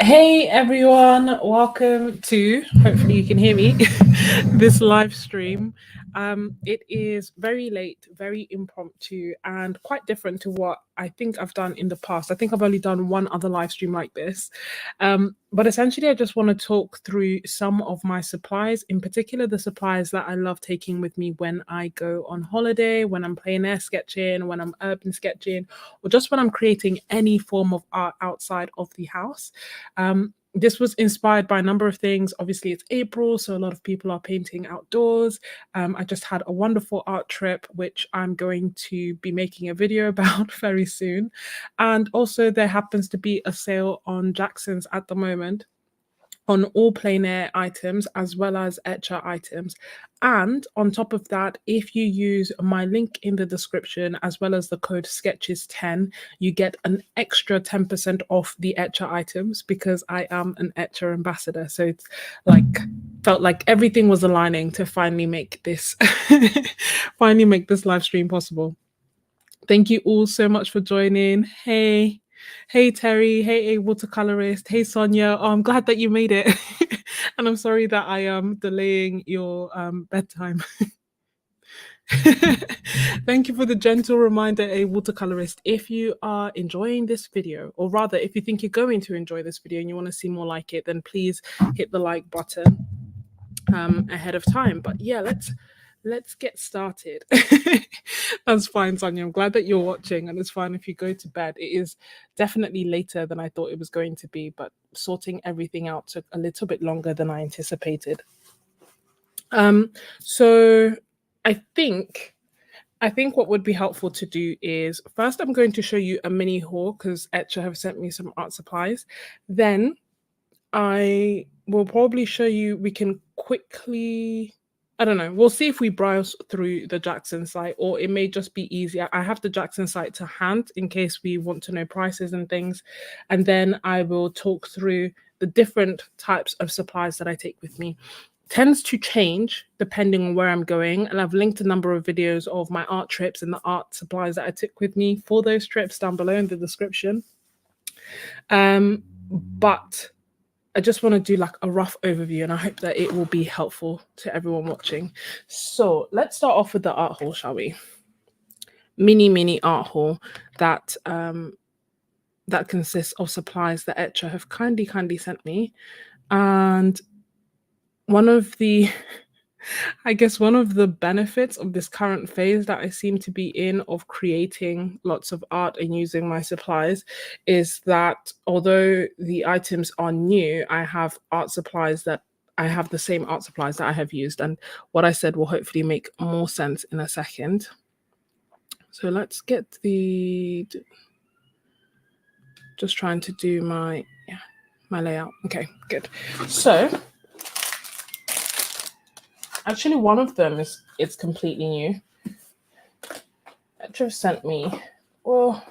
Hey everyone, welcome to, hopefully you can hear me, this live stream. It is very late, very impromptu, and quite different to what I think I've done in the past. I think I've only done one other live stream like this. But essentially, I just want to talk through some of my supplies, in particular, the supplies that I love taking with me when I go on holiday, when I'm plein air sketching, when I'm urban sketching, or just when I'm creating any form of art outside of the house. This was inspired by a number of things. Obviously, it's April, so a lot of people are painting outdoors. I just had a wonderful art trip, which I'm going to be making a video about very soon. And also, there happens to be a sale on Jackson's at the moment on all plein air items as well as Etchr items. And on top of that, if you use my link in the description as well as the code Sketches10, you get an extra 10% off the Etchr items because I am an Etchr ambassador. So it's like felt like everything was aligning to finally make this live stream possible. Thank you all so much for joining. Hey Terry, hey a watercolorist, hey Sonia. Oh, I'm glad that you made it. And I'm sorry that I am delaying your bedtime. Thank you for the gentle reminder, a watercolorist. If you are enjoying this video, or rather, if you think you're going to enjoy this video and you want to see more like it, then please hit the like button ahead of time. But yeah, let's get started. That's fine, Sonia. I'm glad that you're watching, and it's fine if you go to bed. It is definitely later than I thought it was going to be, but sorting everything out took a little bit longer than I anticipated. So I think what would be helpful to do is first I'm going to show you a mini haul because Etchr have sent me some art supplies. Then I will probably show you, we can quickly, I don't know, we'll see if we browse through the Jackson site, or it may just be easier. I have the Jackson site to hand in case we want to know prices and things. And then I will talk through the different types of supplies that I take with me. Tends to change depending on where I'm going, and I've linked a number of videos of my art trips and the art supplies that I took with me for those trips down below in the description. But I just want to do like a rough overview, and I hope that it will be helpful to everyone watching. So let's start off with the art haul, shall we? Mini art haul that that consists of supplies that Etchr have kindly sent me. And one of the I guess one of the benefits of this current phase that I seem to be in of creating lots of art and using my supplies is that although the items are new, I have art supplies that I have the same art supplies that I have used. And what I said will hopefully make more sense in a second. So let's get just trying to do my layout. Okay, good. So actually, one of them it's completely new. Etchr sent me, well,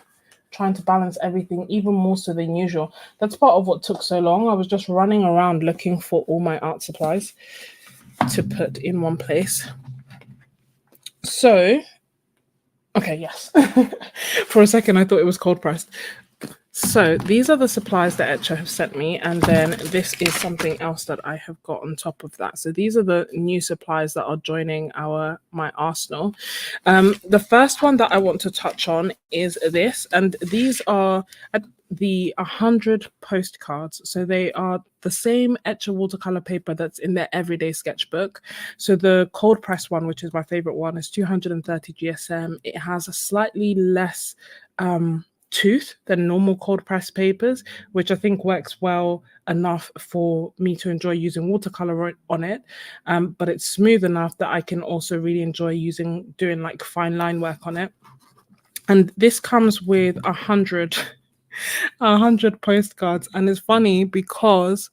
trying to balance everything even more so than usual. That's part of what took so long. I was just running around looking for all my art supplies to put in one place. So, okay, yes. For a second, I thought it was cold pressed. So these are the supplies that Etchr have sent me, and then this is something else that I have got on top of that. So these are the new supplies that are joining my arsenal. The first one that I want to touch on is this, and these are the 100 postcards. So they are the same Etchr watercolor paper that's in their everyday sketchbook. So the cold press one, which is my favorite one, is 230 GSM. It has a slightly less tooth than normal cold press papers, which I think works well enough for me to enjoy using watercolor on it, but it's smooth enough that I can also really enjoy doing like fine line work on it. And this comes with 100 postcards, and it's funny because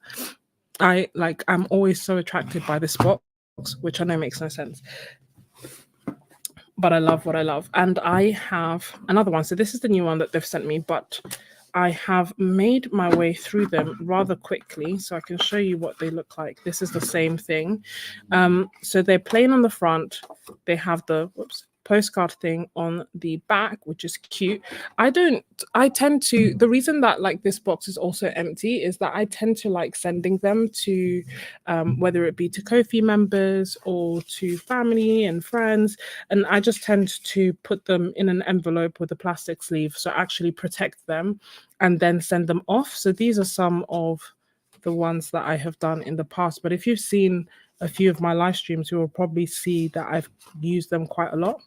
I'm always so attracted by this box, which I know makes no sense, but I love what I love. And I have another one. So this is the new one that they've sent me, but I have made my way through them rather quickly so I can show you what they look like. This is the same thing. So they're plain on the front. They have the postcard thing on the back, which is cute. The reason that like this box is also empty is that I tend to like sending them to whether it be to Ko-fi members or to family and friends, and I just tend to put them in an envelope with a plastic sleeve, so actually protect them and then send them off. So these are some of the ones that I have done in the past, but if you've seen a few of my live streams, you will probably see that I've used them quite a lot.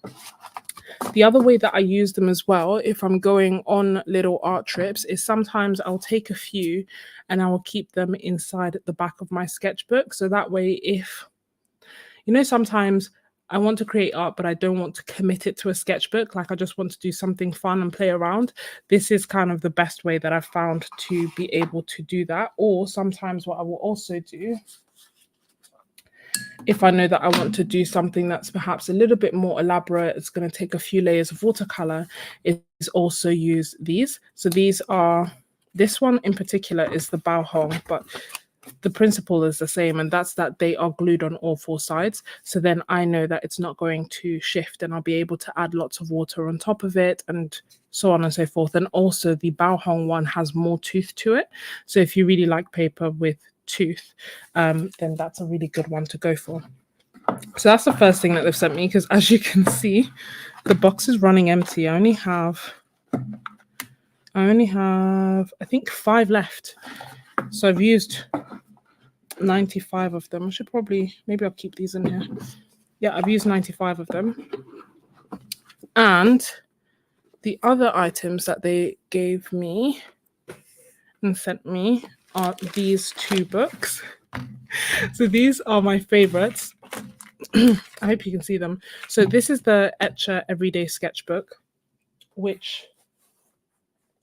The other way that I use them as well, if I'm going on little art trips, is sometimes I'll take a few and I will keep them inside the back of my sketchbook. So that way, if, you know, sometimes I want to create art, but I don't want to commit it to a sketchbook. Like I just want to do something fun and play around. This is kind of the best way that I've found to be able to do that. Or sometimes what I will also do, if I know that I want to do something that's perhaps a little bit more elaborate, it's going to take a few layers of watercolor, is also use these. So these are, this one in particular is the bao hong, but the principle is the same, and that's that they are glued on all four sides. So then I know that it's not going to shift, and I'll be able to add lots of water on top of it and so on and so forth. And also the bao hong one has more tooth to it. So if you really like paper with tooth, then that's a really good one to go for. So that's the first thing that they've sent me, because as you can see, the box is running empty. I only have I think 5 left. So I've used 95 of them. I should probably, maybe I'll keep these in here. Yeah, I've used 95 of them. And the other items that they gave me and sent me are these 2 books. So these are my favorites. I hope you can see them. So this is the Etchr Everyday Sketchbook, which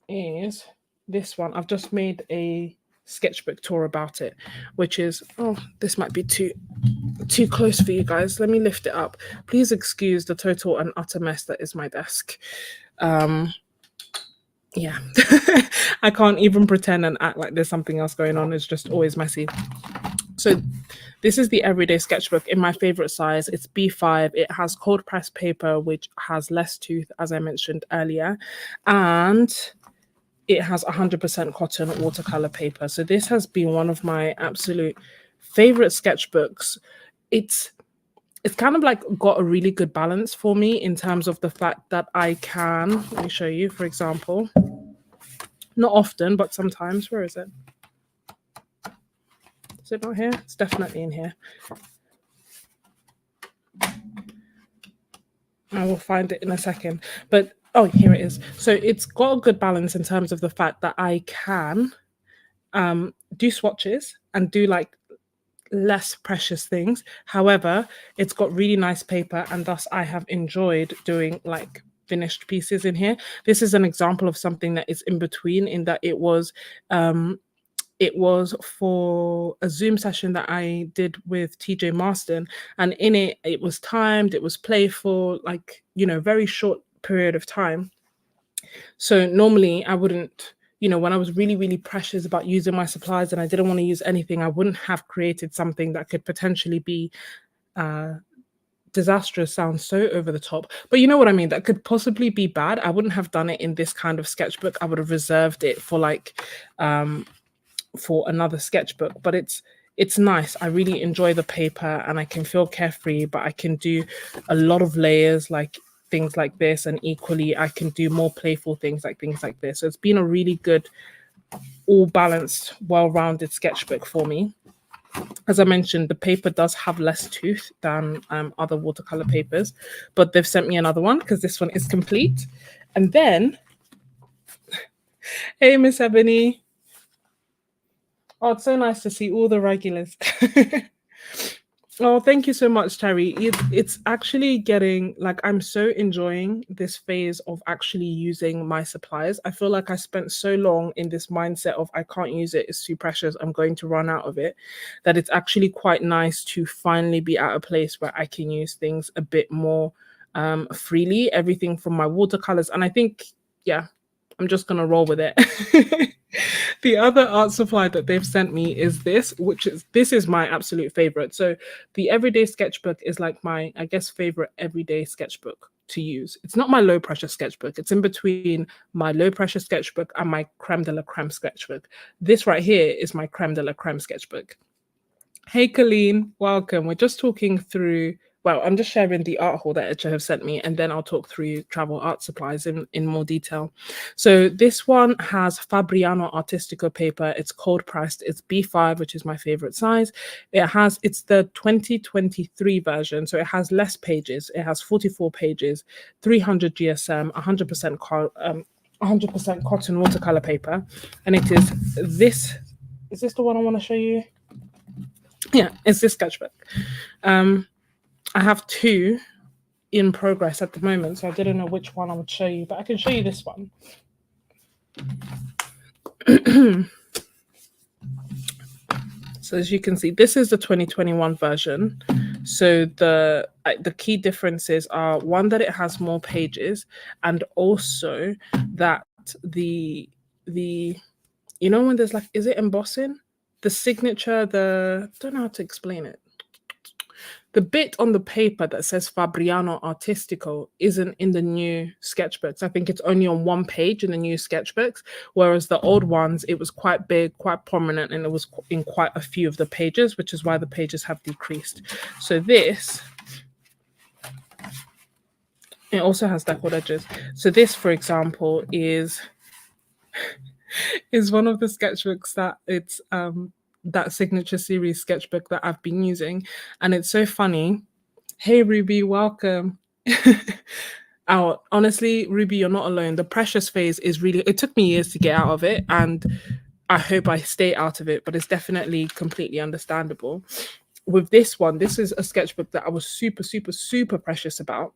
is this one. I've just made a sketchbook tour about it, which is, oh, this might be too close for you guys. Let me lift it up. Please excuse the total and utter mess that is my desk. Yeah, I can't even pretend and act like there's something else going on. It's just always messy. So this is the Everyday Sketchbook in my favorite size. It's B5. It has cold pressed paper, which has less tooth, as I mentioned earlier, and it has 100% cotton watercolor paper. So this has been one of my absolute favorite sketchbooks. It's kind of like got a really good balance for me in terms of the fact that I can, let me show you, for example, not often, but sometimes. Where is it? Is it not here? It's definitely in here. I will find it in a second. But, oh, here it is. So it's got a good balance in terms of the fact that I can do swatches and do like less precious things. However, it's got really nice paper, and thus I have enjoyed doing like finished pieces in here. This is an example of something that is in between, in that it was for a Zoom session that I did with TJ Marston, and in it was timed, it was playful, like, you know, very short period of time. So normally I wouldn't, you know, when I was really, really precious about using my supplies and I didn't want to use anything, I wouldn't have created something that could potentially be disastrous. Sounds so over the top, but you know what I mean, that could possibly be bad. I wouldn't have done it in this kind of sketchbook. I would have reserved it for like for another sketchbook. But it's nice. I really enjoy the paper, and I can feel carefree, but I can do a lot of layers, like things like this, and equally I can do more playful things like this. So it's been a really good, all balanced, well-rounded sketchbook for me. As I mentioned, the paper does have less tooth than other watercolor papers, but they've sent me another one because this one is complete. And then, hey, Miss Ebony. Oh, it's so nice to see all the regulars. Oh, thank you so much, Terry. It's actually getting, like, I'm so enjoying this phase of actually using my supplies. I feel like I spent so long in this mindset of I can't use it, it's too precious, I'm going to run out of it, that it's actually quite nice to finally be at a place where I can use things a bit more freely, everything from my watercolors. And I think, yeah, I'm just going to roll with it. The other art supply that they've sent me is this, this is my absolute favorite. So the Everyday Sketchbook is like my, I guess, favorite everyday sketchbook. to use. It's not my low pressure sketchbook. It's in between my low pressure sketchbook and my creme de la creme sketchbook. This right here is my creme de la creme sketchbook. Hey, Colleen, welcome. We're just talking through, well, I'm just sharing the art haul that Etchr have sent me, and then I'll talk through travel art supplies in more detail. So this one has Fabriano Artistico paper. It's cold pressed. It's B5, which is my favorite size. It's the 2023 version, so it has less pages. It has 44 pages, 300 GSM, 100% cotton watercolor paper, and it is this. Is this the one I want to show you? Yeah, it's this sketchbook. I have two in progress at the moment, so I didn't know which one I would show you, but I can show you this one. So as you can see, this is the 2021 version. So the key differences are, one, that it has more pages, and also that the you know when there's like, is it embossing? The signature, I don't know how to explain it. The bit on the paper that says Fabriano Artistico isn't in the new sketchbooks. I think it's only on one page in the new sketchbooks, whereas the old ones, it was quite big, quite prominent, and it was in quite a few of the pages, which is why the pages have decreased. So this, it also has deckled edges. So this, for example, is one of the sketchbooks that it's that signature series sketchbook that I've been using, and it's so funny. Hey Ruby, welcome. Honestly, Ruby, you're not alone. The precious phase is really, it took me years to get out of it, and I hope I stay out of it, but it's definitely completely understandable. With this one, this is a sketchbook that I was super, super, super precious about,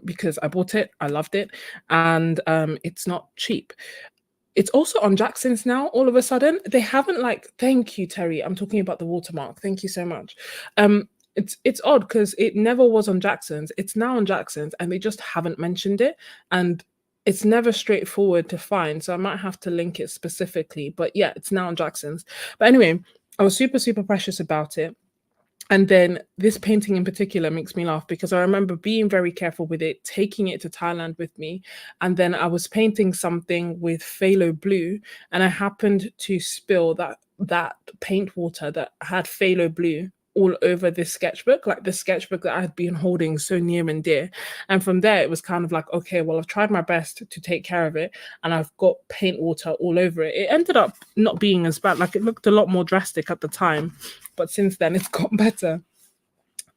because I bought it, I loved it, and it's not cheap. It's also on Jackson's now, all of a sudden. They haven't, like, thank you, Terry. I'm talking about the watermark. Thank you so much. It's odd because it never was on Jackson's. It's now on Jackson's, and they just haven't mentioned it. And it's never straightforward to find. So I might have to link it specifically. But yeah, it's now on Jackson's. But anyway, I was super, super precious about it. And then this painting in particular makes me laugh because I remember being very careful with it, taking it to Thailand with me. And then I was painting something with phthalo blue, and I happened to spill that paint water that had phthalo blue all over this sketchbook, like the sketchbook that I had been holding so near and dear. And from there, it was kind of like, okay, well, I've tried my best to take care of it, and I've got paint water all over it. It ended up not being as bad. Like, it looked a lot more drastic at the time, but since then it's got better.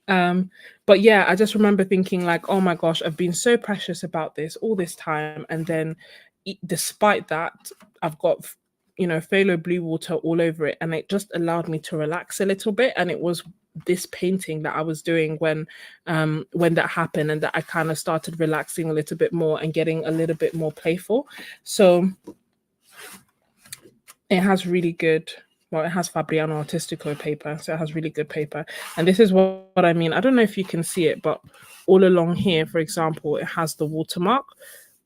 But yeah, I just remember thinking like, oh my gosh, I've been so precious about this all this time, and then despite that, I've got, you know, phthalo blue water all over it, and it just allowed me to relax a little bit. And it was this painting that I was doing when that happened, and that I kind of started relaxing a little bit more and getting a little bit more playful. So it has really good, well, it has Fabriano Artistico paper, so it has really good paper. And this is what I mean. I don't know if you can see it, but all along here, for example, it has the watermark,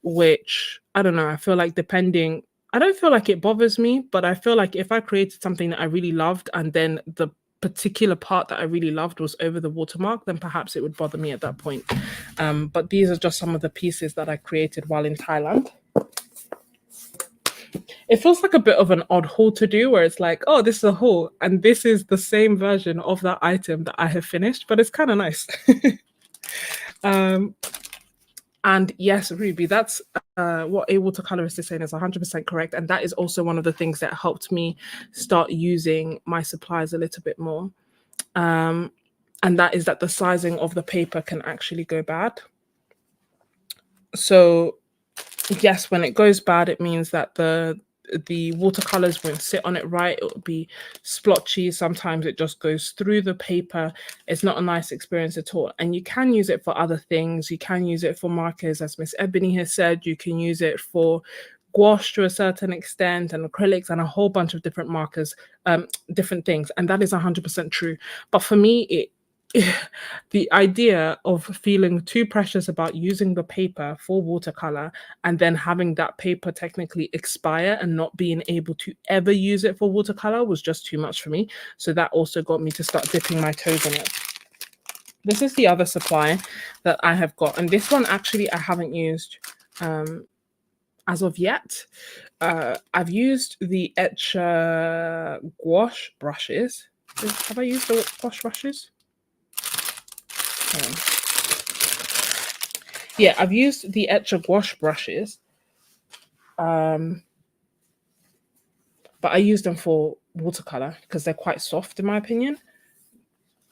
which, I don't know, I feel like depending, I don't feel like it bothers me, but I feel like if I created something that I really loved and then the particular part that I really loved was over the watermark, then perhaps it would bother me at that point. But these are just some of the pieces that I created while in Thailand. It feels like a bit of an odd haul to do, where it's like, oh, this is a haul, and this is the same version of that item that I have finished, but it's kind of nice. And yes, Ruby, that's what a watercolorist is saying is 100% correct. And that is also one of the things that helped me start using my supplies a little bit more. And that is that the sizing of the paper can actually go bad. So yes, when it goes bad, it means that the watercolors won't sit on it right. It will be splotchy. Sometimes it just goes through the paper. It's not a nice experience at all. And you can use it for other things. You can use it for markers, as Miss Ebony has said. You can use it for gouache to a certain extent, and acrylics, and a whole bunch of different markers, different things. And that is 100% true. But for me, the idea of feeling too precious about using the paper for watercolor and then having that paper technically expire and not being able to ever use it for watercolor was just too much for me. So that also got me to start dipping my toes in it. This is the other supply that I have got, and this one actually I haven't used as of yet. I've used the Etchr gouache brushes. Have I used the gouache brushes? Yeah, I've used the Etchr gouache brushes, but I use them for watercolor because they're quite soft in my opinion.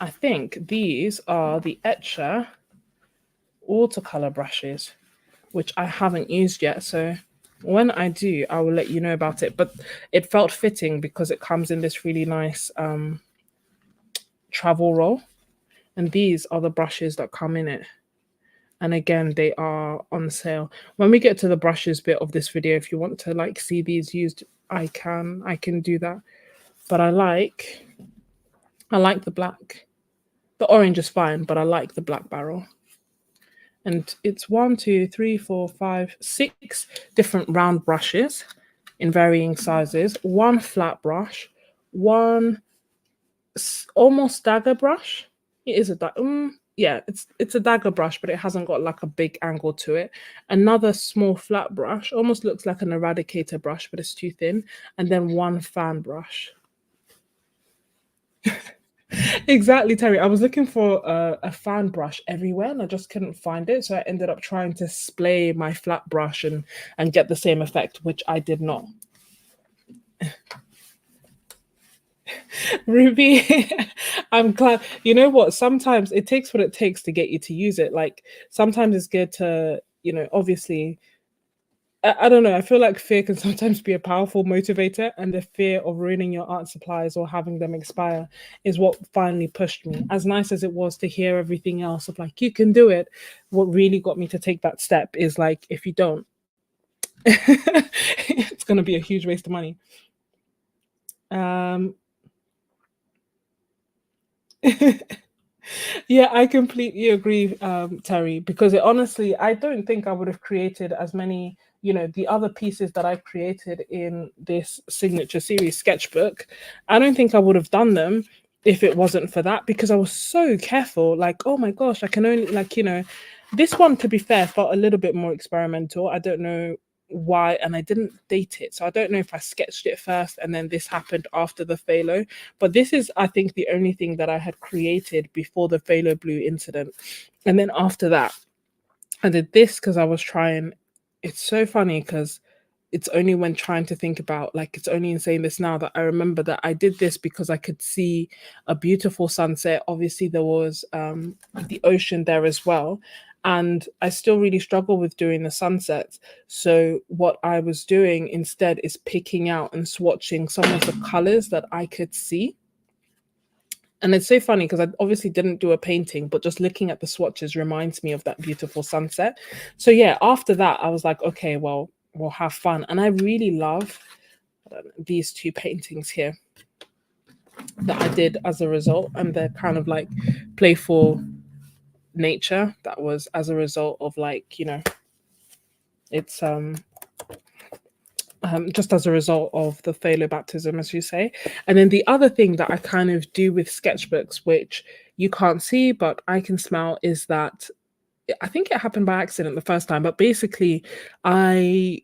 I think these are the Etchr watercolor brushes, which I haven't used yet. So when I do, I will let you know about it. But it felt fitting because it comes in this really nice travel roll. And these are the brushes that come in it. And again, they are on sale. When we get to the brushes bit of this video, if you want to like see these used, I can do that. But I like the black. The orange is fine, but I like the black barrel. And it's 1, 2, 3, 4, 5, 6 different round brushes in varying sizes. One flat brush, one almost dagger brush. It is a yeah, it's a dagger brush, but it hasn't got like a big angle to it. Another small flat brush, almost looks like an eradicator brush, but it's too thin. And then one fan brush. Exactly, Terry. I was looking for a fan brush everywhere and I just couldn't find it. So I ended up trying to splay my flat brush and get the same effect, which I did not. Ruby, I'm glad. You know what? Sometimes it takes what it takes to get you to use it. Like sometimes it's good to, obviously, I don't know. I feel like fear can sometimes be a powerful motivator, and the fear of ruining your art supplies or having them expire is what finally pushed me. As nice as it was to hear everything else of like, you can do it, what really got me to take that step is like, if you don't, it's going to be a huge waste of money. Yeah, I completely agree, Terry, because honestly, I don't think I would have created as many, the other pieces that I created in this signature series sketchbook. I don't think I would have done them if it wasn't for that because I was so careful. Like, oh my gosh, I can only, like, this one, to be fair, felt a little bit more experimental. I don't know why, and I didn't date it. So I don't know if I sketched it first and then this happened after the phthalo. But this is, I think, the only thing that I had created before the phthalo blue incident. And then after that, I did this because I was trying. It's so funny because it's only when trying to think about, like, it's only in saying this now that I remember that I did this because I could see a beautiful sunset. Obviously, there was the ocean there as well. And I still really struggle with doing the sunsets. So what I was doing instead is picking out and swatching some of the colors that I could see. And it's so funny because I obviously didn't do a painting, but just looking at the swatches reminds me of that beautiful sunset. So yeah, after that, I was like, okay, well, we'll have fun. And I really love these two paintings here that I did as a result. And they're kind of like playful nature that was as a result of like, it's just as a result of the phthalo baptism, as you say. And then the other thing that I kind of do with sketchbooks, which you can't see, but I can smell, is that I think it happened by accident the first time, but basically I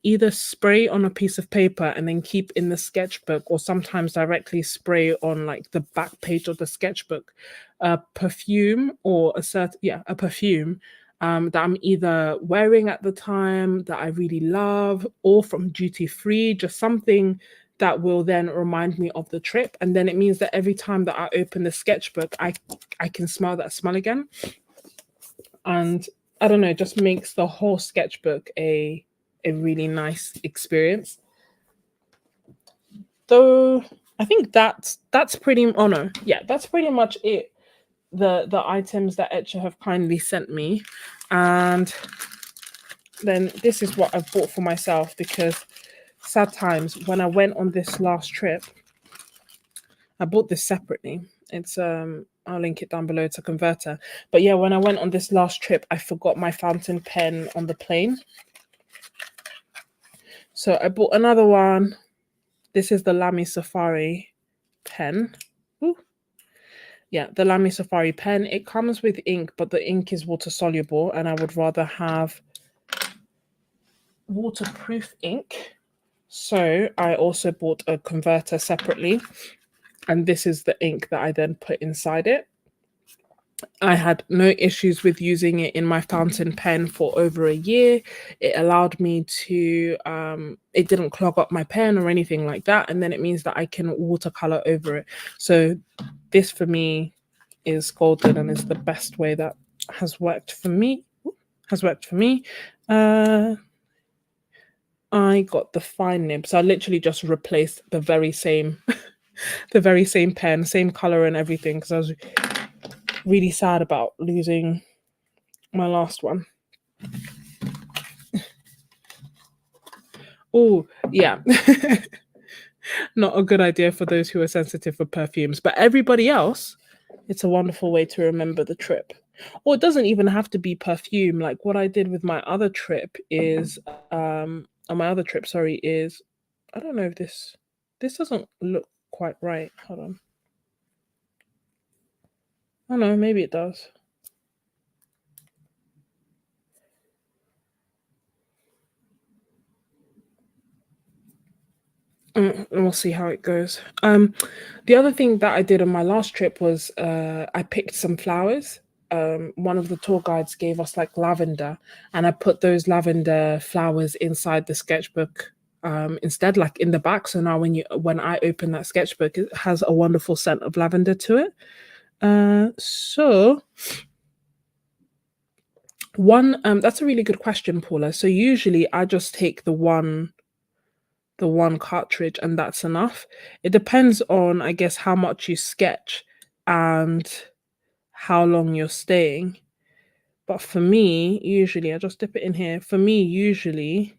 either spray on a piece of paper and then keep in the sketchbook, or sometimes directly spray on like the back page of the sketchbook, a perfume or a perfume that I'm either wearing at the time that I really love, or from duty free, just something that will then remind me of the trip. And then it means that every time that I open the sketchbook, I can smell that smell again. And I don't know, it just makes the whole sketchbook a really nice experience. So I think that's pretty, oh no, yeah, that's pretty much it. The items that Etchr have kindly sent me. And then this is what I've bought for myself, because sad times, when I went on this last trip, I bought this separately. It's I'll link it down below. It's a converter. But yeah, when I went on this last trip, I forgot my fountain pen on the plane. So I bought another one. This is the Lamy Safari pen. Ooh. Yeah, the Lamy Safari pen. It comes with ink, but the ink is water soluble, and I would rather have waterproof ink. So I also bought a converter separately, and this is the ink that I then put inside it. I had no issues with using it in my fountain pen for over a year. It allowed me to, it didn't clog up my pen or anything like that. And then it means that I can watercolor over it. So this for me is golden and is the best way that has worked for me. Has worked for me. I got the fine nib, so I literally just replaced the very same, the very same pen, same color and everything, because I was really sad about losing my last one. Oh, yeah. Not a good idea for those who are sensitive for perfumes, but everybody else, it's a wonderful way to remember the trip. Or it doesn't even have to be perfume. Like what I did with my other trip is, on my other trip, sorry, is, I don't know if this doesn't look quite right. Hold on. Oh no, maybe it does. And we'll see how it goes. The other thing that I did on my last trip was I picked some flowers. One of the tour guides gave us like lavender, and I put those lavender flowers inside the sketchbook instead, like in the back. So now when I open that sketchbook, it has a wonderful scent of lavender to it. So one that's a really good question, Paula. So usually I just take the one cartridge and that's enough. It depends on, I guess, how much you sketch and how long you're staying. But for me, usually, I just dip it in here. For me, usually,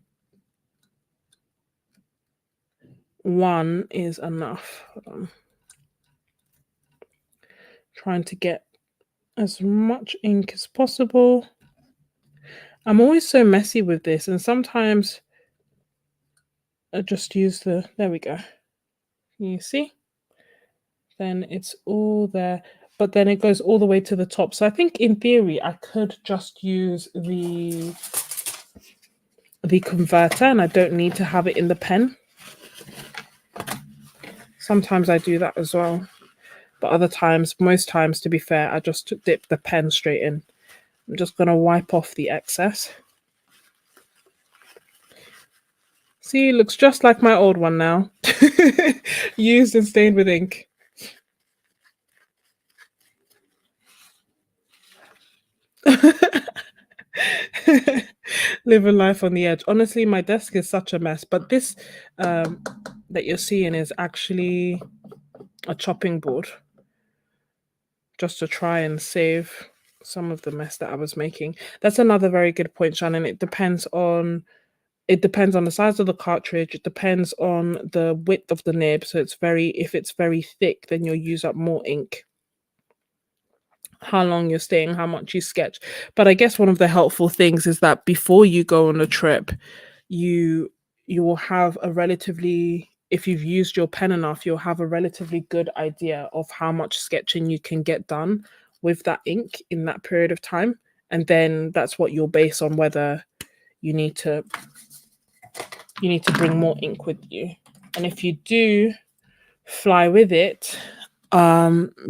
one is enough. Hold on. Trying to get as much ink as possible. I'm always so messy with this, and sometimes I just use there we go. You see? Then it's all there, but then it goes all the way to the top. So I think in theory, I could just use the converter and I don't need to have it in the pen. Sometimes I do that as well. But other times, most times, to be fair, I just dip the pen straight in. I'm just going to wipe off the excess. See, it looks just like my old one now. Used and stained with ink. Living life on the edge. Honestly, my desk is such a mess, but this that you're seeing is actually a chopping board, just to try and save some of the mess that I was making. That's another very good point, Shannon. It depends on the size of the cartridge. It depends on the width of the nib. So if it's very thick, then you'll use up more ink. How long you're staying, how much you sketch. But I guess one of the helpful things is that before you go on a trip, you will have a relatively, if you've used your pen enough, you'll have a relatively good idea of how much sketching you can get done with that ink in that period of time. And then that's what you'll base on whether you need to bring more ink with you. And if you do fly with it,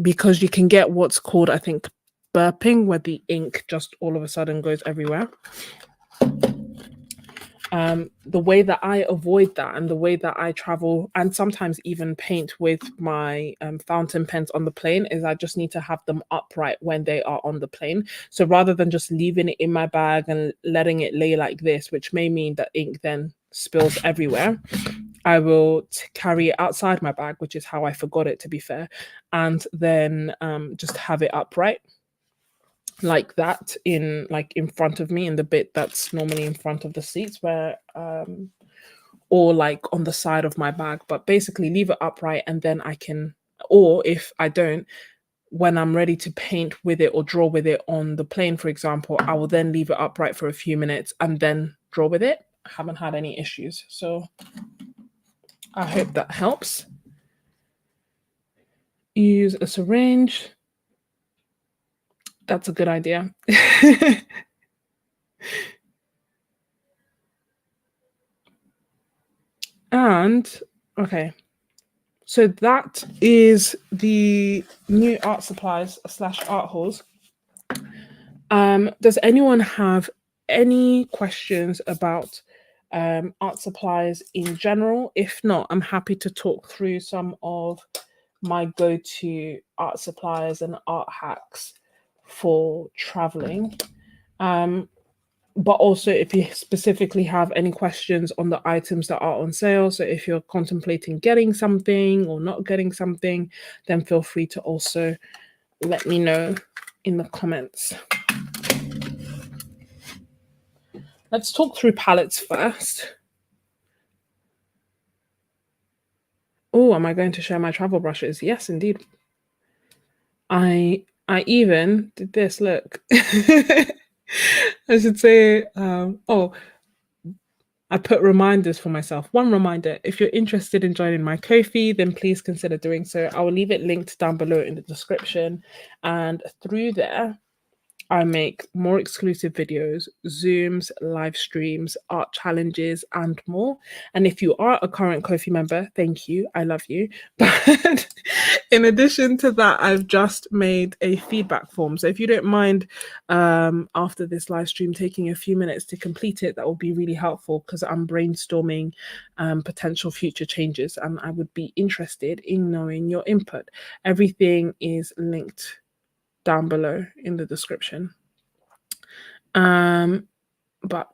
because you can get what's called, I think, burping, where the ink just all of a sudden goes everywhere. The way that I avoid that and the way that I travel and sometimes even paint with my fountain pens on the plane is I just need to have them upright when they are on the plane. So rather than just leaving it in my bag and letting it lay like this, which may mean that ink then spills everywhere, I will carry it outside my bag, which is how I forgot it, to be fair, and then just have it upright like that in front of me in the bit that's normally in front of the seats where or like on the side of my bag, but basically leave it upright and then I can, or if I don't, when I'm ready to paint with it or draw with it on the plane, for example, I will then leave it upright for a few minutes and then draw with it. I haven't had any issues, so I hope that helps. Use a syringe. That's a good idea. And okay, so that is the new art supplies slash art hauls. Does anyone have any questions about art supplies in general? If not, I'm happy to talk through some of my go-to art supplies and art hacks for traveling. Um, but also, if you specifically have any questions on the items that are on sale, so if you're contemplating getting something or not getting something, then feel free to also let me know in the comments. Let's talk through palettes first. Oh, am I going to share my travel brushes? Yes, indeed. I even did this. Look, I should say. I put reminders for myself. One reminder: if you're interested in joining my Ko-fi, then please consider doing so. I will leave it linked down below in the description, and through there, I make more exclusive videos, Zooms, live streams, art challenges, and more. And if you are a current Ko-fi member, thank you. I love you. But in addition to that, I've just made a feedback form. So if you don't mind, after this live stream, taking a few minutes to complete it, that will be really helpful because I'm brainstorming potential future changes and I would be interested in knowing your input. Everything is linked down below in the description. But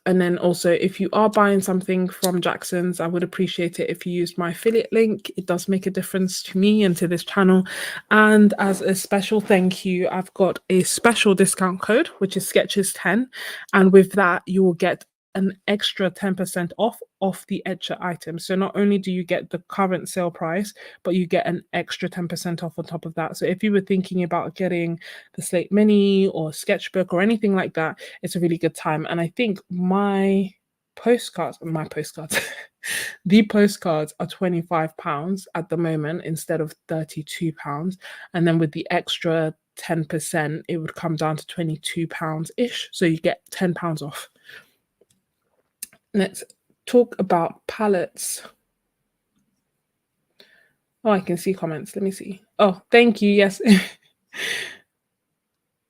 and then also, if you are buying something from Jackson's, I would appreciate it if you used my affiliate link. It does make a difference to me and to this channel. And as a special thank you, I've got a special discount code, which is Sketches10. And with that, you will get an extra 10% off the Etchr items. So not only do you get the current sale price, but you get an extra 10% off on top of that. So if you were thinking about getting the Slate Mini or Sketchbook or anything like that, it's a really good time. And I think the postcards the postcards are £25 at the moment instead of £32. And then with the extra 10%, it would come down to £22-ish. So you get £10 off. Let's talk about palettes. Oh, I can see comments. Let me see. Oh, thank you. Yes.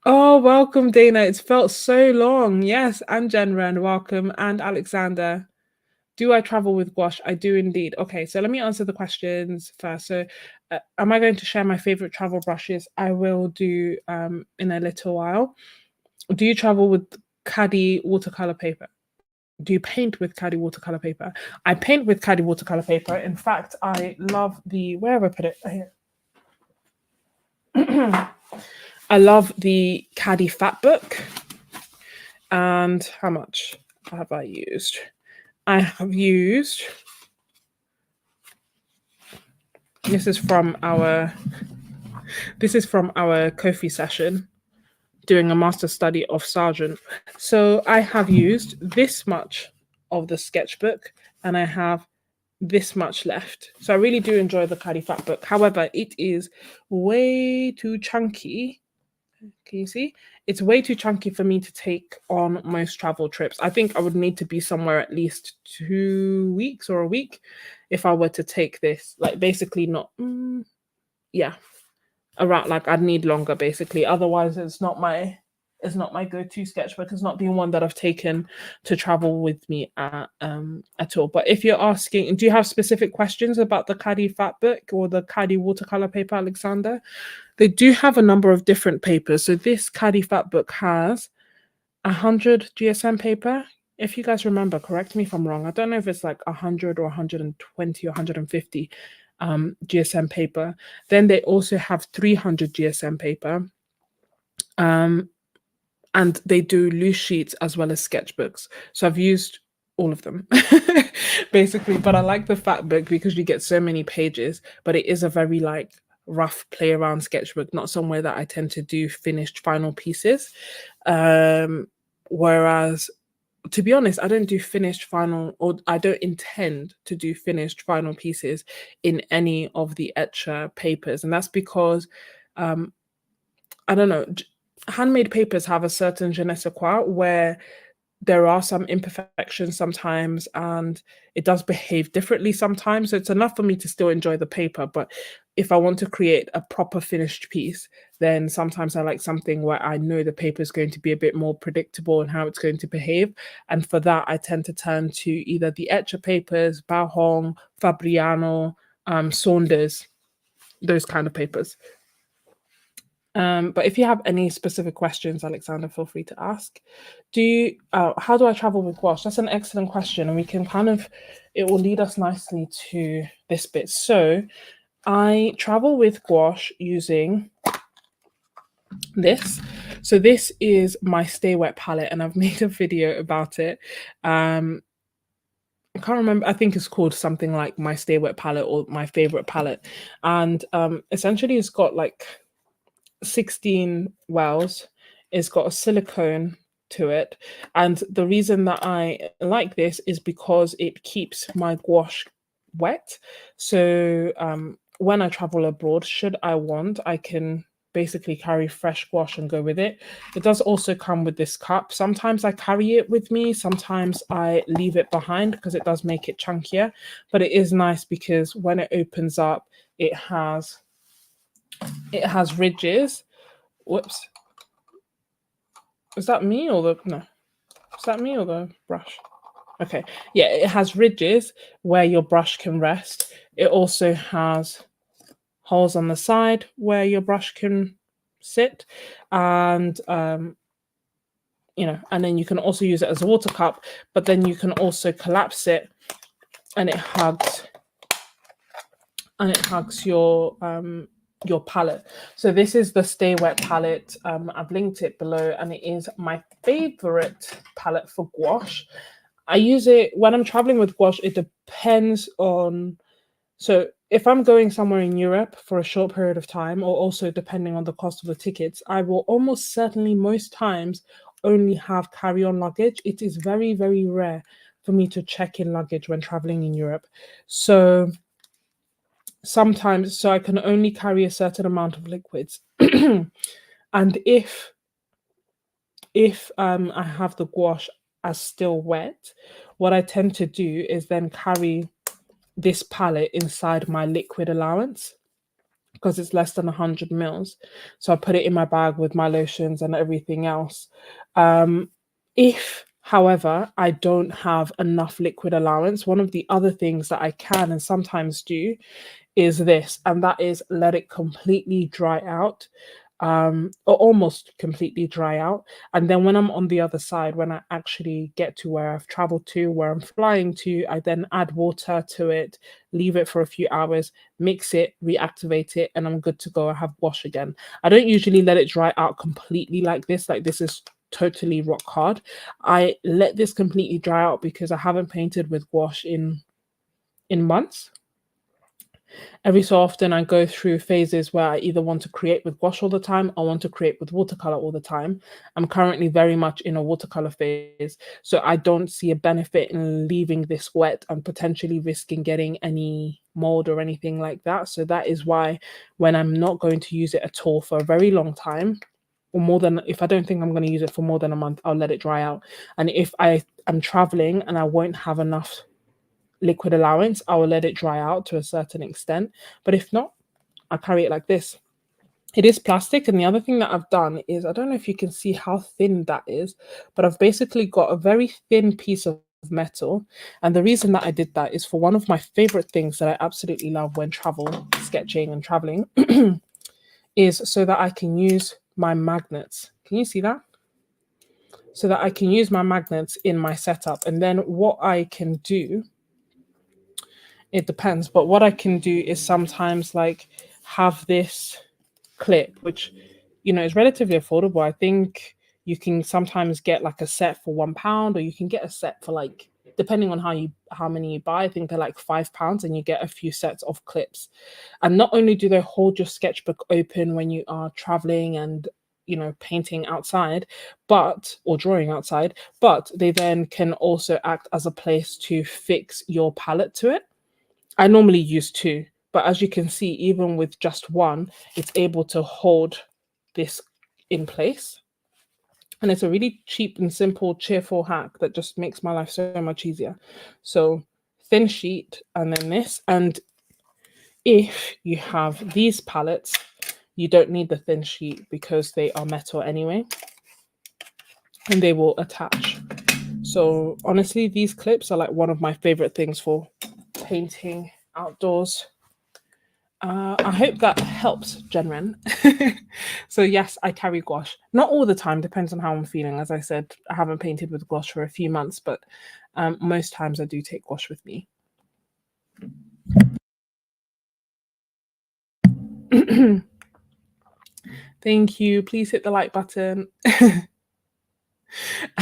Oh, welcome, Dana. It's felt so long. Yes, and Jenren, welcome. And Alexander. Do I travel with Gouache? I do indeed. Okay, so let me answer the questions first. So, am I going to share my favorite travel brushes? I will do in a little while. Do you travel with Caddy watercolor paper? Do you paint with Caddy watercolor paper? I paint with Caddy watercolor paper. In fact, I love where have I put it? Here. I love the Caddy Fat Book. And how much have I used? I have used, this is from our Ko-fi session, doing a master study of Sargent. So I have used this much of the sketchbook and I have this much left. So I really do enjoy the Caddy Fat Book. However, it is way too chunky. Can you see? It's way too chunky for me to take on most travel trips. I think I would need to be somewhere at least 2 weeks or a week if I were to take this. Like basically not, yeah, around, like I'd need longer basically. Otherwise, it's not my go-to sketchbook. It's not the one that I've taken to travel with me at all. But if you're asking, do you have specific questions about the Caddy Fat Book or the Caddy watercolor paper, Alexander? They do have a number of different papers. So this Caddy Fat Book has 100 GSM paper. If you guys remember, correct me if I'm wrong. I don't know if it's like 100 or 120 or 150 GSM paper. Then they also have 300 GSM paper. And they do loose sheets as well as sketchbooks. So I've used all of them basically, but I like the Fat Book because you get so many pages, but it is a very like rough play around sketchbook, not somewhere that I tend to do finished final pieces. Whereas to be honest, I don't do finished final, or I don't intend to do finished final pieces in any of the Etchr papers. And that's because I don't know, handmade papers have a certain je ne sais quoi where there are some imperfections sometimes and it does behave differently sometimes. So it's enough for me to still enjoy the paper. But if I want to create a proper finished piece, then sometimes I like something where I know the paper is going to be a bit more predictable and how it's going to behave. And for that, I tend to turn to either the Etchr papers, Bao Fabriano, Saunders, those kind of papers. But if you have any specific questions, Alexander, feel free to ask. How do I travel with gouache? That's an excellent question, and we can it will lead us nicely to this bit. So I travel with gouache using this. So this is my Stay Wet palette, and I've made a video about it. I can't remember. I think it's called something like my Stay Wet palette or my favorite palette, and essentially it's got like 16 wells. It's got a silicone to it. And the reason that I like this is because it keeps my gouache wet. So when I travel abroad, should I want, I can basically carry fresh gouache and go with it. It does also come with this cup. Sometimes I carry it with me. Sometimes I leave it behind because it does make it chunkier. But it is nice because when it opens up, it has ridges. Whoops. Is that me or the no? Is that me or the brush? Okay. Yeah, it has ridges where your brush can rest. It also has holes on the side where your brush can sit, and you know, and then you can also use it as a water cup, but then you can also collapse it and it hugs your palette. So this is the Stay Wet palette. I've linked it below, and it is my favorite palette for gouache. I use it when I'm traveling with gouache. It depends on, so if I'm going somewhere in Europe for a short period of time, or also depending on the cost of the tickets, I will almost certainly most times only have carry-on luggage. It is very, very rare for me to check in luggage when traveling in Europe. So sometimes, so I can only carry a certain amount of liquids. And if I have the gouache as still wet, what I tend to do is then carry this palette inside my liquid allowance because it's less than 100 mils. So I put it in my bag with my lotions and everything else. If, however, I don't have enough liquid allowance, one of the other things that I can and sometimes do is this, and that is let it completely dry out, or almost completely dry out. And then when I'm on the other side, when I actually get to where I've traveled to, where I'm flying to, I then add water to it, leave it for a few hours, mix it, reactivate it, and I'm good to go. I have gouache again. I don't usually let it dry out completely like this. Like this is totally rock hard. I let this completely dry out because I haven't painted with gouache in months. Every so often I go through phases where I either want to create with gouache all the time or want to create with watercolor all the time. I'm currently very much in a watercolor phase, so I don't see a benefit in leaving this wet and potentially risking getting any mold or anything like that. So that is why when I'm not going to use it at all for a very long time, or more than, if I don't think I'm going to use it for more than a month, I'll let it dry out. And if I am traveling and I won't have enough liquid allowance, I will let it dry out to a certain extent. But if not, I carry it like this. It is plastic, and the other thing that I've done is, I don't know if you can see how thin that is, but I've basically got a very thin piece of metal. And the reason that I did that is for one of my favorite things that I absolutely love when sketching and traveling is so that I can use my magnets. Can you see that? So that I can use my magnets in my setup. And then what I can do, it depends, but what I can do is sometimes like have this clip, which, you know, is relatively affordable. I think you can sometimes get like a set for £1, or you can get a set for like, depending on how many you buy, I think they're like £5, and you get a few sets of clips. And not only do they hold your sketchbook open when you are traveling and, you know, painting outside, or drawing outside, but they then can also act as a place to fix your palette to it. I normally use two, but as you can see, even with just one, it's able to hold this in place. And it's a really cheap and simple, cheerful hack that just makes my life so much easier. So thin sheet and then this. And if you have these palettes, you don't need the thin sheet because they are metal anyway, and they will attach. So honestly, these clips are like one of my favorite things for painting outdoors. I hope that helps, Jenren. So yes, I carry gouache. Not all the time, depends on how I'm feeling. As I said, I haven't painted with gouache for a few months, but most times I do take gouache with me. Thank you. Please hit the like button.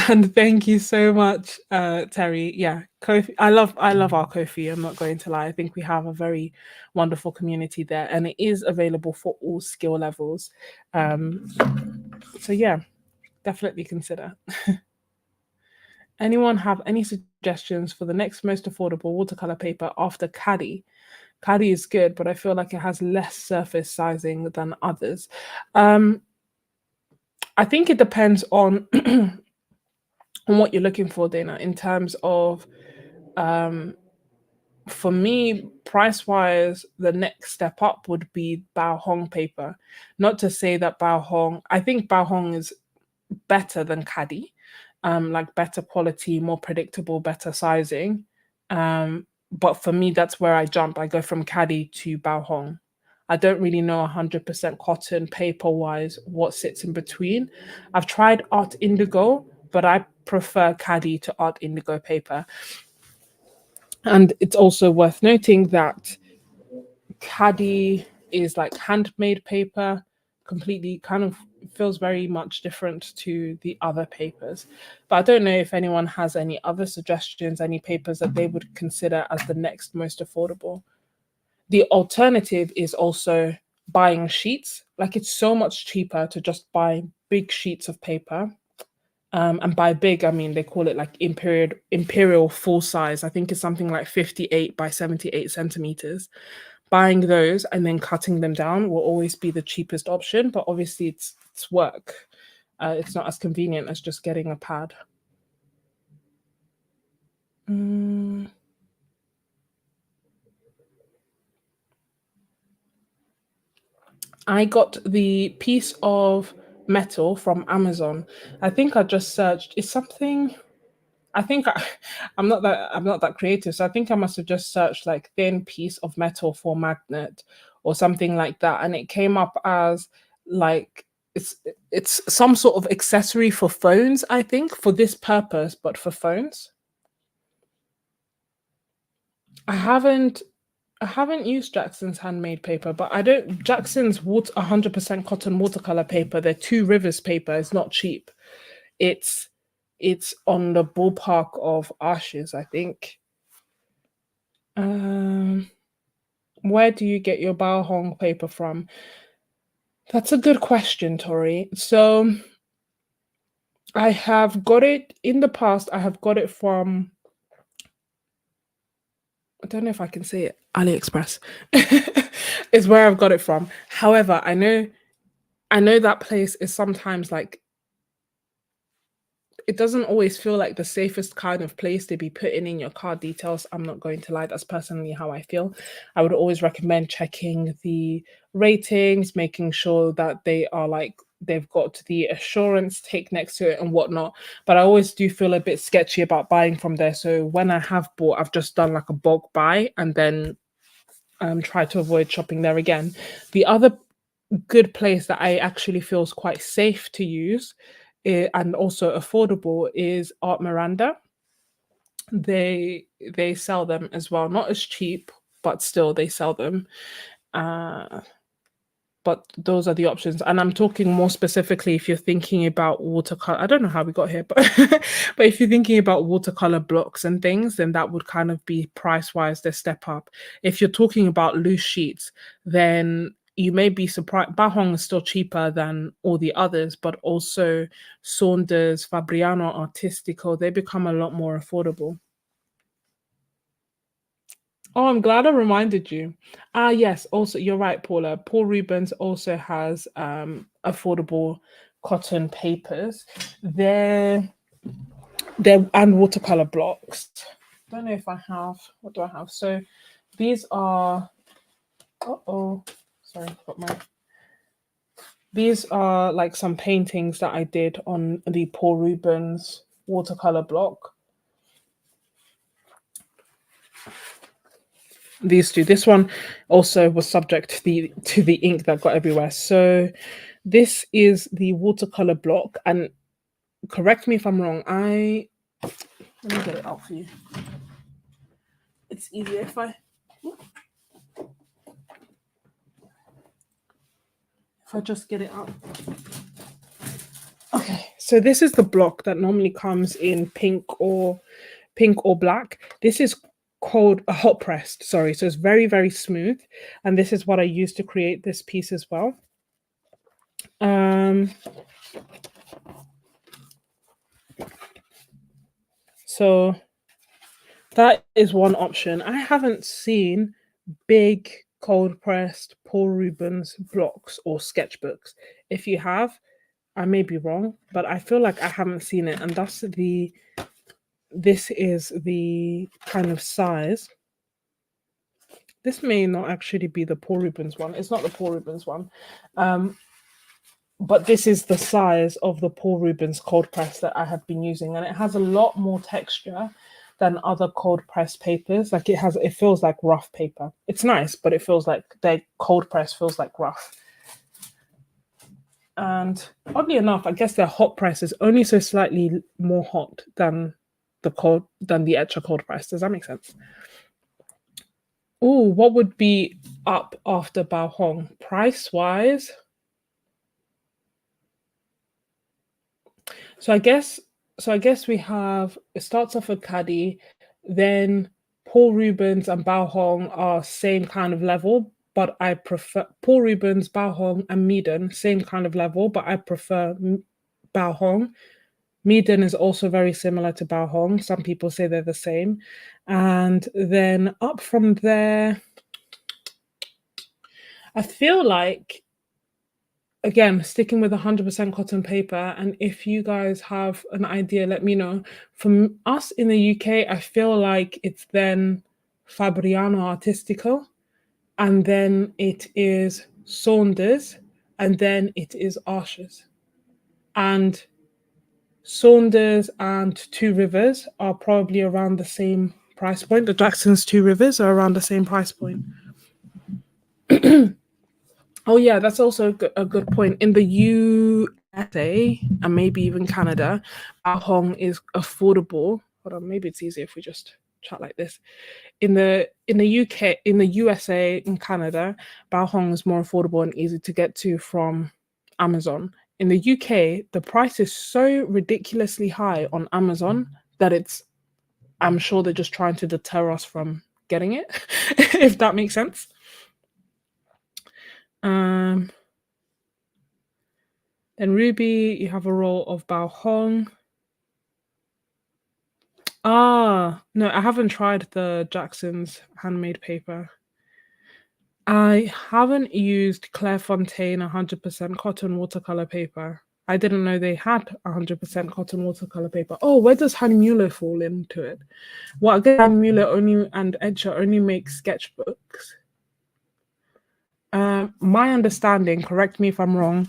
And thank you so much, Terry. Yeah, Kofi. I love our Kofi. I'm not going to lie. I think we have a very wonderful community there, and it is available for all skill levels. Um, so yeah, definitely consider. Anyone have any suggestions for the next most affordable watercolor paper after Caddy? Caddy is good, but I feel like it has less surface sizing than others. Um, I think it depends on on what you're looking for, Dana, in terms of um, for me, price wise, the next step up would be Bao Hong paper. Not to say that Bao Hong, I think Bao Hong is better than Caddy, like better quality, more predictable, better sizing. But for me, that's where I jump. I go from Caddy to Bao Hong. I don't really know 100% cotton paper wise what sits in between. I've tried Art Indigo, but I prefer Caddy to Art Indigo paper. And it's also worth noting that Caddy is like handmade paper, completely kind of feels very much different to the other papers. But I don't know if anyone has any other suggestions, any papers that they would consider as the next most affordable. The alternative is also buying sheets. Like it's so much cheaper to just buy big sheets of paper. And by big, I mean they call it like imperial full size. I think it's something like 58 by 78 centimeters. Buying those and then cutting them down will always be the cheapest option, but obviously it's work. It's not as convenient as just getting a pad. Mm, I got the piece of metal from Amazon. I think I just searched. It's something. I think I'm not that creative, so I think I must have just searched like thin piece of metal for magnet or something like that, and it came up as like it's it's some sort of accessory for phones. I think for this purpose, but for phones. I haven't I haven't used Jackson's handmade paper, but I don't Jackson's water 100% cotton watercolor paper. They're Two Rivers paper. It's not cheap. It's it's on the ballpark of Ashes, I think. Um, where do you get your Bao Hong paper from? That's a good question, Tori. So I have got it in the past. I have got it from, I don't know if I can say it, AliExpress is where I've got it from. However, I know that place is sometimes like it doesn't always feel like the safest kind of place to be putting in your card details. I'm not going to lie, that's personally how I feel. I would always recommend checking the ratings, making sure that they are like they've got the assurance tick next to it and whatnot. But I always do feel a bit sketchy about buying from there. So when I have bought, I've just done like a bulk buy and then try to avoid shopping there again. The other good place that I actually feels quite safe to use and also affordable is Art Miranda. They sell them as well, not as cheap, but still they sell them. Uh, but those are the options, and I'm talking more specifically if you're thinking about watercolor. I don't know how we got here, but but if you're thinking about watercolor blocks and things, then that would kind of be price wise the step up. If you're talking about loose sheets, then you may be surprised. Bahong is still cheaper than all the others, but also Saunders, Fabriano Artistico, they become a lot more affordable. Oh, I'm glad I reminded you. Yes, also you're right, Paula. Paul Rubens also has affordable cotton papers. They're and watercolor blocks. Don't know if I have, what do I have? So these are, sorry, got my, these are like some paintings that I did on the Paul Rubens watercolor block. These two. This one also was subject to the ink that got everywhere. So this is the watercolor block, and correct me if I'm wrong. Let me get it out for you. It's easier if I just get it out. Okay, so this is the block that normally comes in pink or black. This is called a hot pressed, sorry. So it's very, very smooth. And this is what I used to create this piece as well. So that is one option. I haven't seen big cold pressed Paul Rubens blocks or sketchbooks. If you have, I may be wrong, but I feel like I haven't seen it. And this is the kind of size. This may not actually be the Paul Rubens one. It's not the Paul Rubens one. But this is the size of the Paul Rubens cold press that I have been using. And it has a lot more texture than other cold press papers. Like it feels like rough paper. It's nice, but it feels like the cold press feels like rough. And oddly enough, I guess their hot press is only so slightly more hot than the Etchr cold press. Does that make sense? Oh, what would be up after Bao Hong price wise? So I guess we have, it starts off with Caddy, then Paul Rubens and Bao Hong are same kind of level, but I prefer Paul Rubens, Bao Hong, and Meaden, same kind of level, but I prefer Bao Hong. Meaden is also very similar to Bao Hong. Some people say they're the same. And then up from there, I feel like, again, sticking with 100% cotton paper, and if you guys have an idea, let me know. From us in the UK, I feel like it's then Fabriano Artistico, and then it is Saunders, and then it is Arches. And Saunders and Two Rivers are probably around the same price point. The Jackson's Two Rivers are around the same price point. Oh yeah, that's also a good point. In the USA and maybe even Canada, Bao Hong is affordable. Hold on, maybe it's easier if we just chat like this. In the UK, in the USA, in Canada, Bao Hong is more affordable and easy to get to from Amazon. In the UK, the price is so ridiculously high on Amazon that I'm sure they're just trying to deter us from getting it, if that makes sense. Then Ruby, you have a roll of Bao Hong. No, I haven't tried the Jackson's handmade paper. I haven't used Clairefontaine 100% cotton watercolor paper. I didn't know they had 100% cotton watercolor paper. Oh, where does Hahnemühle fall into it? Well, I guess Hahnemühle and Etchr only make sketchbooks. My understanding, correct me if I'm wrong,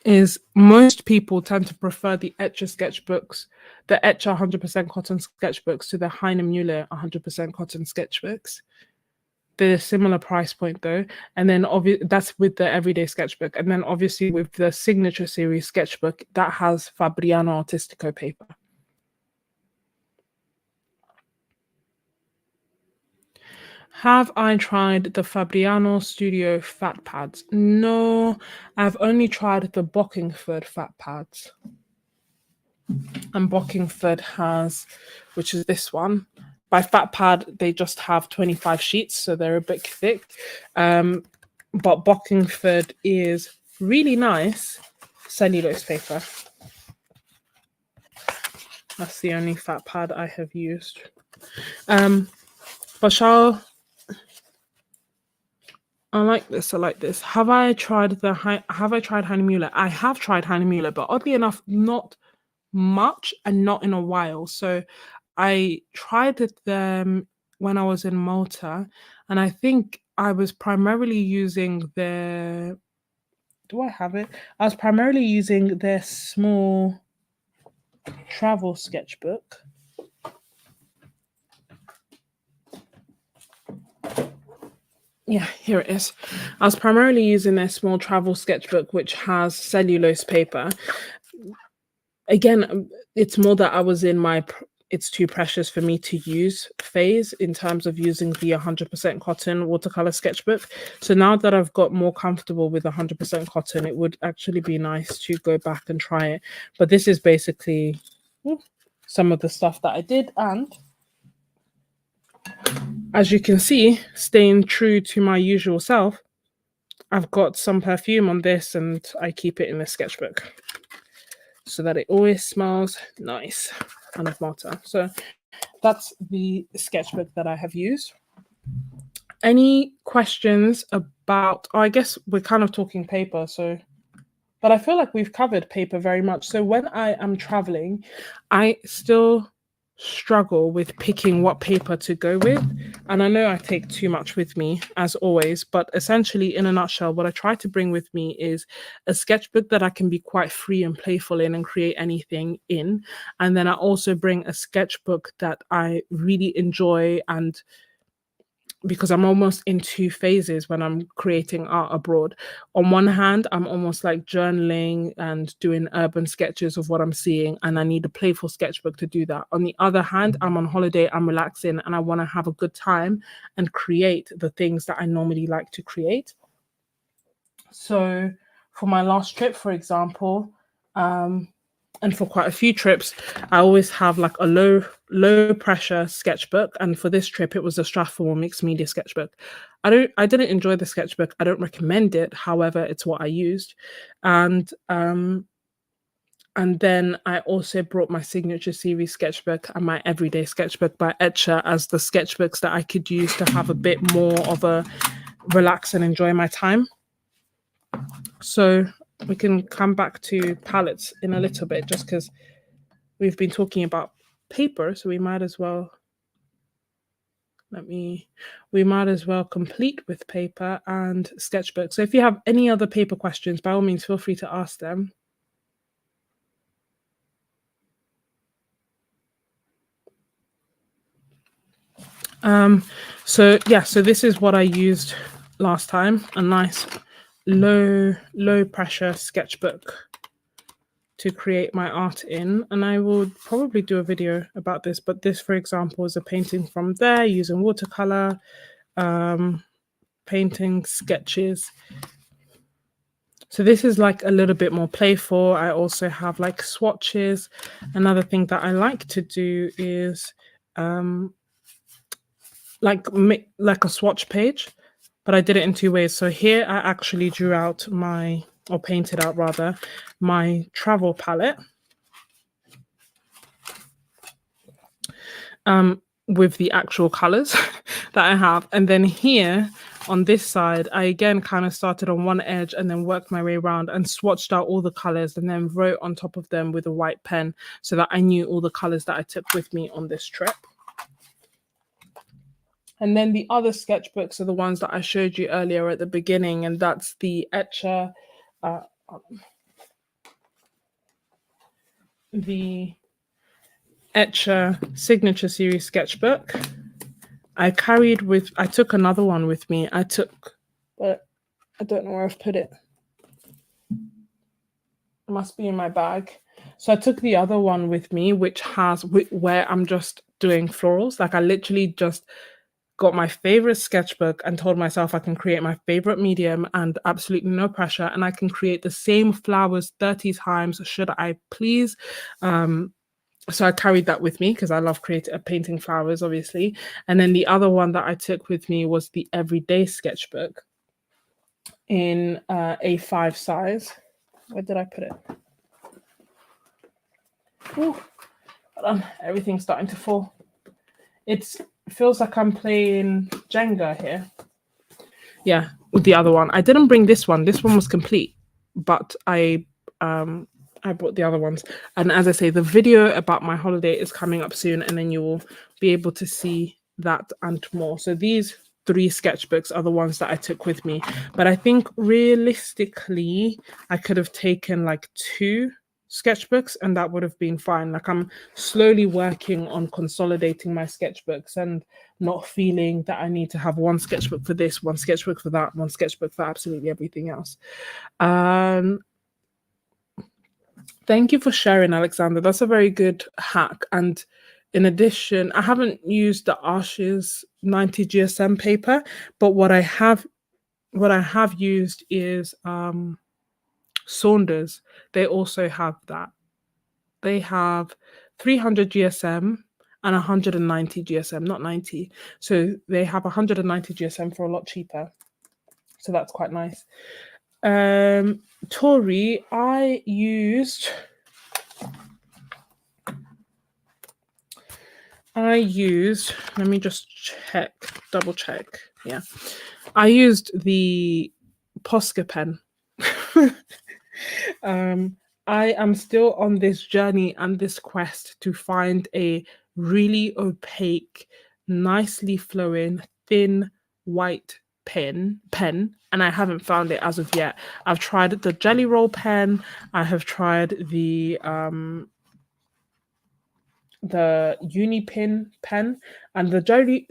is most people tend to prefer the Etchr sketchbooks, the Etchr 100% cotton sketchbooks to the Hahnemühle 100% cotton sketchbooks. They're a similar price point though, and then that's with the everyday sketchbook, and then obviously with the signature series sketchbook that has Fabriano Artistico paper. Have I tried the Fabriano Studio fat pads? No, I've only tried the Bockingford fat pads. And Bockingford has, which is this one. By fat pad, they just have 25 sheets, so they're a bit thick. But Bockingford is really nice cellulose paper. That's the only fat pad I have used. But I like this. I like this. Have I tried Hahnemuhle? I have tried Hahnemuhle, but oddly enough, not much and not in a while. So I tried them when I was in Malta, and I think I was primarily using their. Do I have it? I was primarily using their small travel sketchbook. Yeah, here it is. I was primarily using their small travel sketchbook, which has cellulose paper. Again, it's more that I was in my it's too precious for me to use phase in terms of using the 100% cotton watercolor sketchbook. So now that I've got more comfortable with 100% cotton, it would actually be nice to go back and try it. But this is basically some of the stuff that I did, and as you can see, staying true to my usual self, I've got some perfume on this and I keep it in the sketchbook so that it always smells nice and of Malta. So that's the sketchbook that I have used. Any questions about, I guess we're kind of talking paper, so, but I feel like we've covered paper very much. So when I am traveling, I still struggle with picking what paper to go with. And I know I take too much with me, as always, but essentially, in a nutshell, what I try to bring with me is a sketchbook that I can be quite free and playful in and create anything in. And then I also bring a sketchbook that I really enjoy, and because I'm almost in two phases when I'm creating art abroad. On one hand, I'm almost like journaling and doing urban sketches of what I'm seeing, and I need a playful sketchbook to do that. On the other hand, I'm on holiday, I'm relaxing, and I want to have a good time and create the things that I normally like to create. So for my last trip, for example, and for quite a few trips, I always have like a low pressure sketchbook. And for this trip, it was a Strathmore mixed media sketchbook. I didn't enjoy the sketchbook. I don't recommend it. However, it's what I used. And then I also brought my signature series sketchbook and my everyday sketchbook by Etchr as the sketchbooks that I could use to have a bit more of a relax and enjoy my time. So we can come back to palettes in a little bit, just because we've been talking about paper, so we might as well complete with paper and sketchbook. So if you have any other paper questions, by all means, feel free to ask them. So this is what I used last time, a nice low pressure sketchbook to create my art in, and I will probably do a video about this, but this, for example, is a painting from there using watercolor, painting sketches. So this is like a little bit more playful. I also have like swatches. Another thing that I like to do is like a swatch page, but I did it in two ways. So here I actually drew out painted out rather, my travel palette. With the actual colors that I have. And then here on this side, I again kind of started on one edge and then worked my way around and swatched out all the colors and then wrote on top of them with a white pen so that I knew all the colors that I took with me on this trip. And then the other sketchbooks are the ones that I showed you earlier at the beginning, and that's the Etchr, signature series sketchbook. I took another one with me. But I don't know where I've put it. It must be in my bag. So I took the other one with me, where I'm just doing florals. Like I literally just got my favorite sketchbook and told myself I can create my favorite medium and absolutely no pressure, and I can create the same flowers 30 times should I please. So I carried that with me because I love painting flowers, obviously. And then the other one that I took with me was the everyday sketchbook in A5 size. Where did I put it? Ooh, hold on, everything's starting to fall. It feels like I'm playing Jenga here. Yeah, the other one. I didn't bring this one. This one was complete, but I bought the other ones. And as I say, the video about my holiday is coming up soon, and then you will be able to see that and more. So these 3 sketchbooks are the ones that I took with me. But I think realistically, I could have taken like 2 sketchbooks and that would have been fine. Like, I'm slowly working on consolidating my sketchbooks and not feeling that I need to have 1 sketchbook for this, 1 sketchbook for that, 1 sketchbook for absolutely everything else. Thank you for sharing, Alexander. That's a very good hack. And in addition, I haven't used the Arches 90 GSM paper, but what I have used is Saunders. They also have that. They have 300 GSM and 190 GSM, not 90. So they have 190 GSM for a lot cheaper. So that's quite nice. Tori, I used, let me just check, double check. Yeah. I used the Posca pen. I am still on this journey and this quest to find a really opaque, nicely flowing, thin white pen, and I haven't found it as of yet. I've tried the Jelly Roll pen. I have tried the Unipin pen, and the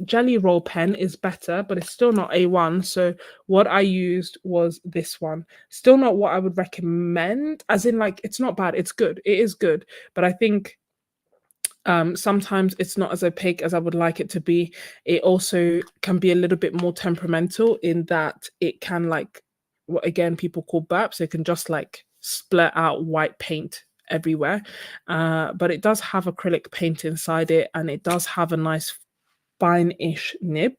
Jelly Roll pen is better, but it's still not A1. So what I used was this one. Still not what I would recommend, as in, like, it's not bad, it's good, it is good, but I think sometimes it's not as opaque as I would like it to be. It also can be a little bit more temperamental in that it can, like, what again people call burps. It can just like split out white paint everywhere, but it does have acrylic paint inside it, and it does have a nice fine-ish nib,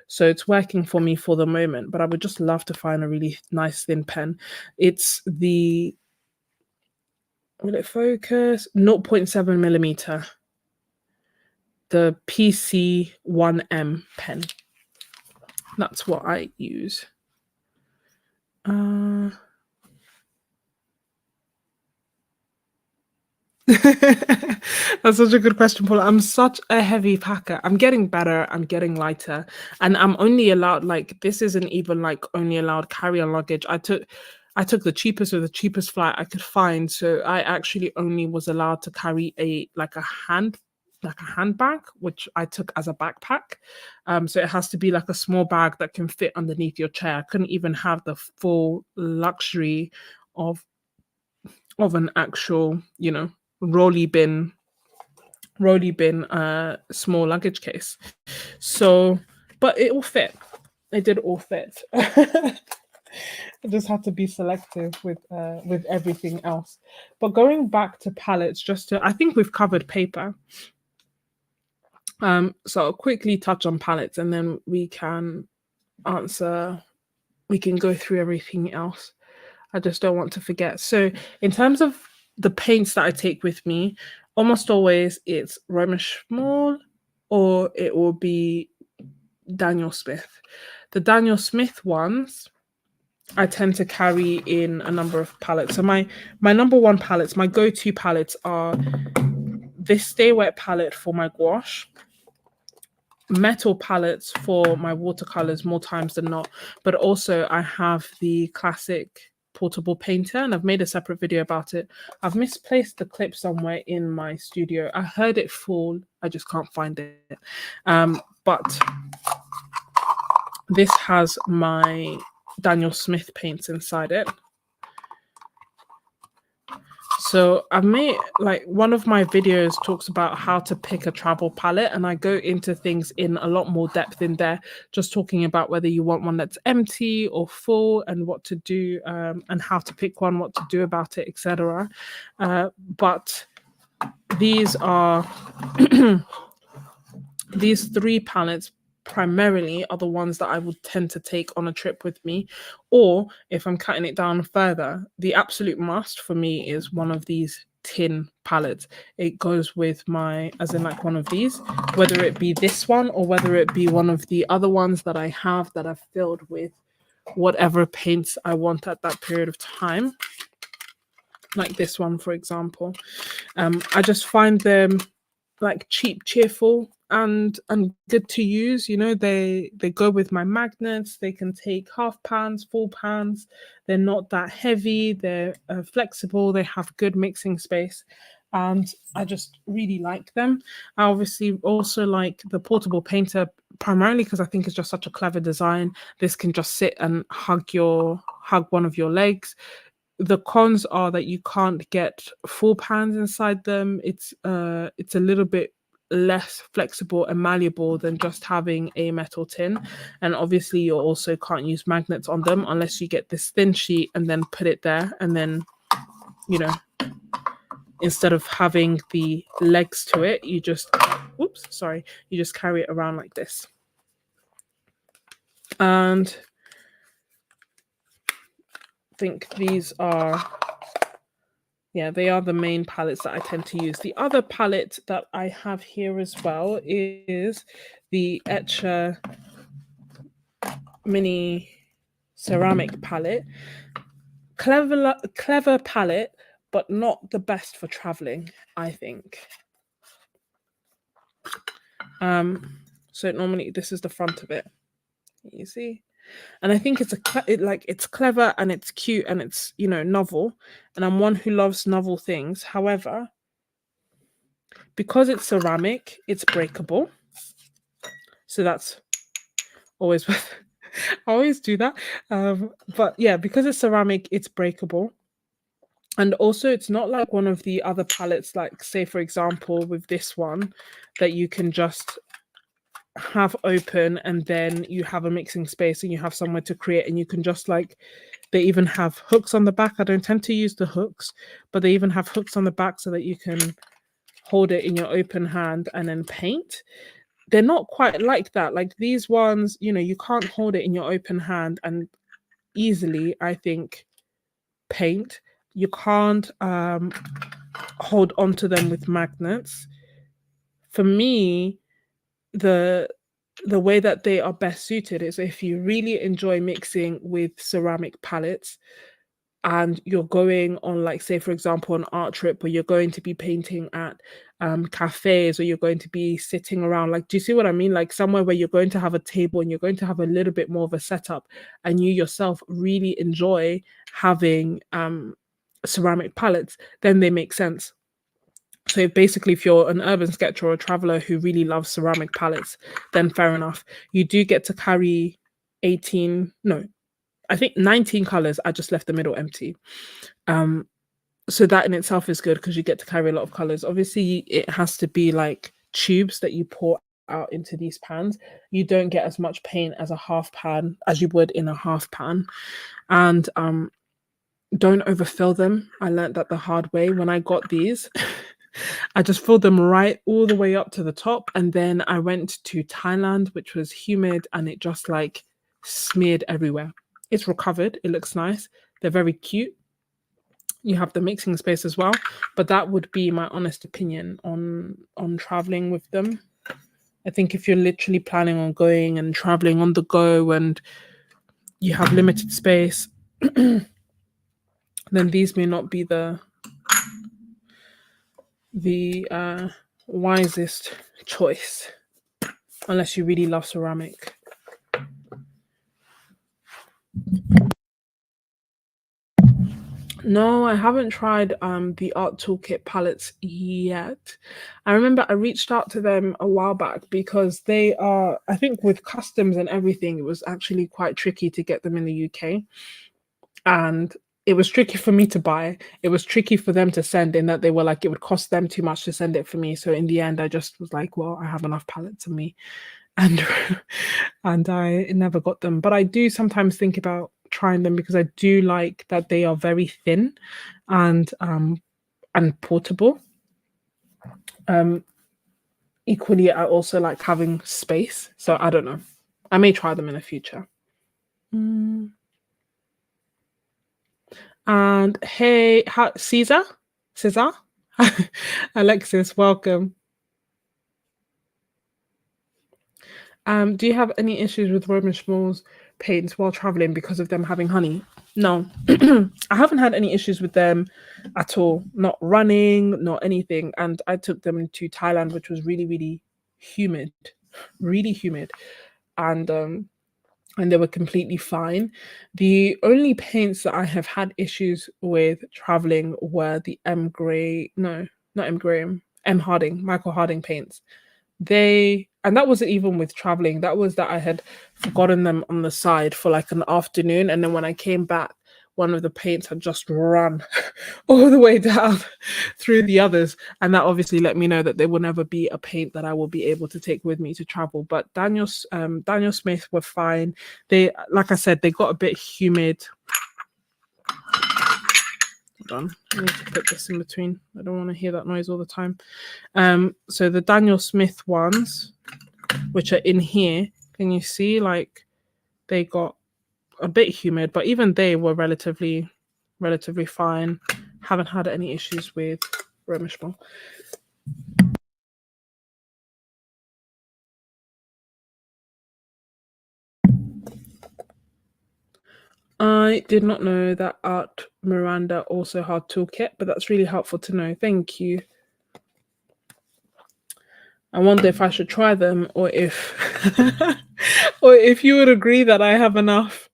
so it's working for me for the moment. But I would just love to find a really nice thin pen. It's the, will it focus, 0.7 millimeter, the PC1M pen. That's what I use. That's such a good question, Paul. I'm such a heavy packer. I'm getting better. I'm getting lighter, and I'm only allowed, like, this isn't even like only allowed carry-on luggage. I took the cheapest of the cheapest flight I could find, so I actually only was allowed to carry a handbag, which I took as a backpack. So it has to be like a small bag that can fit underneath your chair. I couldn't even have the full luxury of an actual, rolly bin small luggage case. So, but it all fit. It did all fit. I just had to be selective with everything else. But going back to palettes, I think we've covered paper. So I'll quickly touch on palettes, and then we can go through everything else. I just don't want to forget. So in terms of the paints that I take with me, almost always it's Roman Schmall, or it will be Daniel Smith. The Daniel Smith ones I tend to carry in a number of palettes. So my number one palettes, my go-to palettes, are this Stay Wet palette for my gouache, metal palettes for my watercolors more times than not, but also I have the classic portable painter, and I've made a separate video about it. I've misplaced the clip somewhere in my studio. I heard it fall, I just can't find it. But this has my Daniel Smith paints inside it. So I've made, like, one of my videos talks about how to pick a travel palette, and I go into things in a lot more depth in there, just talking about whether you want one that's empty or full, and what to do, and how to pick one, what to do about it, etc. But these are these 3 palettes primarily are the ones that I would tend to take on a trip with me, or if I'm cutting it down further, the absolute must for me is one of these tin palettes. It goes with my, as in like one of these, whether it be this one or whether it be one of the other ones that I have that I've filled with whatever paints I want at that period of time. Like this one, for example. I just find them like cheap, cheerful, and good to use. You know, they go with my magnets. They can take half pans, full pans. They're not that heavy. They're flexible. They have good mixing space, and I just really like them. I obviously also like the portable painter primarily because I think it's just such a clever design. This can just sit and hug one of your legs. The cons are that you can't get full pans inside them. It's a little bit less flexible and malleable than just having a metal tin. And obviously you also can't use magnets on them unless you get this thin sheet and then put it there, and then, you know, instead of having the legs to it, you just you just carry it around like this. And I think these are, yeah, they are the main palettes that I tend to use. The other palette that I have here as well is the Etchr mini ceramic palette. Clever palette, but not the best for traveling, I think. So normally this is the front of it. You see? And I think it's clever and it's cute and it's, you know, novel. And I'm one who loves novel things. However, because it's ceramic, it's breakable. So that's always I always do that. But yeah, because it's ceramic, it's breakable. And also it's not like one of the other palettes, like say for example with this one, that you can just have open and then you have a mixing space and you have somewhere to create, and you can just like, they even have hooks on the back. I don't tend to use the hooks, but they even have hooks on the back so that you can hold it in your open hand and then paint. They're not quite like that. Like these ones, you know, you can't hold it in your open hand and easily, I think, paint. You can't hold onto them with magnets. For me, the way that they are best suited is if you really enjoy mixing with ceramic palettes and you're going on, like say for example, an art trip where you're going to be painting at cafes, or you're going to be sitting around, like, do you see what I mean, like somewhere where you're going to have a table and you're going to have a little bit more of a setup, and you yourself really enjoy having ceramic palettes, then they make sense. So basically, if you're an urban sketcher or a traveler who really loves ceramic palettes, then fair enough. You do get to carry 18, no, I think 19 colors. I just left the middle empty. So that in itself is good because you get to carry a lot of colors. Obviously, it has to be like tubes that you pour out into these pans. You don't get as much paint as a half pan as you would in a half pan. And don't overfill them. I learned that the hard way when I got these. I just filled them right all the way up to the top. And then I went to Thailand, which was humid, and it just like smeared everywhere. It's recovered. It looks nice. They're very cute. You have the mixing space as well. But that would be my honest opinion on traveling with them. I think if you're literally planning on going and traveling on the go and you have limited space, then these may not be the wisest choice unless you really love ceramic. No, I haven't tried the Art Toolkit palettes yet. I remember I reached out to them a while back because they are, I think with customs and everything, it was actually quite tricky to get them in the UK. And it was tricky for me to buy. It was tricky for them to send, in that they were like, it would cost them too much to send it for me. So in the end, I just was like, well, I have enough palettes in me. And and I never got them. But I do sometimes think about trying them because I do like that they are very thin and portable. Equally, I also like having space. So I don't know. I may try them in the future. And hey, Caesar? Alexis, welcome. Do you have any issues with Roman Schmoll's paints while traveling because of them having honey? No, I haven't had any issues with them at all. Not running, not anything. And I took them to Thailand, which was really, humid, really humid, and and they were completely fine. The only paints that I have had issues with traveling were the M Gray, no, not M Graham, M Harding, Michael Harding paints. They and that wasn't even with traveling. That was that I had forgotten them on the side for like an afternoon, and then when I came back, one of the paints had just run all the way down through the others, and that obviously let me know that there will never be a paint that I will be able to take with me to travel. But Daniel Smith were fine. They, like I said, they got a bit humid. Hold on, I need to put this in between. I don't want to hear that noise all the time. So the Daniel Smith ones, which are in here, can you see like they got a bit humid, but even they were relatively fine. Haven't had any issues with Roman Schmoll. I did not know that Art Miranda also had toolkit, but that's really helpful to know. Thank you. I wonder if I should try them or if or if you would agree that I have enough.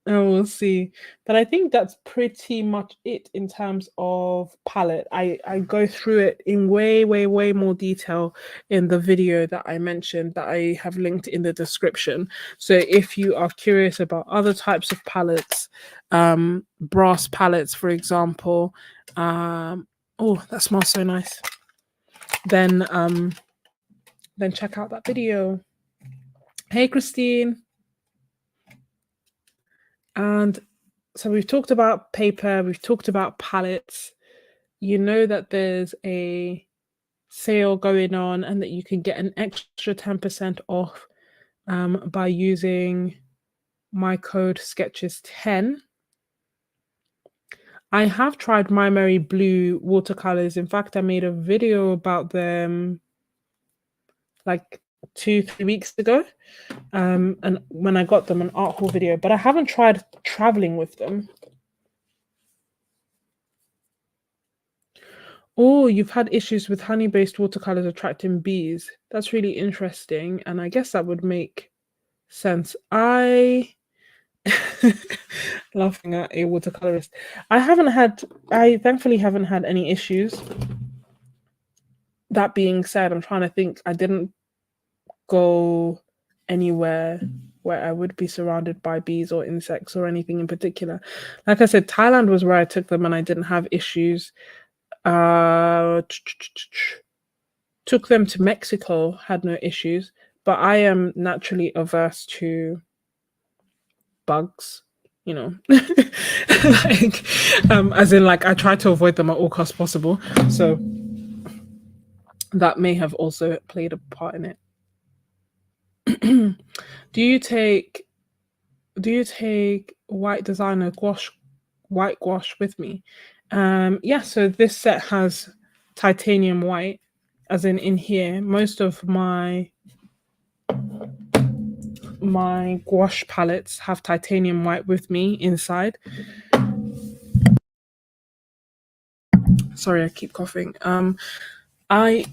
And we'll see. But I think that's pretty much it in terms of palette. I go through it in way more detail in the video that I mentioned that I have linked in the description. So if you are curious about other types of palettes, brass palettes, for example, oh, that smells so nice. Then check out that video. Hey, Christine. And so we've talked about paper, we've talked about palettes. You know that there's a sale going on and that you can get an extra 10% off by using my code Sketches10. I have tried My Merry Blue watercolors. In fact, I made a video about them like 2-3 weeks ago. And when I got them, an art haul video, but I haven't tried traveling with them. Oh, you've had issues with honey-based watercolors attracting bees. That's really interesting, and I guess that would make sense. I laughing at a watercolorist. I thankfully haven't had any issues. That being said, I'm trying to think. I didn't go anywhere where I would be surrounded by bees or insects or anything in particular. Like I said, Thailand was where I took them and I didn't have issues. Took them to Mexico, had no issues, but I am naturally averse to bugs, you know. Like, as in like I try to avoid them at all costs possible. So that may have also played a part in it. Do you take white designer white gouache with me? Yeah, so this set has titanium white, as in here. Most of my gouache palettes have titanium white with me inside. Sorry, I keep coughing. I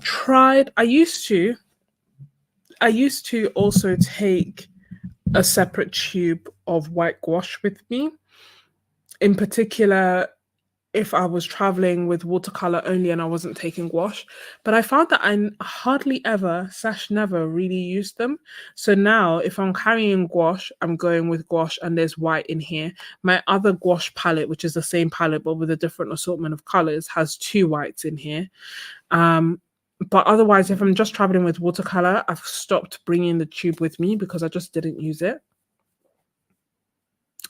used to also take a separate tube of white gouache with me. In particular, if I was traveling with watercolor only and I wasn't taking gouache, but I found that I hardly ever / never really used them. So now if I'm carrying gouache, I'm going with gouache and there's white in here. My other gouache palette, which is the same palette but with a different assortment of colors, has 2 whites in here. But otherwise, if I'm just traveling with watercolor, I've stopped bringing the tube with me because I just didn't use it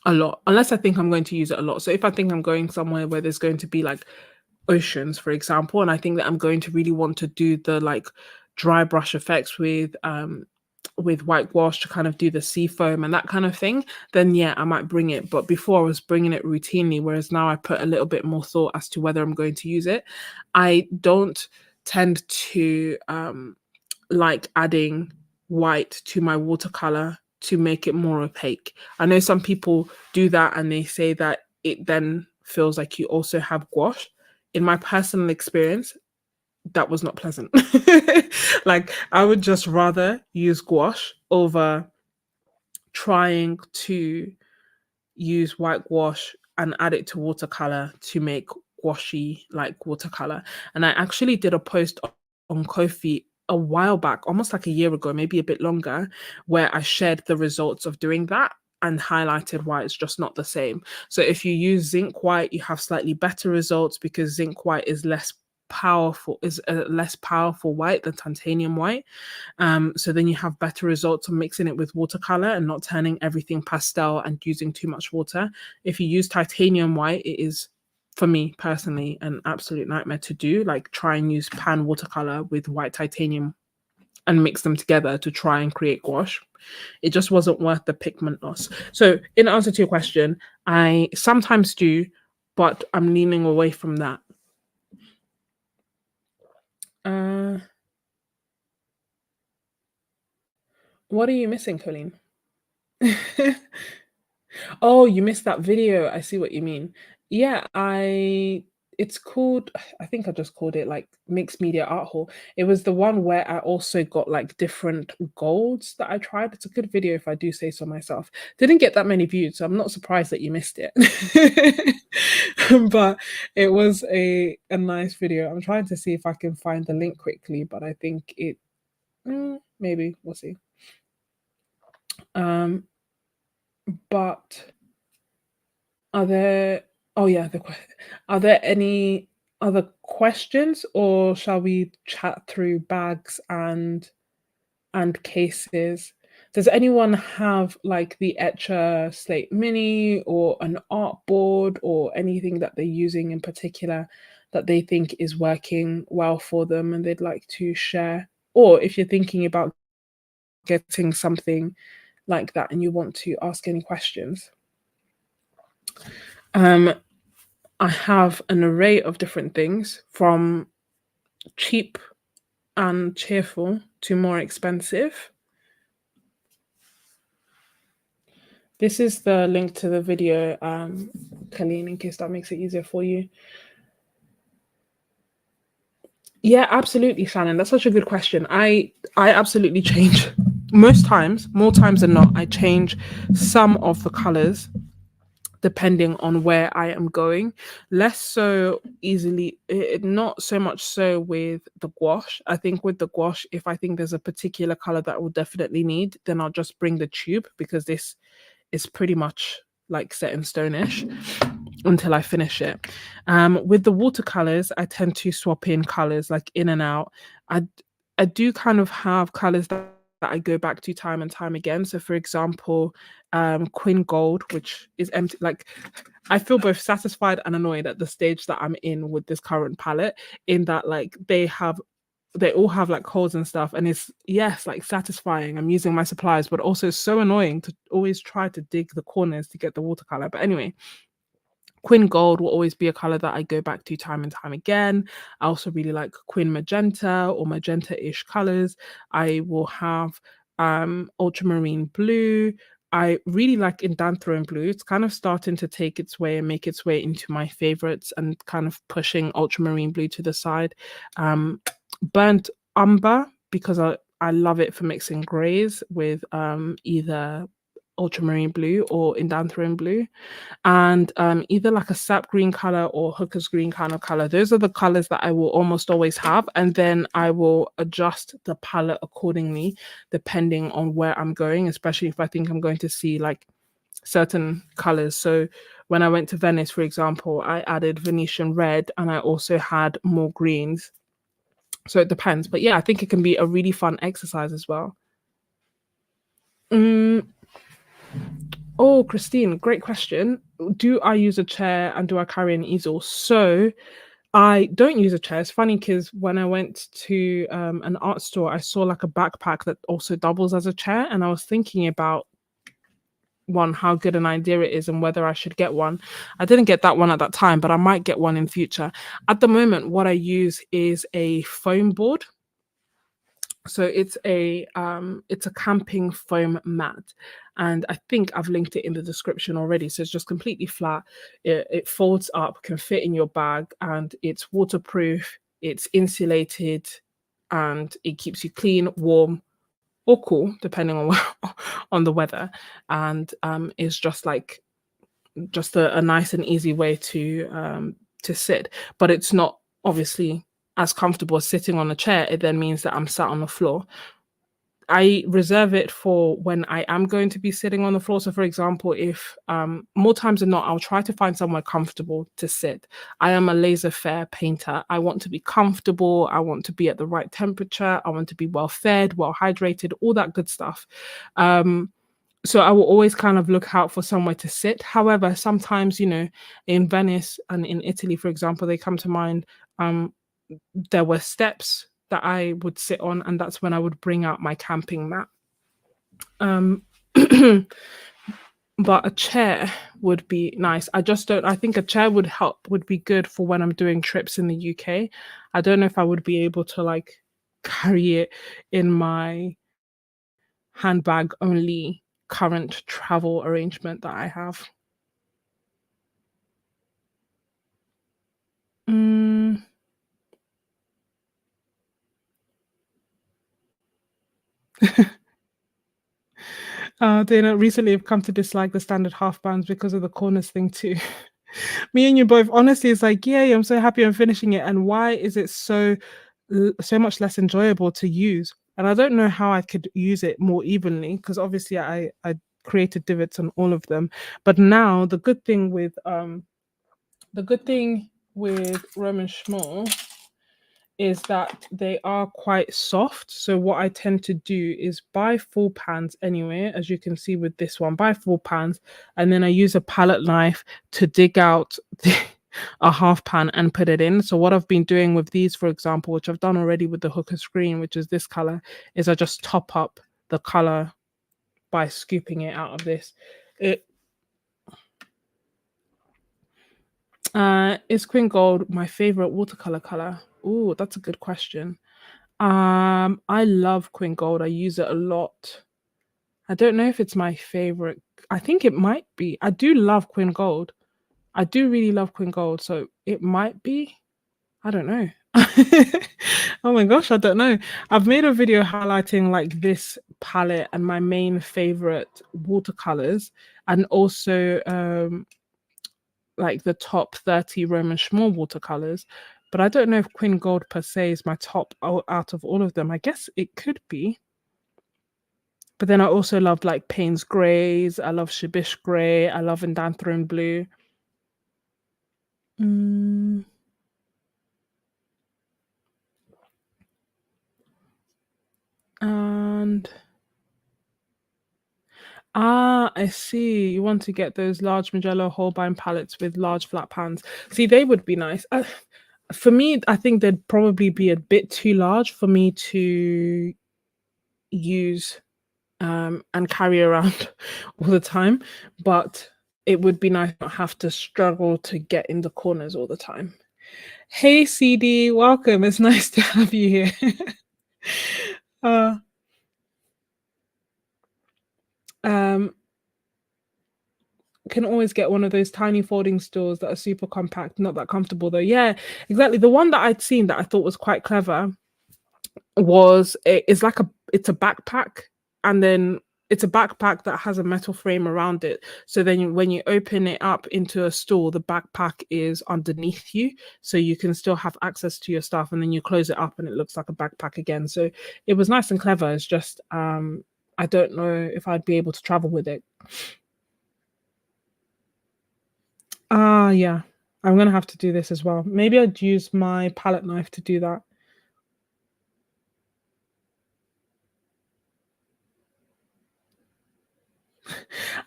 a lot, unless I think I'm going to use it a lot. So if I think I'm going somewhere where there's going to be like oceans, for example, and I think that I'm going to really want to do the like dry brush effects with white gouache to kind of do the sea foam and that kind of thing, then yeah, I might bring it. But before I was bringing it routinely, whereas now I put a little bit more thought as to whether I'm going to use it. I don't tend to like adding white to my watercolor to make it more opaque. I know some people do that and they say that it then feels like you also have gouache. In my personal experience, that was not pleasant. Like, I would just rather use gouache over trying to use white gouache and add it to watercolor to make gouache like watercolor. And I actually did a post on Kofi a while back, almost like a year ago, maybe a bit longer, where I shared the results of doing that and highlighted why it's just not the same. So if you use zinc white, you have slightly better results because zinc white is less powerful, is a less powerful white than titanium white. So then you have better results on mixing it with watercolor and not turning everything pastel and using too much water. If you use titanium white, it is, for me personally, an absolute nightmare to do. Like, try and use pan watercolor with white titanium and mix them together to try and create gouache. It just wasn't worth the pigment loss. So in answer to your question, I sometimes do, but I'm leaning away from that. What are you missing, Colleen? Oh, you missed that video. I see what you mean. Yeah, it's called, I think I just called it like Mixed Media Art Hall. It was the one where I also got like different golds that I tried. It's a good video if I do say so myself. Didn't get that many views, so I'm not surprised that you missed it. But it was a nice video. I'm trying to see if I can find the link quickly, but I think it maybe we'll see. But are there are there any other questions, or shall we chat through bags and cases? Does anyone have like the Etchr Slate Mini or an art board or anything that they're using in particular that they think is working well for them and they'd like to share? Or if you're thinking about getting something like that and you want to ask any questions. I have an array of different things, from cheap and cheerful to more expensive. This is the link to the video, Colleen, in case that makes it easier for you. Yeah, absolutely, Shannon. That's such a good question. I absolutely change most times, more times than not, I change some of the colors depending on where I am going. Less so easily, not so much so with the gouache. I think with the gouache, if I think there's a particular color that I will definitely need, then I'll just bring the tube, because this is pretty much like set in stone-ish until I finish it. With the watercolors, I tend to swap in colors like in and out. I do kind of have colors that I go back to time and time again. So for example, Queen Gold, which is empty. Like, I feel both satisfied and annoyed at the stage that I'm in with this current palette, in that like they all have like holes and stuff, and it's, yes, like satisfying. I'm using my supplies, but also so annoying to always try to dig the corners to get the watercolor. But anyway, Queen Gold will always be a color that I go back to time and time again. I also really like Queen Magenta or magenta-ish colors. I will have ultramarine blue. I really like Indanthrone blue. It's kind of starting to take its way and make its way into my favorites, and kind of pushing ultramarine blue to the side. Burnt umber, because I love it for mixing grays with either ultramarine blue or Indanthrone blue, and either like a sap green color or hooker's green kind of color. Those are the colors that I will almost always have, and then I will adjust the palette accordingly depending on where I'm going, especially if I think I'm going to see like certain colors. So when I went to Venice, for example, I added Venetian red, and I also had more greens. So it depends, but yeah, I think it can be a really fun exercise as well. Oh, Christine, great question. Do I use a chair and do I carry an easel? So I don't use a chair. It's funny because when I went to an art store, I saw like a backpack that also doubles as a chair, and I was thinking about how good an idea it is and whether I should get one. I didn't get that one at that time, but I might get one in future. At the moment, what I use is a foam board. So it's a camping foam mat, and I think I've linked it in the description already. So it's just completely flat. It folds up, can fit in your bag, and it's waterproof. It's insulated, and it keeps you clean, warm, or cool, depending on on the weather. And it's just like just a nice and easy way to sit. But it's not obviously as comfortable as sitting on a chair. It then means that I'm sat on the floor. I reserve it for when I am going to be sitting on the floor. So, for example, if more times than not, I'll try to find somewhere comfortable to sit. I am a laissez-faire painter. I want to be comfortable. I want to be at the right temperature. I want to be well fed, well hydrated, all that good stuff. Um, so I will always kind of look out for somewhere to sit. However, sometimes, in Venice and in Italy, for example, they come to mind. Um, there were steps that I would sit on, and that's when I would bring out my camping mat. Um, but a chair would be nice. I just don't. I think a chair would be good for when I'm doing trips in the UK. I don't know if I would be able to like carry it in my handbag only current travel arrangement that I have. Mm. Dana, recently I've come to dislike the standard half bands because of the corners thing too. Me and you both, honestly, it's like, yay, I'm so happy I'm finishing it. And why is it so much less enjoyable to use? And I don't know how I could use it more evenly because obviously I created divots on all of them. But now the good thing with Roman Schmall is that they are quite soft. So what I tend to do is buy full pans anyway, as you can see with this one, buy full pans, and then I use a palette knife to dig out a half pan and put it in. So what I've been doing with these, for example, which I've done already with the hooker screen, which is this color, is I just top up the color by scooping it out of this. It is Queen Gold my favorite watercolor color? Oh, that's a good question. I love Queen Gold. I use it a lot. I don't know if it's my favorite. I think it might be. I do love Queen Gold. I do really love Queen Gold, so it might be. I don't know. Oh my gosh, I don't know. I've made a video highlighting like this palette and my main favorite watercolors, and also like the top 30 Roman Schmall watercolors. But I don't know if Queen Gold per se is my top out of all of them. I guess it could be. But then I also love like Payne's Greys. I love Shabish Grey. I love Indanthrone Blue. Mm. And I see. You want to get those large Magello Holbein palettes with large flat pans. See, they would be nice. For me, I think they'd probably be a bit too large for me to use and carry around all the time. But it would be nice not have to struggle to get in the corners all the time. Hey CD, welcome. It's nice to have you here. uh, um, can always get one of those tiny folding stools that are super compact, not that comfortable though. Yeah, exactly. The one that I'd seen that I thought was quite clever it's a backpack, and then it's a backpack that has a metal frame around it. So then when you open it up into a stool, the backpack is underneath you, so you can still have access to your stuff. And then you close it up, and it looks like a backpack again. So it was nice and clever. It's just I don't know if I'd be able to travel with it. Yeah. I'm gonna have to do this as well. Maybe I'd use my palette knife to do that.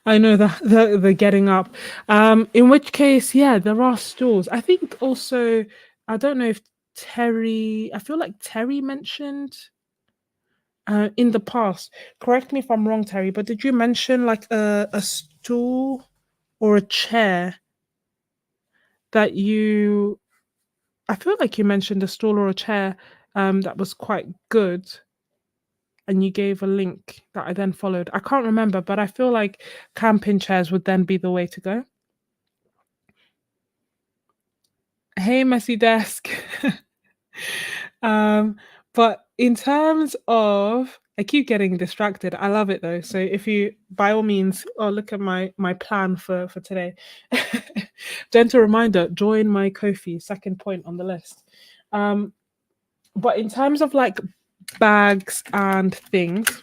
I know the getting up. In which case, yeah, there are stools. I think also, I don't know if I feel like Terry mentioned in the past. Correct me if I'm wrong, Terry, but did you mention like a stool or a chair that you? I feel like you mentioned a stool or a chair that was quite good. and you gave a link that I then followed. I can't remember, but I feel like camping chairs would then be the way to go. Hey, messy desk. But in terms of, I keep getting distracted. I love it though. So if you, by all means, oh, look at my plan for today. Gentle reminder: join my Ko-fi, second point on the list. But in terms of like bags and things,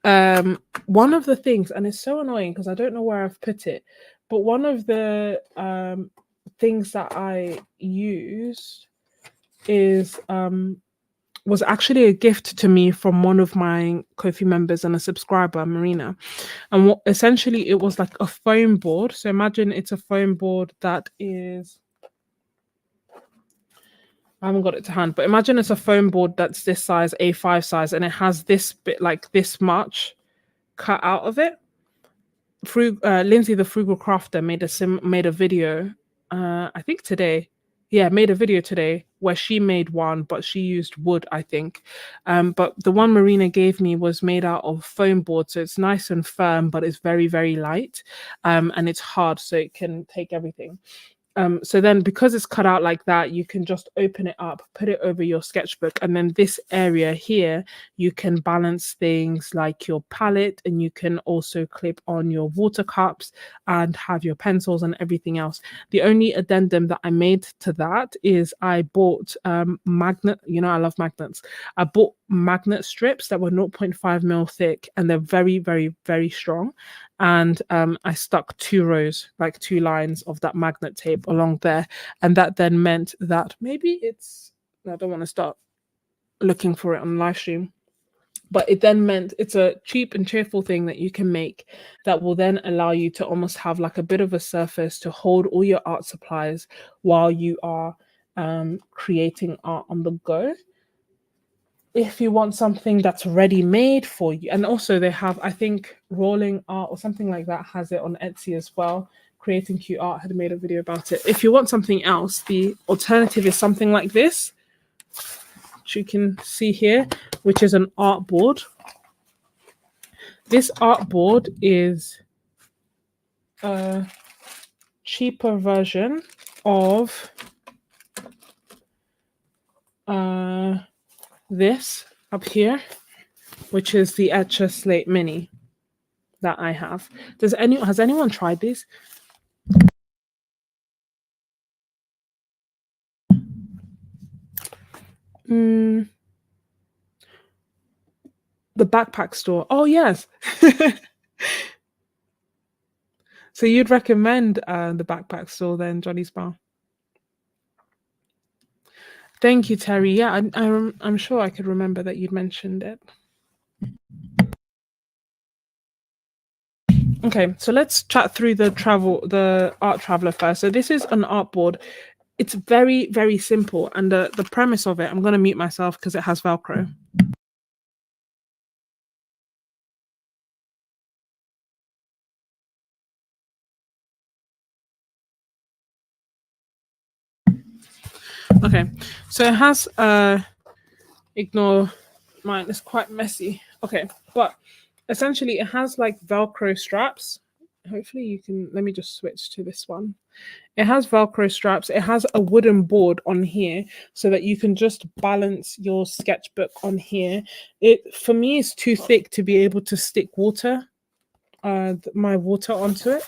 one of the things, and it's so annoying because I don't know where I've put it, but one of the things that I used is was actually a gift to me from one of my Ko-fi members and a subscriber, Marina. And what essentially it was like a foam board. So imagine it's a foam board that is, I haven't got it to hand, but imagine it's a foam board that's this size, A5 size, and it has this bit like this much cut out of it. Lindsay the Frugal Crafter made a video, I think today. Yeah, made a video today where she made one, but she used wood, I think. But the one Marina gave me was made out of foam board, so it's nice and firm, but it's very, very light. And it's hard, so it can take everything. So then because it's cut out like that, you can just open it up, put it over your sketchbook, and then this area here, you can balance things like your palette, and you can also clip on your water cups and have your pencils and everything else. The only addendum that I made to that is I bought magnet, I love magnets. I bought magnet strips that were 0.5 mil thick, and they're very, very, very strong. And I stuck 2 rows, like 2 lines of that magnet tape along there. And that then meant that maybe I don't want to start looking for it on live stream, but it then meant it's a cheap and cheerful thing that you can make that will then allow you to almost have like a bit of a surface to hold all your art supplies while you are creating art on the go. If you want something that's ready made for you, and also they have, I think, Rolling Art or something like that has it on Etsy as well. Creating Cute Art had made a video about it. If you want something else, the alternative is something like this, which you can see here, which is an art board. This art board is a cheaper version of this up here, which is the Etchr Slate Mini that I have. Has anyone tried these? The backpack store. Oh yes. So you'd recommend the backpack store then, Johnny Spa? Thank you, Terry. Yeah, I'm sure I could remember that you'd mentioned it. Okay, so let's chat through the art traveler first. So this is an art board. It's very, very simple, and the premise of it, I'm going to mute myself because it has Velcro. Okay, so it has ignore mine, it's quite messy. Okay, but essentially it has like Velcro straps. Hopefully you can, let me just switch to this one. It has Velcro straps. It has a wooden board on here so that you can just balance your sketchbook on here. It, for me, is too thick to be able to stick my water onto it.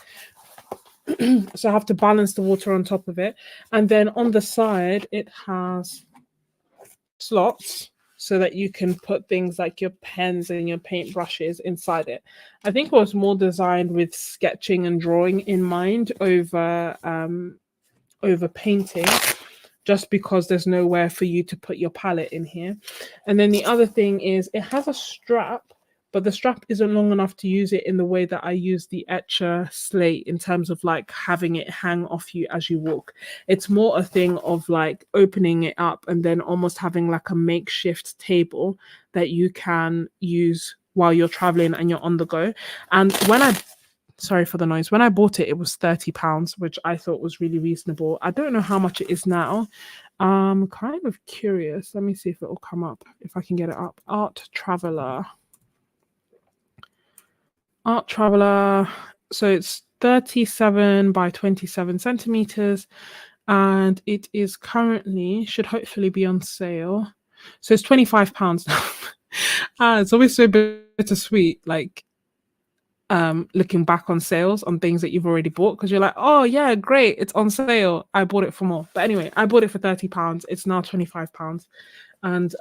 So I have to balance the water on top of it. And then on the side, it has slots so that you can put things like your pens and your paintbrushes inside it. I think it was more designed with sketching and drawing in mind over painting, just because there's nowhere for you to put your palette in here. And then the other thing is it has a strap, but the strap isn't long enough to use it in the way that I use the Etchr Slate in terms of like having it hang off you as you walk. It's more a thing of like opening it up and then almost having like a makeshift table that you can use while you're traveling and you're on the go. And when I sorry for the noise. When I bought it, it was £30, which I thought was really reasonable. I don't know how much it is now. I'm kind of curious. Let me see if it will come up, if I can get it up. Art Traveller. So it's 37 by 27 centimeters, and it is currently, should hopefully be on sale. So it's £25 now. It's always so bittersweet, like looking back on sales on things that you've already bought, because you're like, oh yeah, great, it's on sale, I bought it for more. But anyway, I bought it for £30. It's now £25, and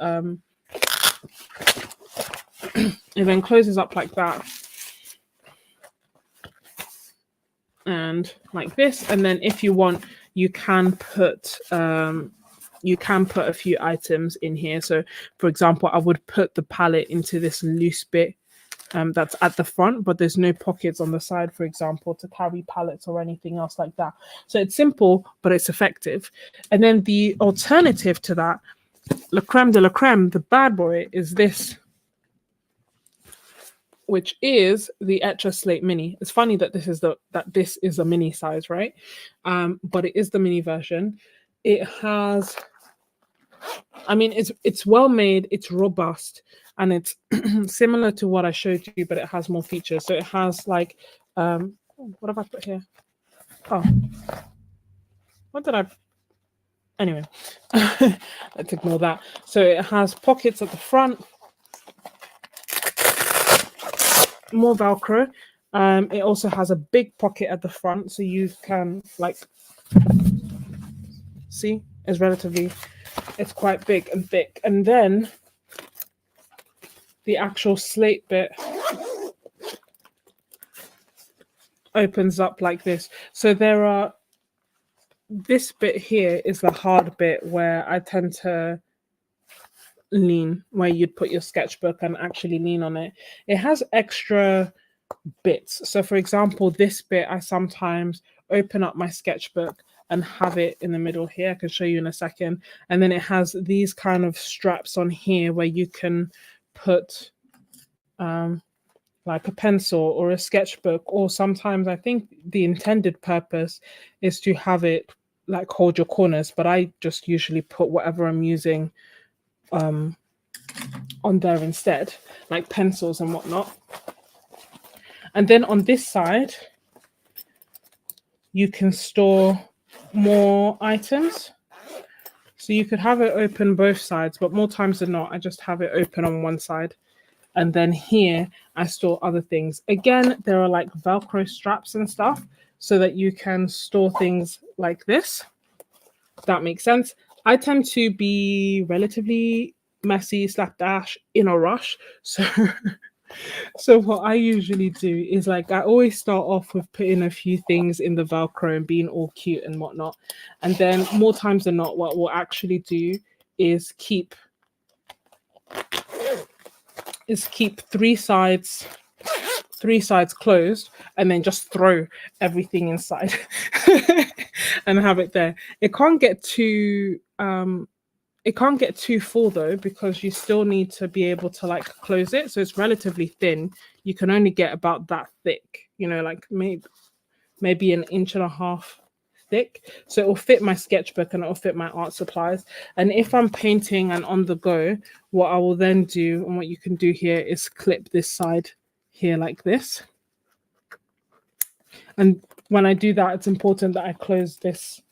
it then closes up like that, and like this. And then if you want, you can put a few items in here. So for example, I would put the palette into this loose bit that's at the front, but there's no pockets on the side, for example, to carry palettes or anything else like that. So it's simple, but it's effective. And then the alternative to that, la creme de la creme, the bad boy, is this, which is the Etchr Slate Mini. It's funny that this is a mini size, right? But it is the mini version. It has, I mean, it's well made, it's robust, and it's similar to what I showed you, but it has more features. So it has like, what have I put here? Oh, what did I? Anyway, let's ignore that. So it has pockets at the front, more Velcro. It also has a big pocket at the front, so you can like see it's quite big and thick. And then the actual slate bit opens up like this. So this bit here is the hard bit where I tend to lean, where you'd put your sketchbook and actually lean on it. It has extra bits. So for example, this bit, I sometimes open up my sketchbook and have it in the middle here. I can show you in a second. And then it has these kind of straps on here where you can put like a pencil or a sketchbook, or sometimes I think the intended purpose is to have it like hold your corners, but I just usually put whatever I'm using on there instead, like pencils and whatnot. And then on this side, you can store more items. So you could have it open both sides, but more times than not, I just have it open on one side. And then here, I store other things. Again, there are like Velcro straps and stuff so that you can store things like this. That makes sense. I tend to be relatively messy slapdash in a rush. So what I usually do is like I always start off with putting a few things in the Velcro and being all cute and whatnot. And then more times than not, what we'll actually do is keep three sides closed and then just throw everything inside and have it there. It can't get too full though, because you still need to be able to like close it. So it's relatively thin. You can only get about that thick, like maybe an inch and a half thick. So it will fit my sketchbook and it will fit my art supplies. And if I'm painting and on the go, what I will then do, and what you can do here, is clip this side here like this. And when I do that, it's important that I close this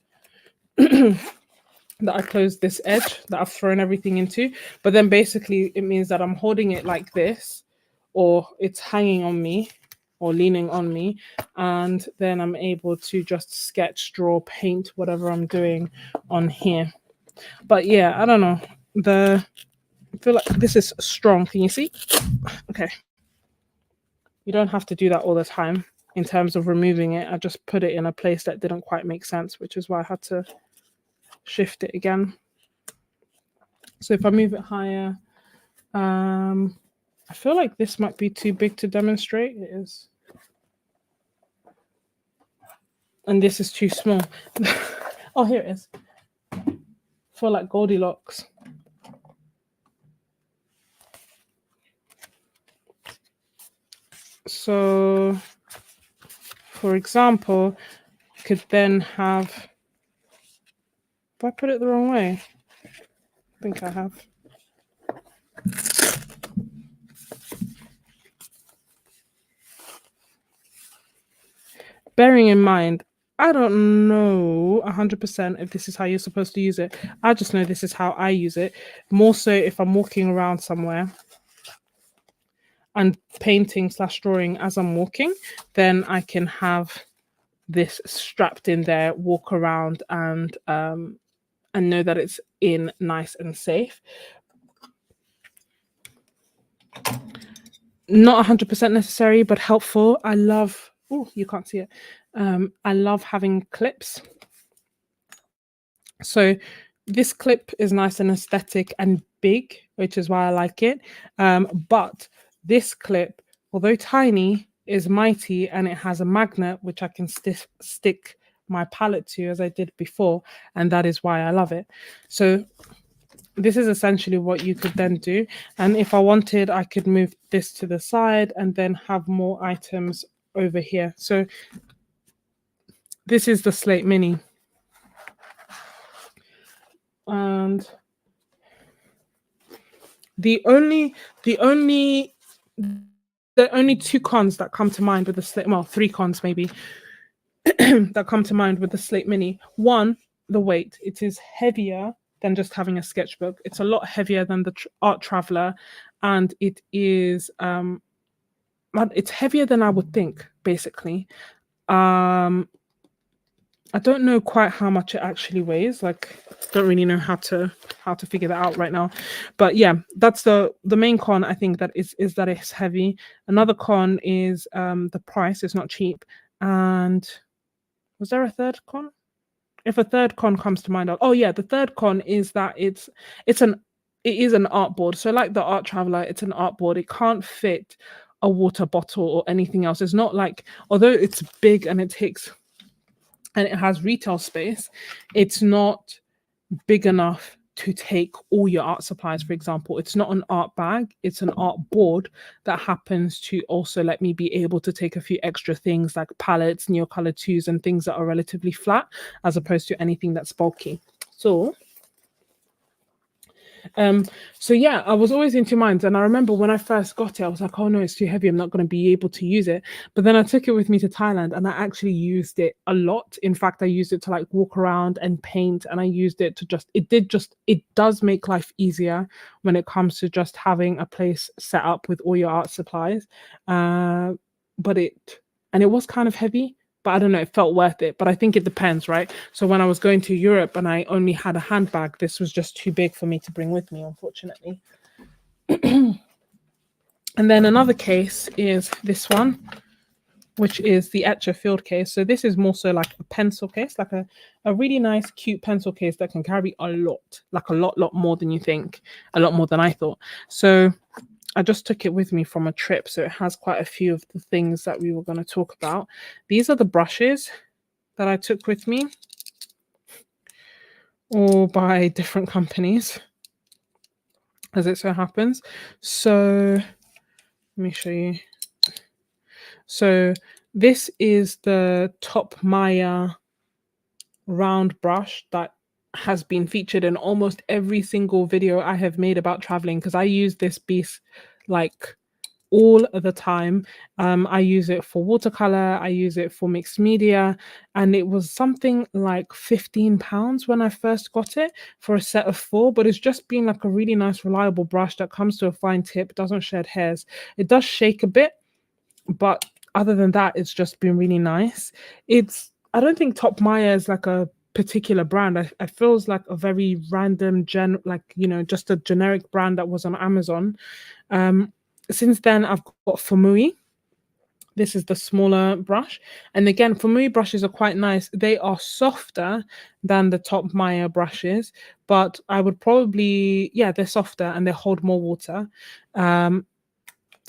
edge that I've thrown everything into. But then basically it means that I'm holding it like this, or it's hanging on me or leaning on me, and then I'm able to just sketch, draw, paint, whatever I'm doing on here. But yeah, I don't know. I feel like this is strong. Can you see? Okay. You don't have to do that all the time. In terms of removing it, I just put it in a place that didn't quite make sense, which is why I had to shift it again. So if I move it higher, I feel like this might be too big to demonstrate. It is. And this is too small. Oh, here it is. I feel like Goldilocks. So for example, could then have, if I put it the wrong way, I think I have. Bearing in mind, I don't know 100% if this is how you're supposed to use it. I just know this is how I use it. More so if I'm walking around somewhere and painting / drawing as I'm walking, then I can have this strapped in there, walk around and know that it's in nice and safe. Not 100% necessary, but helpful. I love, oh, you can't see it. I love having clips. So this clip is nice and aesthetic and big, which is why I like it. But this clip, although tiny, is mighty, and it has a magnet which I can stick my palette to, as I did before, and that is why I love it. So this is essentially what you could then do. And if I wanted, I could move this to the side and then have more items over here. So this is the Slate Mini. And the only two cons that come to mind with the Slate, well, 3 cons maybe, that come to mind with the Slate Mini. One, the weight. It is heavier than just having a sketchbook. It's a lot heavier than the Art Traveler, and it is it's heavier than I would think, basically. I don't know quite how much it actually weighs. Like, don't really know how to figure that out right now. But yeah, that's the main con, I think, that is that it's heavy. Another con is the price. It's not cheap. And was there a third con? If a third con comes to mind, oh yeah, the third con is that it is an art board. So like the Art Traveler, it's an art board. It can't fit a water bottle or anything else. It's not like, although it's big and it takes, and it has retail space, it's not big enough to take all your art supplies, for example. It's not an art bag, it's an art board that happens to also let me be able to take a few extra things like palettes, neocolour 2s, and things that are relatively flat, as opposed to anything that's bulky. So yeah, I was always in 2 minds, and I remember when I first got it, I was like, oh no, it's too heavy, I'm not going to be able to use it. But then I took it with me to Thailand, and I actually used it a lot. In fact, I used it to like walk around and paint, and I used it to it does make life easier when it comes to just having a place set up with all your art supplies. But it was kind of heavy, but I don't know, it felt worth it. But I think it depends, right? So when I was going to Europe and I only had a handbag, this was just too big for me to bring with me, unfortunately. And then another case is this one, which is the Etchr field case. So this is more so like a pencil case, like a really nice, cute pencil case that can carry a lot, like a lot more than you think, a lot more than I thought. So I just took it with me from a trip, so it has quite a few of the things that we were going to talk about. These are the brushes that I took with me, all by different companies, as it so happens. So let me show you. So this is the Top Maya round brush that has been featured in almost every single video I have made about traveling, because I use this beast like all of the time. I use it for watercolor, I use it for mixed media, and it was something like £15 when I first got it for a set of 4. But it's just been like a really nice, reliable brush that comes to a fine tip, doesn't shed hairs. It does shake a bit, but other than that, it's just been really nice. I don't think Top Maya is like a particular brand. I feels like a very random just a generic brand that was on Amazon. Since then, I've got Fumui. This is the smaller brush. And again, Fumui brushes are quite nice. They are softer than the Top Maya brushes, but I would probably, yeah, they're softer and they hold more water. And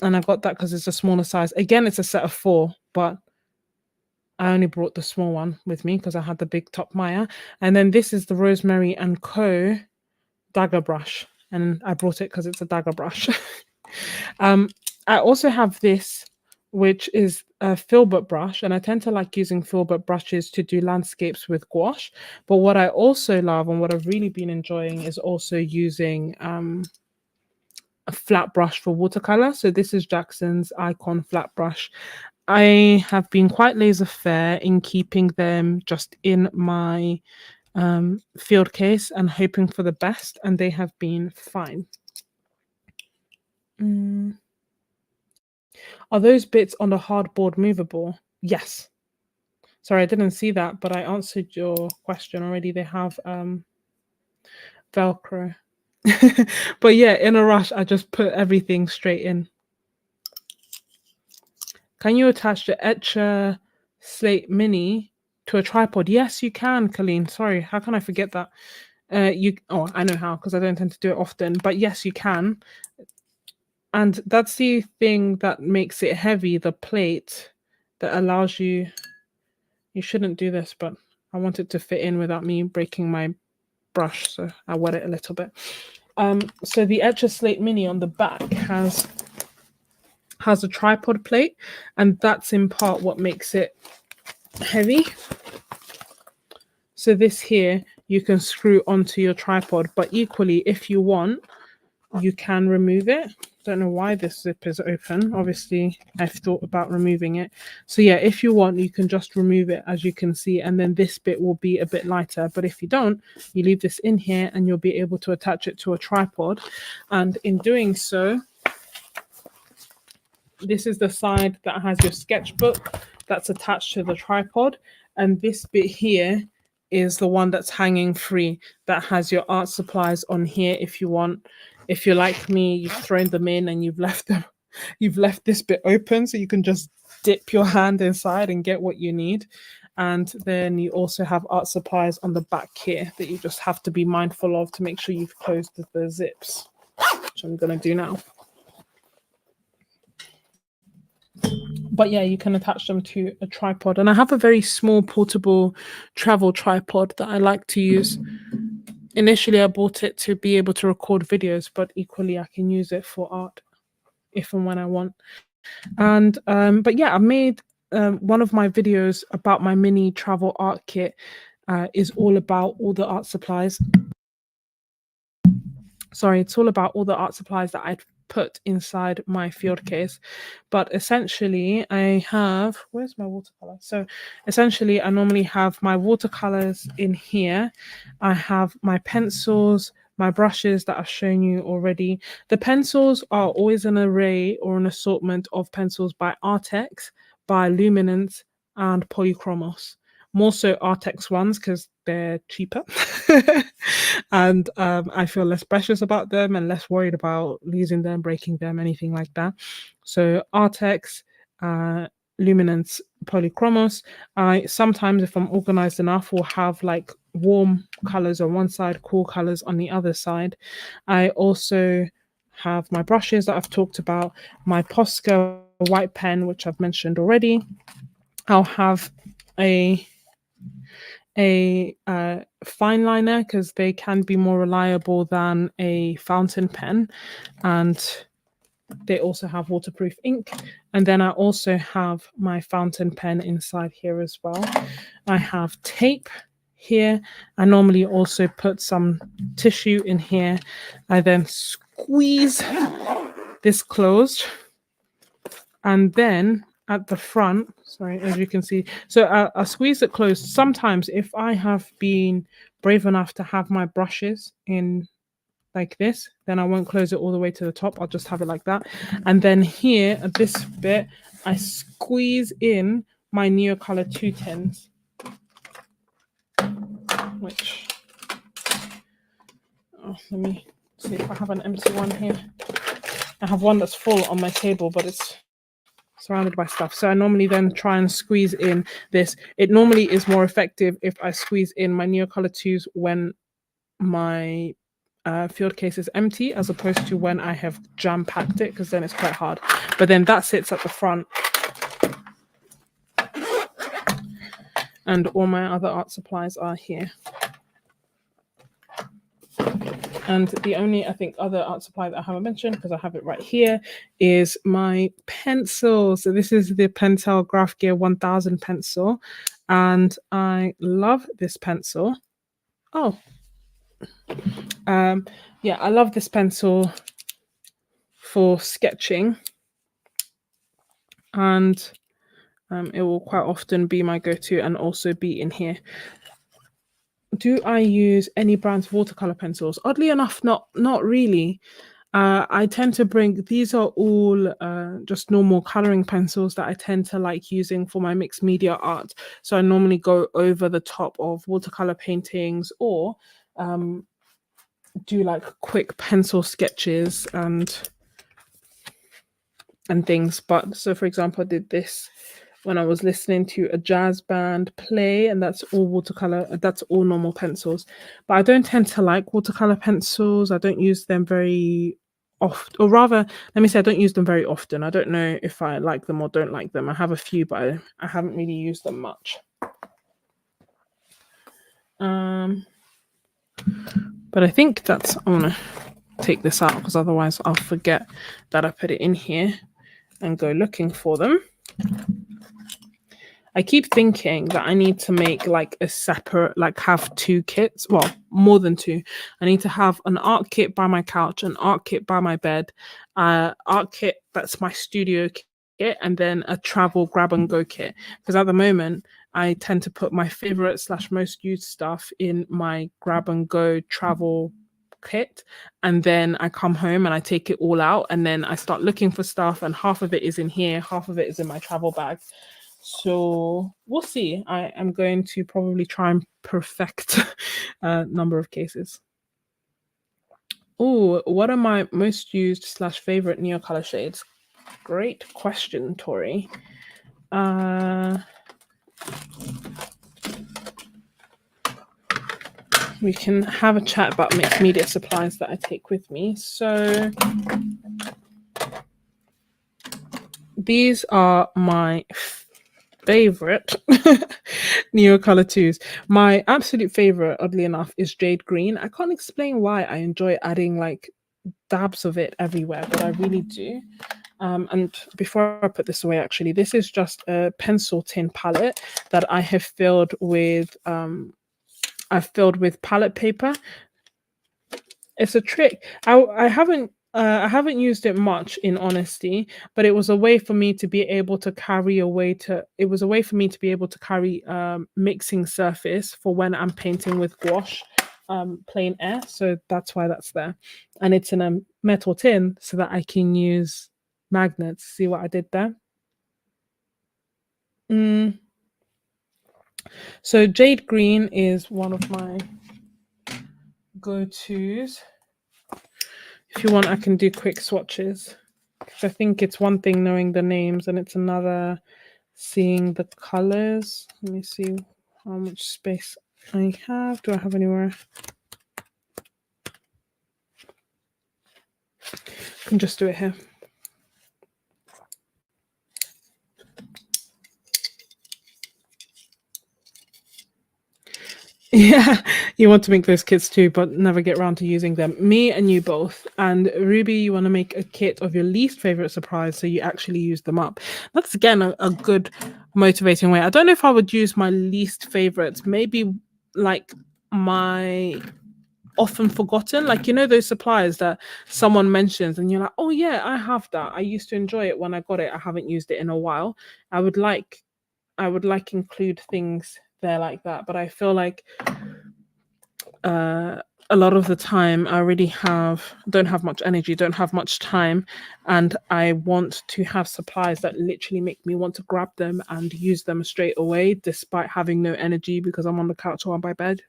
I got that because it's a smaller size. Again, it's a set of 4, but I only brought the small one with me because I had the big Top Maya. And then this is the Rosemary & Co. dagger brush. And I brought it because it's a dagger brush. I also have this, which is a filbert brush, and I tend to like using filbert brushes to do landscapes with gouache. But what I also love and what I've really been enjoying is also using a flat brush for watercolor. So this is Jackson's Icon flat brush. I have been quite laissez-faire in keeping them just in my field case and hoping for the best, and they have been fine. Are those bits on the hardboard movable? Yes. Sorry, I didn't see that, but I answered your question already. They have Velcro. But yeah, in a rush, I just put everything straight in. Can you attach the Etchr Slate Mini to a tripod? Yes, you can, Colleen. Sorry, how can I forget that? I know how, because I don't tend to do it often. But yes, you can. And that's the thing that makes it heavy, the plate that allows you. You shouldn't do this, but I want it to fit in without me breaking my brush, so I wet it a little bit. So the Etchr Slate Mini on the back has a tripod plate, and that's in part what makes it heavy. So this here you can screw onto your tripod, but equally, if you want, you can remove it. Don't know why this zip is open. Obviously, I've thought about removing it. So yeah, if you want, you can just remove it, as you can see, and then this bit will be a bit lighter. But if you don't, you leave this in here and you'll be able to attach it to a tripod. And in doing so, this is the side that has your sketchbook that's attached to the tripod. And this bit here is the one that's hanging free, that has your art supplies on here if you want. If you're like me, you've thrown them in and you've left this bit open, so you can just dip your hand inside and get what you need. And then you also have art supplies on the back here that you just have to be mindful of to make sure you've closed the zips, which I'm going to do now. But yeah, you can attach them to a tripod. And I have a very small portable travel tripod that I like to use. Initially, I bought it to be able to record videos, but equally I can use it for art if and when I want. And but yeah, I made one of my videos about my mini travel art kit is all about all the art supplies. Sorry, it's all about all the art supplies that I'd put inside my field case. But essentially I have, where's my watercolor? So essentially I normally have my watercolors in here. I have my pencils, my brushes that I've shown you already. The pencils are always an array or an assortment of pencils by Artex, by Luminance, and Polychromos. More so Artex ones because they're cheaper. And I feel less precious about them and less worried about losing them, breaking them, anything like that. So Artex, Luminance, Polychromos. I sometimes, if I'm organized enough, will have like warm colors on one side, cool colors on the other side. I also have my brushes that I've talked about, my Posca white pen, which I've mentioned already. I'll have a fine liner because they can be more reliable than a fountain pen, and they also have waterproof ink. And then I also have my fountain pen inside here as well. I have tape here. I normally also put some tissue in here. I then squeeze this closed, and then at the front, sorry, as you can see, so I squeeze it closed. Sometimes if I have been brave enough to have my brushes in like this, then I won't close it all the way to the top. I'll just have it like that. And then here at this bit, I squeeze in my neocolour 210s, which, let me see if I have an empty one here. I have one that's full on my table, but it's surrounded by stuff. So I normally then try and squeeze in this. It normally is more effective if I squeeze in my neocolour 2s when my field case is empty, as opposed to when I have jam-packed it, because then it's quite hard. But then that sits at the front. And all my other art supplies are here. And the only, I think, other art supply that I haven't mentioned, because I have it right here, is my pencil. So this is the Pentel Graph Gear 1000 pencil. And I love this pencil. Oh, yeah, I love this pencil for sketching. And it will quite often be my go-to and also be in here. Do I use any brands of watercolor pencils? Oddly enough, not really. I tend to bring, these are all just normal coloring pencils that I tend to like using for my mixed media art. So I normally go over the top of watercolor paintings or do like quick pencil sketches and things. But so for example, I did this when I was listening to a jazz band play, and that's all watercolor, that's all normal pencils. But I don't tend to like watercolor pencils. I don't use them very often, or rather, let me say I don't use them very often. I don't know if I like them or don't like them. I have a few, but I haven't really used them much. But I think that's, I want to take this out because otherwise I'll forget that I put it in here and go looking for them. I keep thinking that I need to make like a separate, like have two kits, well, more than two. I need to have an art kit by my couch, an art kit by my bed, art kit that's my studio kit, and then a travel grab and go kit. Because at the moment, I tend to put my favorite / most used stuff in my grab and go travel kit, and then I come home and I take it all out, and then I start looking for stuff, and half of it is in here, half of it is in my travel bag. So we'll see. I am going to probably try and perfect a number of cases. Oh, what are my most used / favorite neocolor shades? Great question, Tori. We can have a chat about mixed media supplies that I take with me. So these are my favorite neocolor twos. My absolute favorite, oddly enough, is jade green. I can't explain why I enjoy adding like dabs of it everywhere, but I really do. And before I put this away, actually, this is just a pencil tin palette that I have filled with palette paper. It's a trick. I haven't used it much, in honesty, but it was a way for me to be able to carry mixing surface for when I'm painting with gouache, Plein Air. So that's why that's there, and it's in a metal tin so that I can use magnets. See what I did there? So jade green is one of my go-tos. If you want, I can do quick swatches, because I think it's one thing knowing the names and it's another seeing the colors. Let me see how much space I have. Do I have anywhere? I can just do it here. Yeah, you want to make those kits too, but never get around to using them. Me and you both. And Ruby, you want to make a kit of your least favorite surprise so you actually use them up. That's again a good motivating way. I don't know if I would use my least favorites. Maybe like my often forgotten, like, you know, those supplies that someone mentions and you're like, oh yeah, I have that. I used to enjoy it when I got it. I haven't used it in a while. I would like include things there like that, but I feel like a lot of the time I already don't have much energy, don't have much time, and I want to have supplies that literally make me want to grab them and use them straight away, despite having no energy because I'm on the couch or on my bed.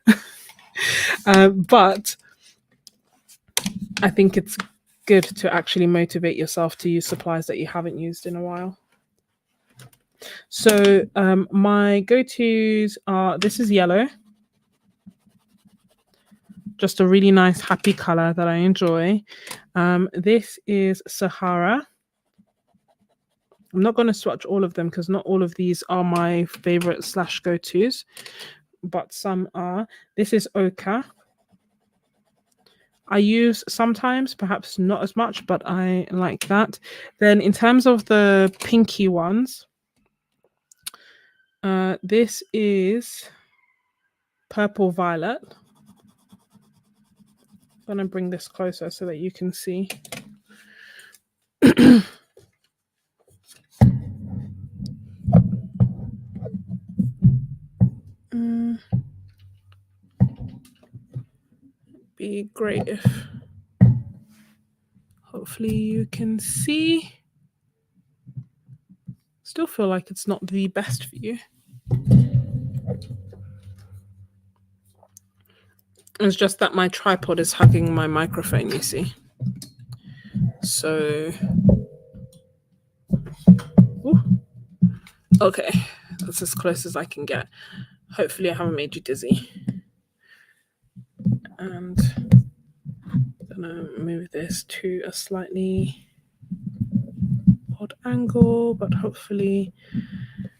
But I think it's good to actually motivate yourself to use supplies that you haven't used in a while. So my go-tos are, this is yellow, just a really nice happy color that I enjoy. This is Sahara. I'm not going to swatch all of them because not all of these are my favorite / go-tos, but some are. This is Ochre. I use sometimes, perhaps not as much, but I like that. Then in terms of the pinky ones, this is Purple Violet. I'm going to bring this closer so that you can see. Be great if hopefully you can see. Still feel like it's not the best for you. It's just that my tripod is hugging my microphone, you see. So, ooh. Okay, that's as close as I can get. Hopefully I haven't made you dizzy. And I'm gonna move this to a slightly odd angle, but hopefully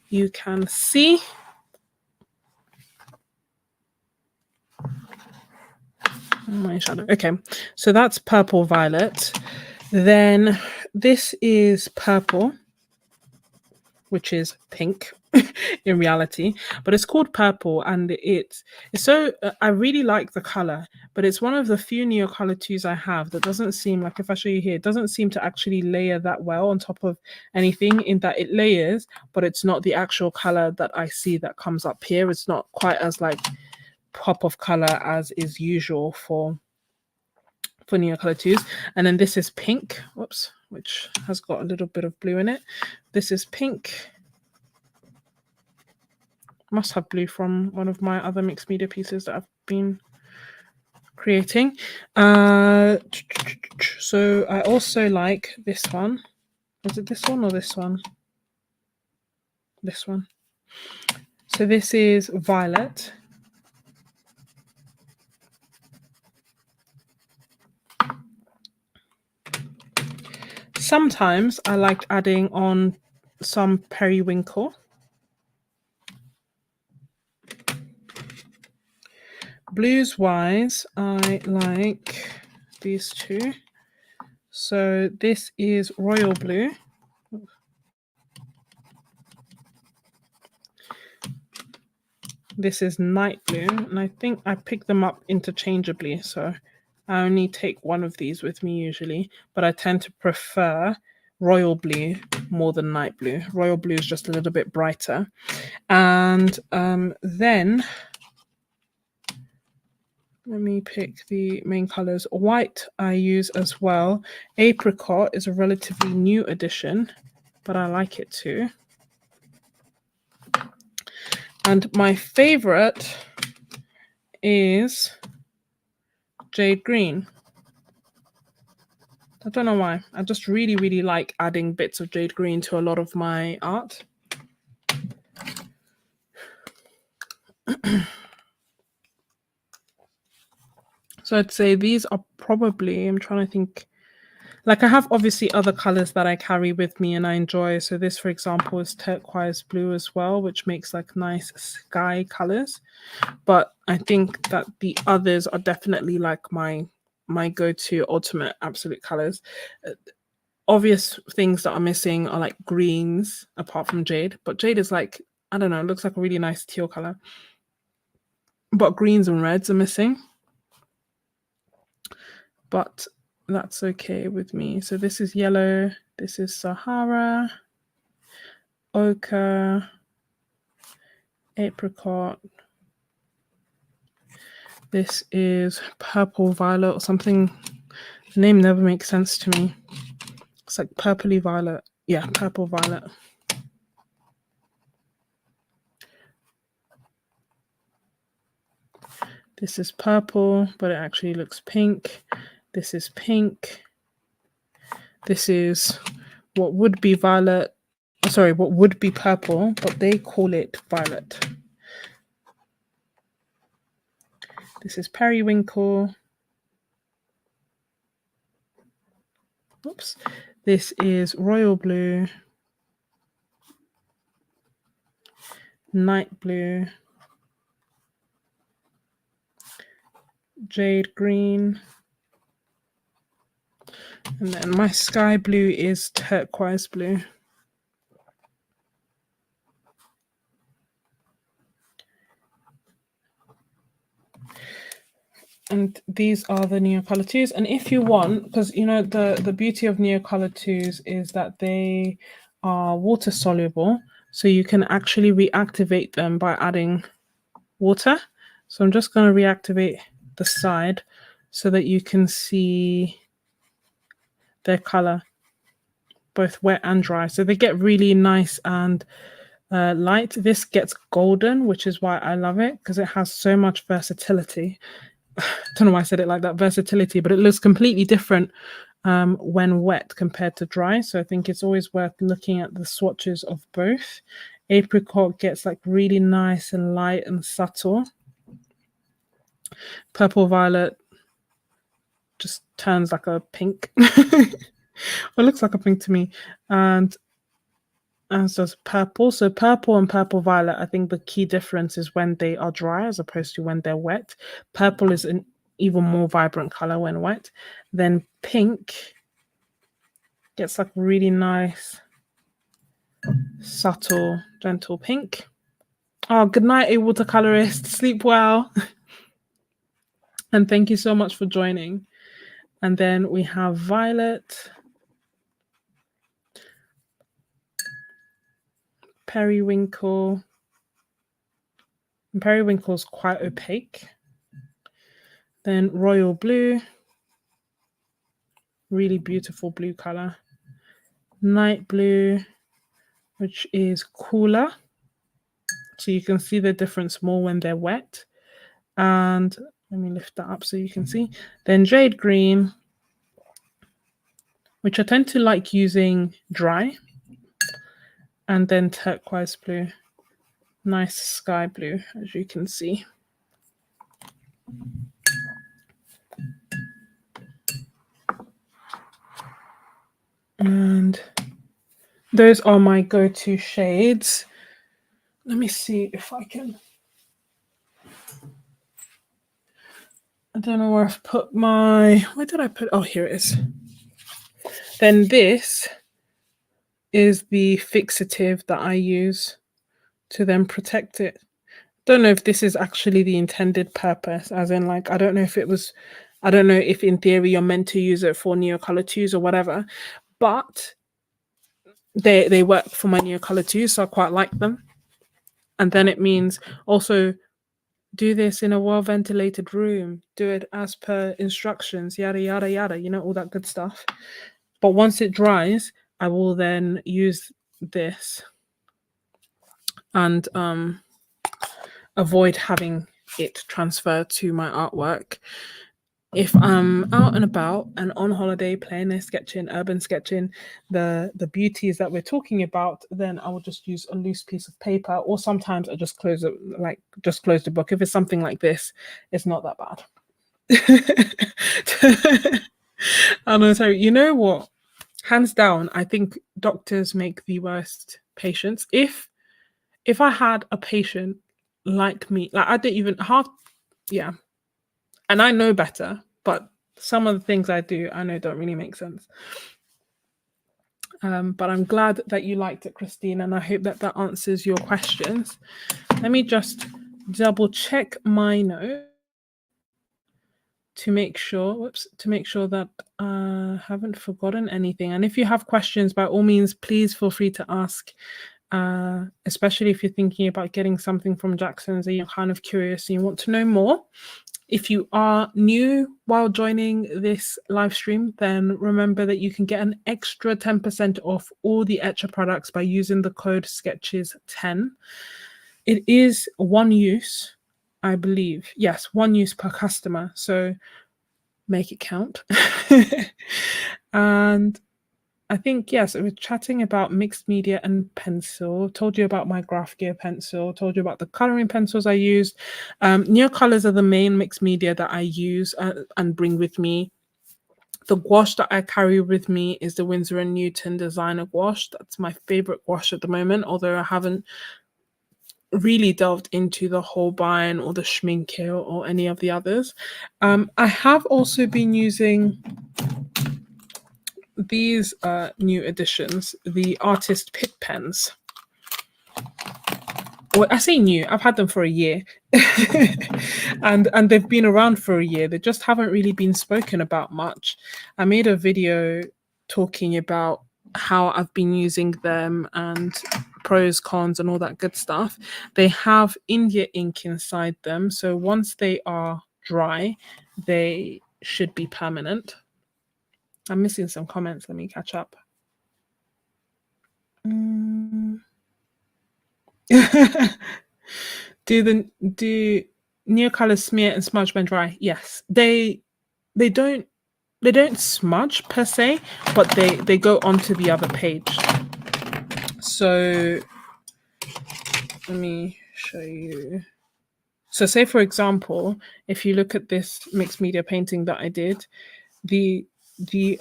you can see. My shadow. Okay, so that's Purple Violet. Then this is Purple, which is pink in reality, but it's called Purple, and it's so I really like the color, but it's one of the few neocolor 2s I have that doesn't seem like, if I show you here, it doesn't seem to actually layer that well on top of anything, in that it layers, but it's not the actual color that I see that comes up here. It's not quite as like pop of color as is usual for neocolor 2s. And then this is pink, whoops, which has got a little bit of blue in it. This is pink. Must have blue from one of my other mixed media pieces that I've been creating. So I also like this one. Is it this one or this one? This one. So this is Violet. Sometimes I like adding on some periwinkle. Blues wise, I like these two. So this is Royal Blue. This is Night Blue, and I think I pick them up interchangeably, so I only take one of these with me usually, but I tend to prefer Royal Blue more than Night Blue. Royal Blue is just a little bit brighter. And then let me pick the main colors. White I use as well. Apricot is a relatively new addition, but I like it too. And my favorite is Jade Green. I don't know why. I just really, really like adding bits of Jade Green to a lot of my art. So I'd say these are probably, I'm trying to think, like I have obviously other colors that I carry with me and I enjoy. So this, for example, is turquoise blue as well, which makes like nice sky colors. But I think that the others are definitely like my go-to ultimate absolute colors. Obvious things that are missing are like greens, apart from jade. But jade is like, I don't know, it looks like a really nice teal color. But greens and reds are missing. But that's okay with me. So this is yellow, this is Sahara, ochre, apricot. This is purple violet or something. The name never makes sense to me. It's like purpley violet. Yeah, purple violet. This is purple, but it actually looks pink. This is pink. This is what would be violet. Sorry, what would be purple, but they call it violet. This is periwinkle. Oops. This is royal blue. Night blue. Jade green. And then my sky blue is turquoise blue. And these are the neocolour 2s. And if you want, because you know the beauty of neocolour 2s is that they are water soluble, so you can actually reactivate them by adding water. So I'm just going to reactivate the side so that you can see their colour, both wet and dry. So they get really nice and light. This gets golden, which is why I love it, because it has so much versatility. I don't know why I said it like that, versatility, but it looks completely different when wet compared to dry. So I think it's always worth looking at the swatches of both. Apricot gets like really nice and light and subtle. Purple violet just turns like a pink. It looks like a pink to me. And so it's purple. So purple and purple violet, I think the key difference is when they are dry as opposed to when they're wet. Purple is an even more vibrant color when wet. Then pink gets like really nice, subtle, gentle pink. Oh, good night, a watercolorist. Sleep well. And thank you so much for joining. And then we have violet, periwinkle. And periwinkle is quite opaque. Then royal blue, really beautiful blue color. Night blue, which is cooler. So you can see the difference more when they're wet. And let me lift that up so you can see. Then jade green, which I tend to like using dry. And then turquoise blue, nice sky blue, as you can see. And those are my go-to shades. Let me see if I can. I don't know where I've put my, where did I put, oh, here it is. Then this is the fixative that I use to then protect it. Don't know if this is actually the intended purpose, as in like, I don't know if it was, I don't know if in theory you're meant to use it for neocolour 2s or whatever, but they work for my neocolour 2s, so I quite like them. And then it means also do this in a well-ventilated room, do it as per instructions, yada, yada, yada, you know, all that good stuff. But once it dries, I will then use this and avoid having it transfer to my artwork. If I'm out and about and on holiday, plein air sketching, urban sketching, the beauties that we're talking about, then I will just use a loose piece of paper, or sometimes I just close it, like just close the book. If it's something like this, it's not that bad. I know, sorry. You know what? Hands down, I think doctors make the worst patients. If I had a patient like me, like I don't even half, yeah. And I know better, but some of the things I do, I know don't really make sense. But I'm glad that you liked it, Christine, and I hope that that answers your questions. Let me just double check my note to make sure, that I haven't forgotten anything. And if you have questions, by all means, please feel free to ask, especially if you're thinking about getting something from Jackson's and you're kind of curious and you want to know more. If you are new while joining this live stream, then remember that you can get an extra 10% off all the Etchr products by using the code Sketches10. It is one use, I believe. Yes, one use per customer. So make it count. And I think, yes, we're chatting about mixed media and pencil. Told you about my graph gear pencil. Told you about the coloring pencils I used. Neocolors are the main mixed media that I use and bring with me. The gouache that I carry with me is the Winsor & Newton designer gouache. That's my favorite gouache at the moment, although I haven't really delved into the Holbein or the Schmincke or any of the others. I have also been using these new editions, the artist Pitt pens. Well, I say new. I've had them for a year, and they've been around for a year. They just haven't really been spoken about much. I made a video talking about how I've been using them and pros, cons, and all that good stuff. They have India ink inside them, so once they are dry, they should be permanent. I'm missing some comments. Let me catch up. Do neocolors smear and smudge when dry? Yes. They don't smudge per se, but they go onto the other page. So let me show you. So say for example, if you look at this mixed media painting that I did, the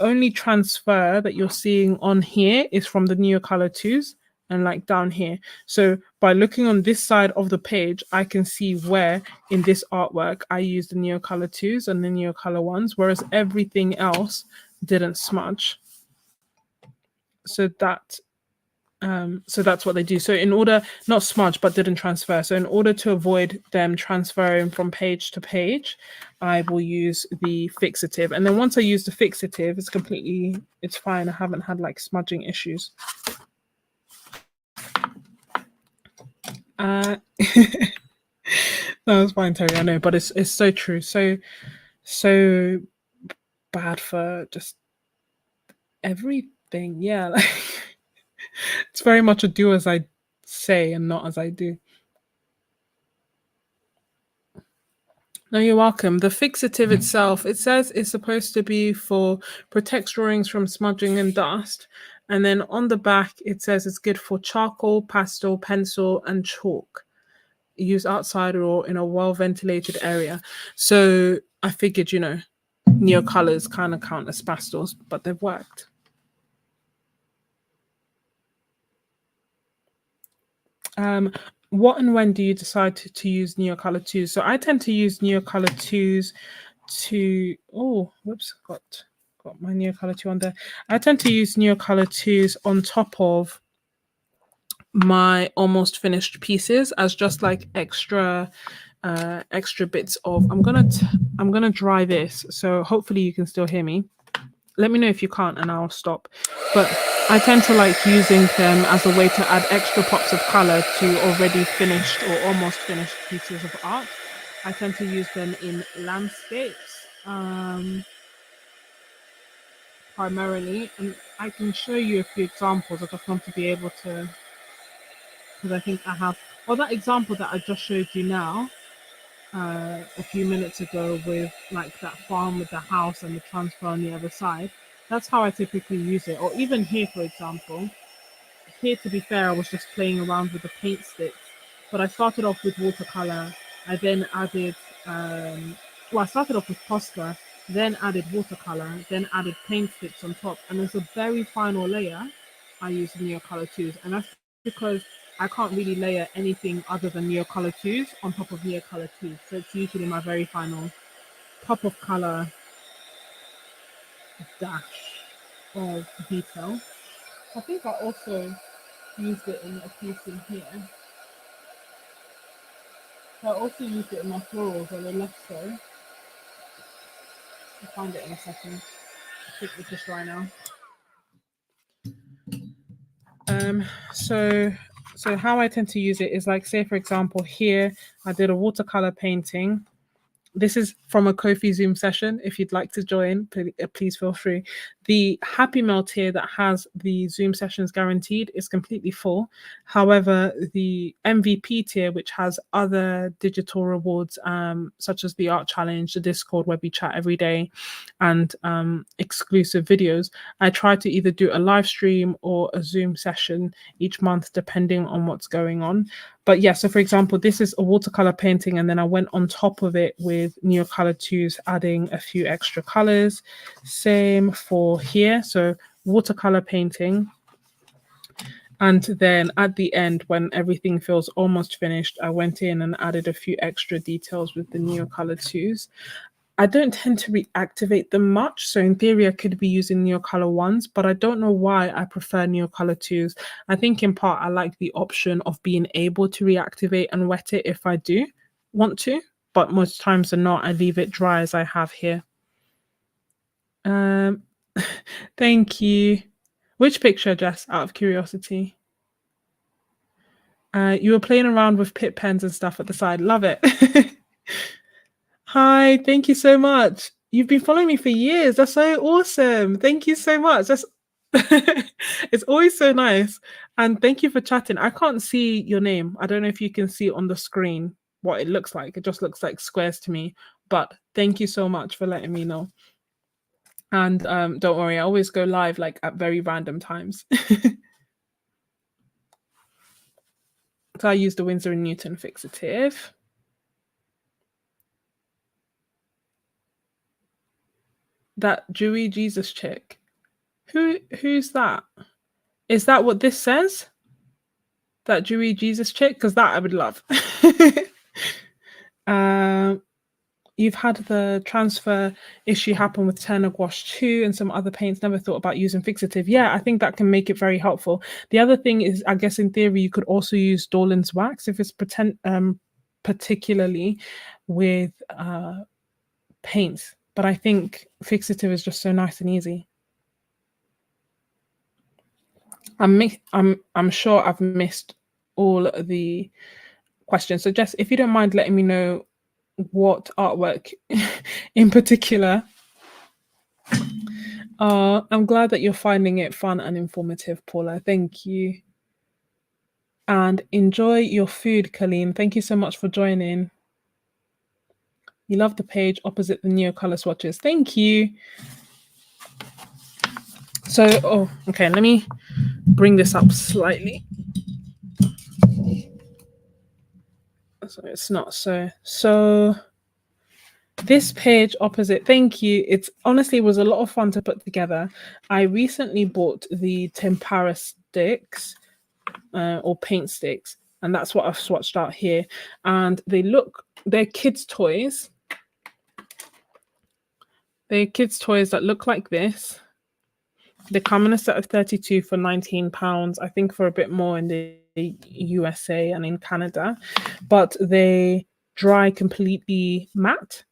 only transfer that you're seeing on here is from the neocolor 2s and like down here. So by looking on this side of the page, I can see where in this artwork I used the neocolor 2s and the neocolor 1s, whereas everything else didn't smudge. So that's what they do. So in order, not smudge, but didn't transfer. So in order to avoid them transferring from page to page, I will use the fixative. And then once I use the fixative, it's fine. I haven't had like smudging issues. No, it's fine, Terry. I know, but it's so true. So bad for just everything. Yeah, like it's very much a do as I say and not as I do. No, you're welcome. The fixative itself, it says it's supposed to be for protects drawings from smudging and dust. And then on the back, it says it's good for charcoal, pastel, pencil, and chalk. Use outside or in a well-ventilated area. So I figured, neocolors kind of count as pastels, but they've worked. What and when do you decide to use neocolor 2s? So I tend to use neocolor 2s to got my neocolor 2 on there. I tend to use neocolor 2s on top of my almost finished pieces as just like extra bits of I'm gonna dry this, so hopefully you can still hear me. Let me know if you can't and I'll stop. But I tend to like using them as a way to add extra pops of color to already finished or almost finished pieces of art. I tend to use them in landscapes primarily, and I can show you a few examples. I just want to be able to, because I think I have, well, that example that I just showed you now a few minutes ago with like that farm with the house and the transfer on the other side. That's how I typically use it. Or even here, for example. Here, to be fair, I was just playing around with the paint sticks. But I started off with watercolor. I then added, I started off with poster, then added watercolor, then added paint sticks on top. And as a very final layer, I use neocolor 2s. And that's because I can't really layer anything other than neocolor 2s on top of neocolor 2s. So it's usually my very final pop of color dash of detail. I think I also used it in a piece in here. So I also used it in my florals, or less so. I'll find it in a second. I think it's just right now. So how I tend to use it is like, say for example, here I did a watercolor painting. This is from a Ko-fi Zoom session. If you'd like to join, please feel free. The Happy Mail tier that has the Zoom sessions guaranteed is completely full. However, the MVP tier, which has other digital rewards, such as the Art Challenge, the Discord where we chat every day, and exclusive videos, I try to either do a live stream or a Zoom session each month, depending on what's going on. But yeah, so for example, this is a watercolor painting, and then I went on top of it with neocolor 2s, adding a few extra colors. Same for here. So watercolor painting. And then at the end, when everything feels almost finished, I went in and added a few extra details with the neocolor 2s. I don't tend to reactivate them much. So in theory, I could be using neocolor ones, but I don't know why I prefer neocolor twos. I think in part I like the option of being able to reactivate and wet it if I do want to, but most times than not, I leave it dry as I have here. Um, thank you. Which picture, Jess, out of curiosity? You were playing around with Pitt pens and stuff at the side. Love it. Hi, thank you so much. You've been following me for years. That's so awesome. Thank you so much. That's it's always so nice. And thank you for chatting. I can't see your name. I don't know if you can see on the screen what it looks like. It just looks like squares to me. But thank you so much for letting me know. And don't worry, I always go live like at very random times. So I use the Winsor & Newton fixative. That Jewy Jesus chick. Who's that? Is that what this says? That Jewy Jesus chick? Because that I would love. You've had the transfer issue happen with Turner Gouache 2 and some other paints. Never thought about using fixative. Yeah, I think that can make it very helpful. The other thing is, I guess in theory, you could also use Dolan's wax if it's particularly with paints. But I think fixative is just so nice and easy. I'm sure I've missed all the questions. So Jess, if you don't mind letting me know what artwork in particular. I'm glad that you're finding it fun and informative, Paula. Thank you. And enjoy your food, Colleen. Thank you so much for joining. You love the page opposite the neocolor swatches. Thank you. So, okay, let me bring this up slightly. So it's not so this page opposite, thank you. It's honestly was a lot of fun to put together. I recently bought the tempera sticks or paint sticks, and that's what I've swatched out here. And they're kids' toys. They're kids' toys that look like this. They come in a set of 32 for £19, I think for a bit more in the USA and in Canada, but they dry completely matte.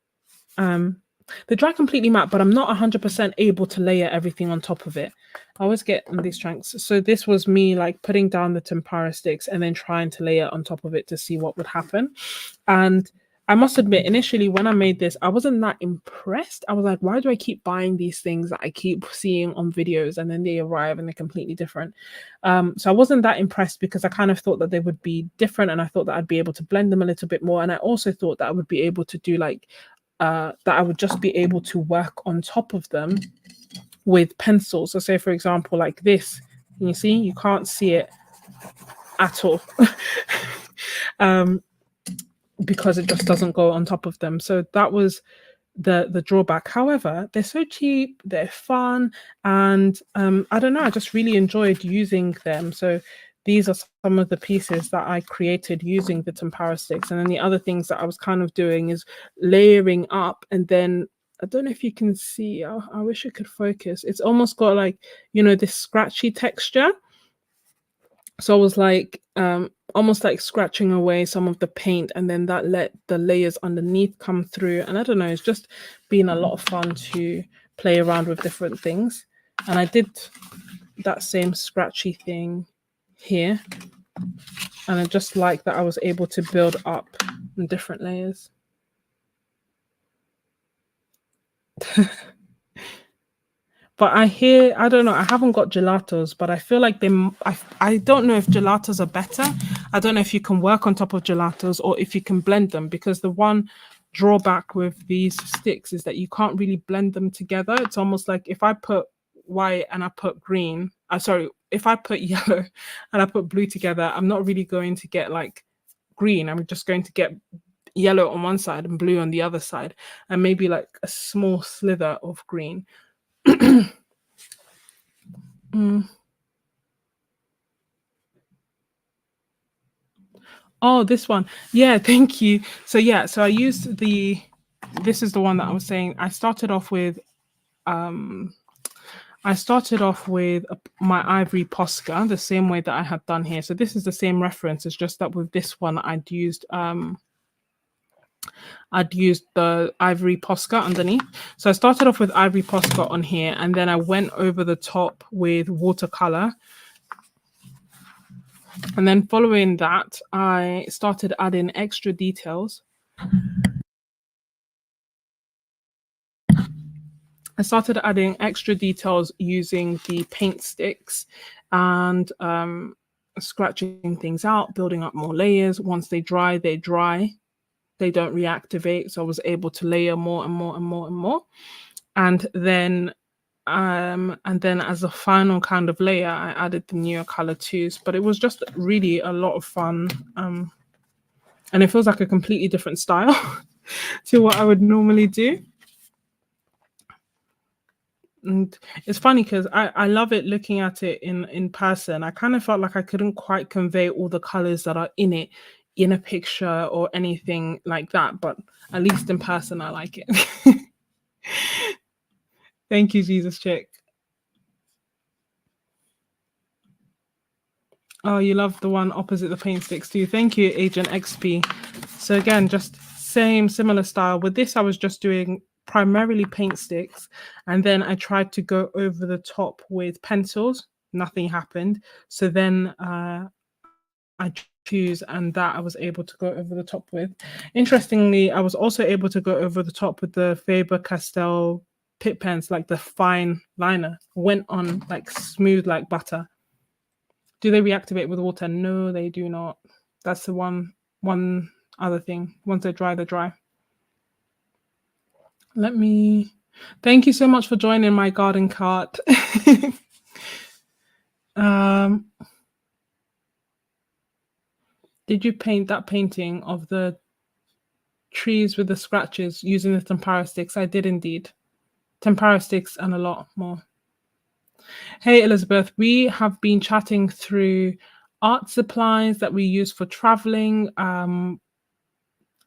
They dry completely matte, but I'm not 100% able to layer everything on top of it. I always get these chunks. So this was me like putting down the tempera sticks and then trying to layer on top of it to see what would happen. And I must admit, initially when I made this, I wasn't that impressed. I was like, why do I keep buying these things that I keep seeing on videos and then they arrive and they're completely different? So I wasn't that impressed because I kind of thought that they would be different and I thought that I'd be able to blend them a little bit more. And I also thought that I would be able to do like, that I would just be able to work on top of them with pencils. So say, for example, like this, can you see? You can't see it at all. Because it just doesn't go on top of them. So that was the drawback. However, they're so cheap, they're fun, and I don't know, I just really enjoyed using them. So these are some of the pieces that I created using the tempera sticks. And then the other things that I was kind of doing is layering up, and then I don't know if you can see, I wish it could focus. It's almost got like, you know, this scratchy texture. So I was like almost like scratching away some of the paint, and then that let the layers underneath come through. And I don't know, it's just been a lot of fun to play around with different things. And I did that same scratchy thing here. And I just like that I was able to build up in different layers. But I don't know, I haven't got gelatos, but I feel like I don't know if gelatos are better. I don't know if you can work on top of gelatos or if you can blend them, because the one drawback with these sticks is that you can't really blend them together. It's almost like if I put white and I put green, if I put yellow and I put blue together, I'm not really going to get like green. I'm just going to get yellow on one side and blue on the other side, and maybe like a small slither of green. Oh, this one. Yeah, thank you. So yeah, so I used the this is the one that I was saying. I started off with my ivory Posca, the same way that I had done here. So this is the same reference. It's just that with this one, I'd used the ivory Posca underneath. So I started off with ivory Posca on here, and then I went over the top with watercolor. And then following that, I started adding extra details. Using the paint sticks and scratching things out, building up more layers. Once they dry, they don't reactivate. So I was able to layer more and more and more and more. And then as a final kind of layer, I added the neocolour twos. But it was just really a lot of fun. And it feels like a completely different style to what I would normally do. And it's funny because I love it looking at it in person. I kind of felt like I couldn't quite convey all the colors that are in it in a picture or anything like that, but at least in person I like it. Thank you, Jesus Chick. Oh, you love the one opposite the paint sticks too. Thank you, Agent XP. So again, just similar style. With this, I was just doing primarily paint sticks, and then I tried to go over the top with pencils. Nothing happened. So then I choose, and that I was able to go over the top with. Interestingly, I was also able to go over the top with the Faber-Castell Pitt pens, like the fine liner. Went on like smooth like butter. Do they reactivate with water? No, they do not. That's the one other thing. Once they're dry, they're dry. Thank you so much for joining my garden cart. Did you paint that painting of the trees with the scratches using the tempera sticks? I did indeed. Tempera sticks and a lot more. Hey, Elizabeth, we have been chatting through art supplies that we use for traveling.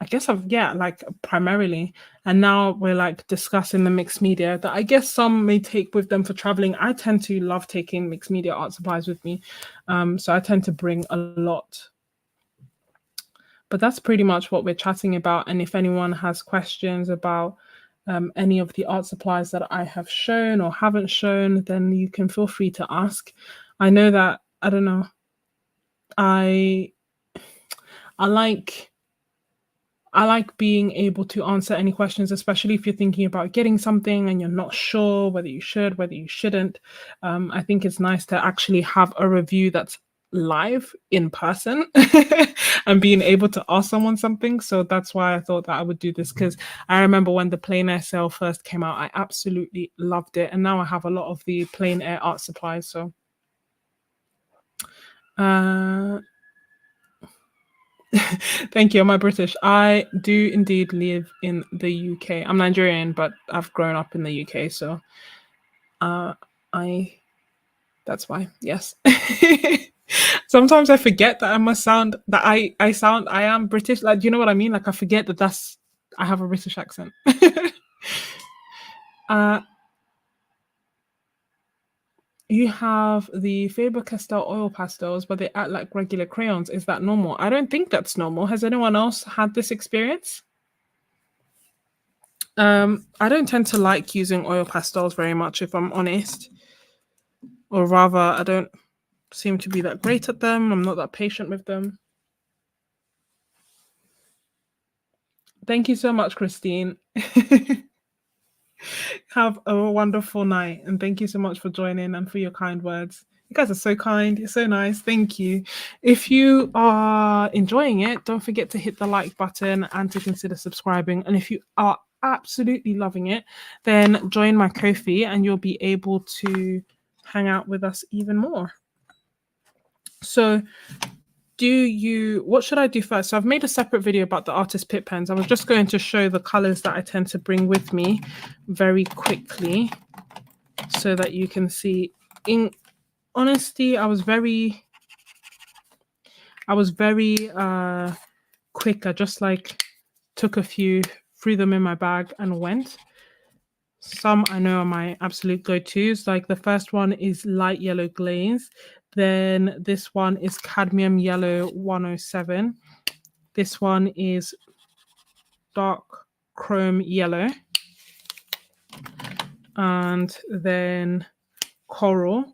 I guess like primarily. And now we're like discussing the mixed media that I guess some may take with them for traveling. I tend to love taking mixed media art supplies with me. So I tend to bring a lot. But that's pretty much what we're chatting about. And if anyone has questions about any of the art supplies that I have shown or haven't shown, then you can feel free to ask. I know that, I don't know, I like being able to answer any questions, especially if you're thinking about getting something and you're not sure whether you should, whether you shouldn't. I think it's nice to actually have a review that's live in person and being able to ask someone something. So that's why I thought that I would do this, because I remember when the Plein Air sale first came out, I absolutely loved it. And now I have a lot of the Plein Air art supplies. So thank you. Am I British? I do indeed live in the UK. I'm Nigerian, but I've grown up in the UK. So that's why, yes. Sometimes I forget that I am British. Like, do you know what I mean? Like, I forget that I have a British accent. You have the Faber-Castell oil pastels, but they act like regular crayons. Is that normal? I don't think that's normal. Has anyone else had this experience? I don't tend to like using oil pastels very much, if I'm honest. Or rather, I don't seem to be that great at them. I'm not that patient with them. Thank you so much, Christine. Have a wonderful night, and thank you so much for joining and for your kind words. You guys are so kind. You're so nice. Thank you. If you are enjoying it, don't forget to hit the like button and to consider subscribing. And if you are absolutely loving it, then join my Ko-fi and you'll be able to hang out with us even more. So what should I do first? So I've made a separate video about the artist Pitt pens. I was just going to show the colors that I tend to bring with me very quickly so that you can see. In honesty, I was very quick. I just like took a few threw them in my bag and went. Some I know are my absolute go-tos. Like the first one is light yellow glaze. Then this one is cadmium yellow 107. This one is dark chrome yellow. And then coral,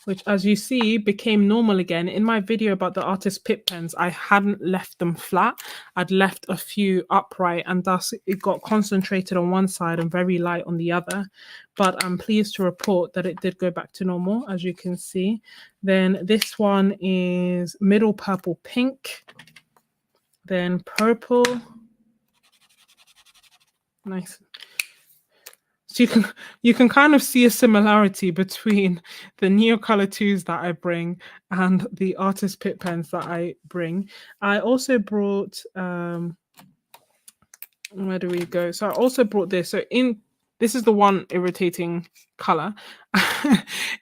which as you see became normal again. In my video about the artist Pitt pens, I hadn't left them flat. I'd left a few upright, and thus it got concentrated on one side and very light on the other. But I'm pleased to report that it did go back to normal, as you can see. Then this one is middle purple pink, then purple. Nice. So you can kind of see a similarity between the neocolor 2s that I bring and the artist Pitt pens that I bring. I also brought where do we go? So I also brought this. So this is the one irritating color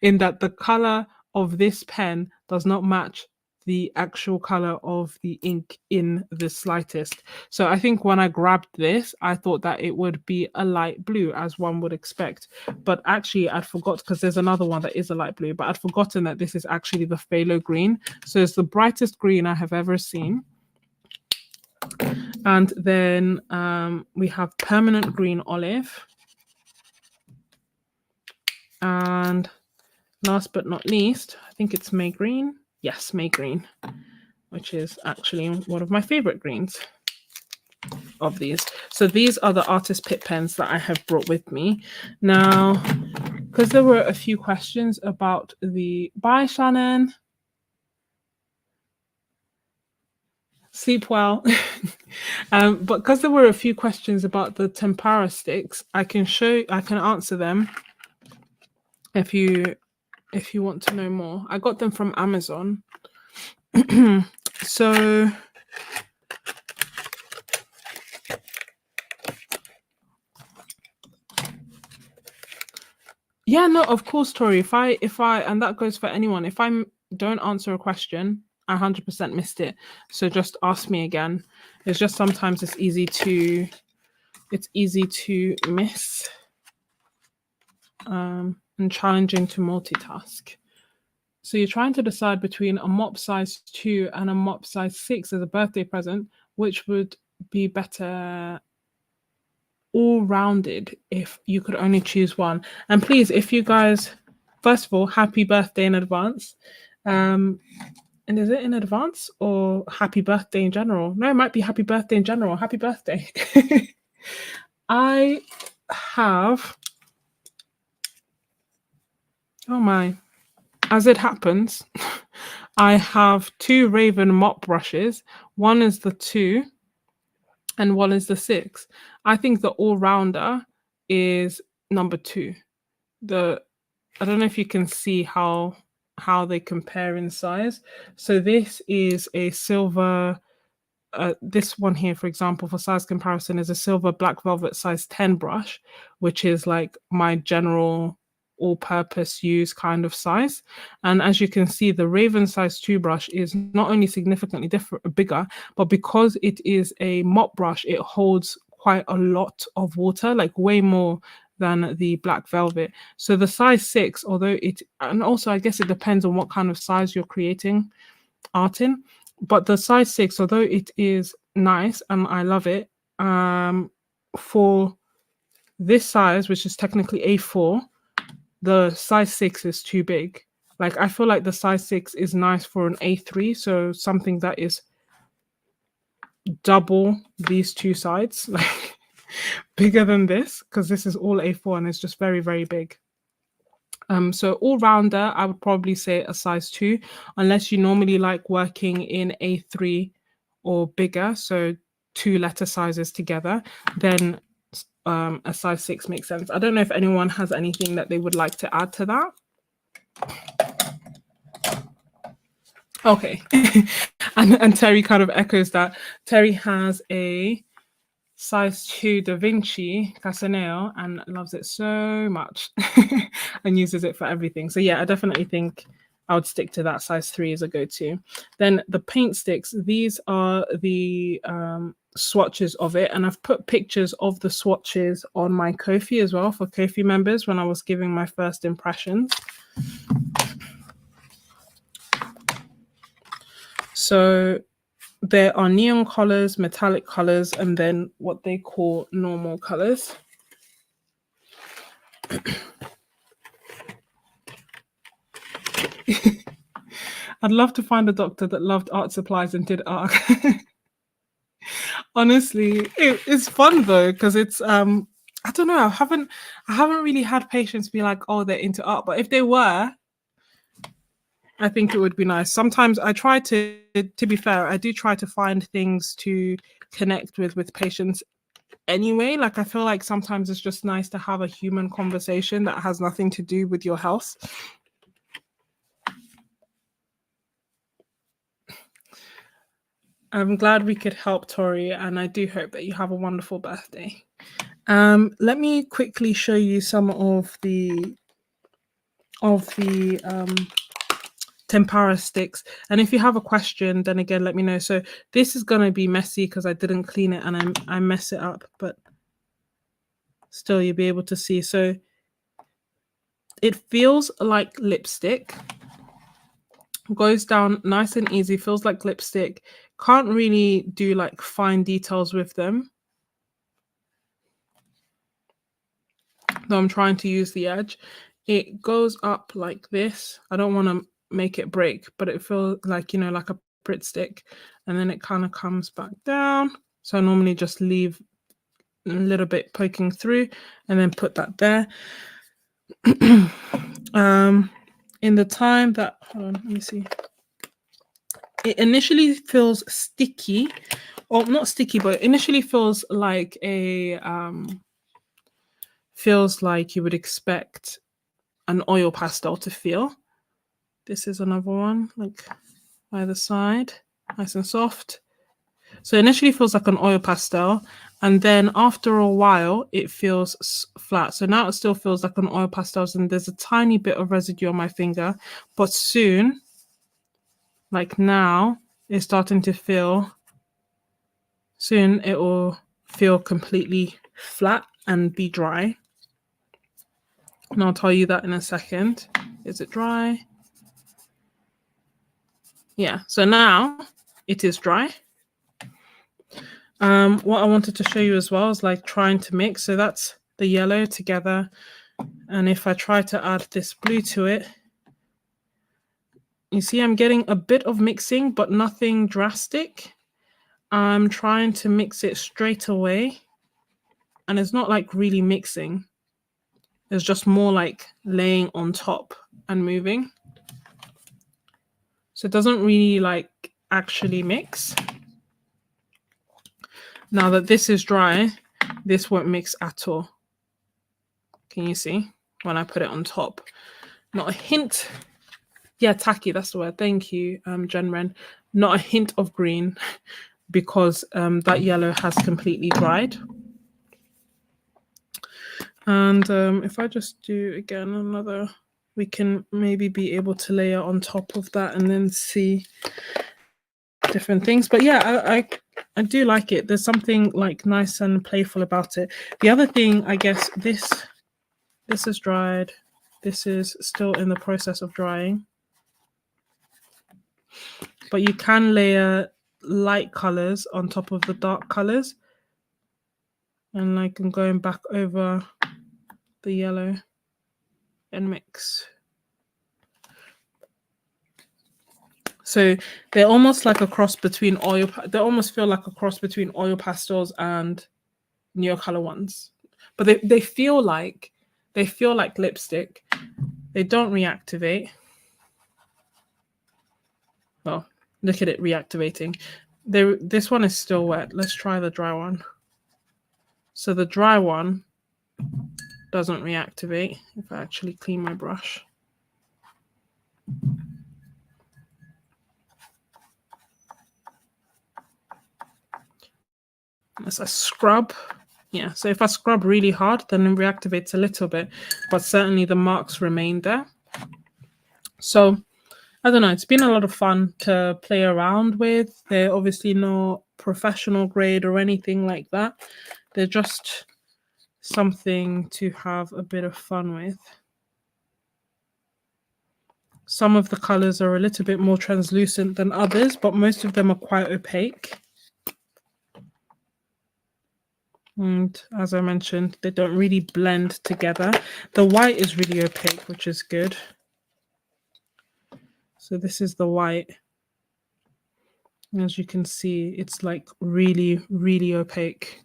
in that the color of this pen does not match the actual color of the ink in the slightest. So I think when I grabbed this, I thought that it would be a light blue, as one would expect. But actually, I'd forgot, because there's another one that is a light blue, but I'd forgotten that this is actually the phthalo green. So it's the brightest green I have ever seen. And then we have permanent green olive. And last but not least, I think it's May green. Yes, May green, which is actually one of my favorite greens of these. So these are the artist Pitt pens that I have brought with me. Now, because there were a few questions about the... Bye, Shannon. Sleep well. But because there were a few questions about the tempera sticks, I can answer them if you want to know more. I got them from Amazon. So yeah, no, of course, Tori. If I and that goes for anyone, if I don't answer a question, I 100% missed it. So just ask me again. It's just sometimes it's easy to miss and challenging to multitask. So you're trying to decide between a mop size 2 and a mop size 6 as a birthday present, which would be better all-rounded if you could only choose one. And please, if you guys, first of all, happy birthday in advance. And is it in advance or happy birthday in general? No, it might be happy birthday in general. Happy birthday. I have... Oh my. As it happens, I have 2 Raven mop brushes. One is the 2 and one is the 6. I think the all-rounder is number 2. I don't know if you can see how they compare in size. So this is a silver, this one here, for example, for size comparison, is a silver black velvet size 10 brush, which is like my general all-purpose use kind of size. And as you can see, the Raven size 2 brush is not only significantly bigger, but because it is a mop brush, it holds quite a lot of water, like way more than the black velvet. So the size 6, although and also I guess it depends on what kind of size you're creating art in, but the size 6, although it is nice and I love it, for this size, which is technically A4, the size 6 is too big. Like, I feel like the size 6 is nice for an A3, so something that is double these 2 sides, like bigger than this, because this is all A4 and it's just very, very big. So all-rounder, I would probably say a size 2, unless you normally like working in A3 or bigger, so 2 letter sizes together, then a size 6 makes sense. I don't know if anyone has anything that they would like to add to that. Okay. and Terry kind of echoes that. Terry has a size 2 Da Vinci Casaneo and loves it so much and uses it for everything. So yeah, I definitely think I would stick to that size 3 as a go-to. Then the paint sticks, these are the swatches of it, and I've put pictures of the swatches on my Ko-fi as well for Ko-fi members when I was giving my first impressions. So there are neon colors, metallic colors, and then what they call normal colors. I'd love to find a doctor that loved art supplies and did art. Honestly, it's fun though, because it's I don't know, I haven't really had patients be like, oh, they're into art, but if they were, I think it would be nice. Sometimes I try to be fair, I do try to find things to connect with patients anyway. Like, I feel like sometimes it's just nice to have a human conversation that has nothing to do with your health. I'm glad we could help, Tori, and I do hope that you have a wonderful birthday. Let me quickly show you some of the tempera sticks, and if you have a question, then again, let me know. So this is gonna be messy because I didn't clean it and I mess it up, but still you'll be able to see. So it feels like lipstick, goes down nice and easy, feels like lipstick. Can't really do like fine details with them, though I'm trying to use the edge. It goes up like this. I don't want to make it break, but it feels like, you know, like a Pritt stick, and then it kind of comes back down. So I normally just leave a little bit poking through and then put that there. In the time that, hold on, let me see. It initially feels sticky, or not sticky, but initially feels like a feels like you would expect an oil pastel to feel. This is another one, like either side, nice and soft. So initially feels like an oil pastel, and then after a while it feels flat. So now it still feels like an oil pastel, and there's a tiny bit of residue on my finger, but soon, like now, it's starting to feel, soon it will feel completely flat and be dry. And I'll tell you that in a second. Is it dry? Yeah, so now it is dry. What I wanted to show you as well is like trying to mix. So that's the yellow together. And if I try to add this blue to it, you see I'm getting a bit of mixing, but nothing drastic. I'm trying to mix it straight away. And it's not like really mixing. It's just more like laying on top and moving. So it doesn't really like actually mix. Now that this is dry, this won't mix at all. Can you see when I put it on top? Not a hint. Yeah, tacky, that's the word. Thank you, Jen Wren. Not a hint of green because that yellow has completely dried. And if I just do again another, we can maybe be able to layer on top of that and then see different things. But yeah, I do like it. There's something like nice and playful about it. The other thing, I guess, this is dried. This is still in the process of drying. But you can layer light colors on top of the dark colors. And like I'm going back over the yellow and mix. So they're almost like a cross between oil. They almost feel like a cross between oil pastels and neocolor ones. But they feel like lipstick. They don't reactivate. Well, look at it reactivating. This one is still wet. Let's try the dry one. So the dry one doesn't reactivate. If I actually clean my brush. As I scrub, yeah, so if I scrub really hard, then it reactivates a little bit, but certainly the marks remain there. So I don't know, it's been a lot of fun to play around with. They're obviously not professional grade or anything like that. They're just something to have a bit of fun with. Some of the colors are a little bit more translucent than others, but most of them are quite opaque. And as I mentioned, they don't really blend together. The white is really opaque, which is good. So this is the white. As you can see, it's like really, really opaque.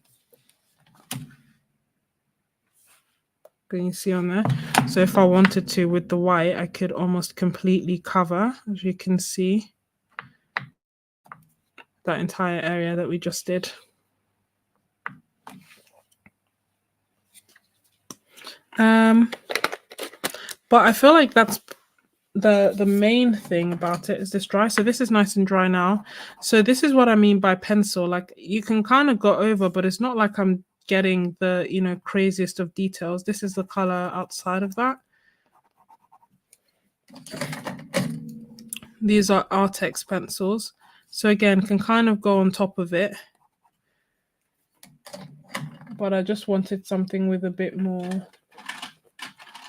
Can you see on there? So if I wanted to with the white, I could almost completely cover, as you can see, that entire area that we just did. But I feel like that's the main thing about it is this dry. So this is nice and dry now. So this is what I mean by pencil. Like you can kind of go over, but it's not like I'm getting the, you know, craziest of details. This is the color outside of that. These are Artex pencils. So again, can kind of go on top of it. But I just wanted something with a bit more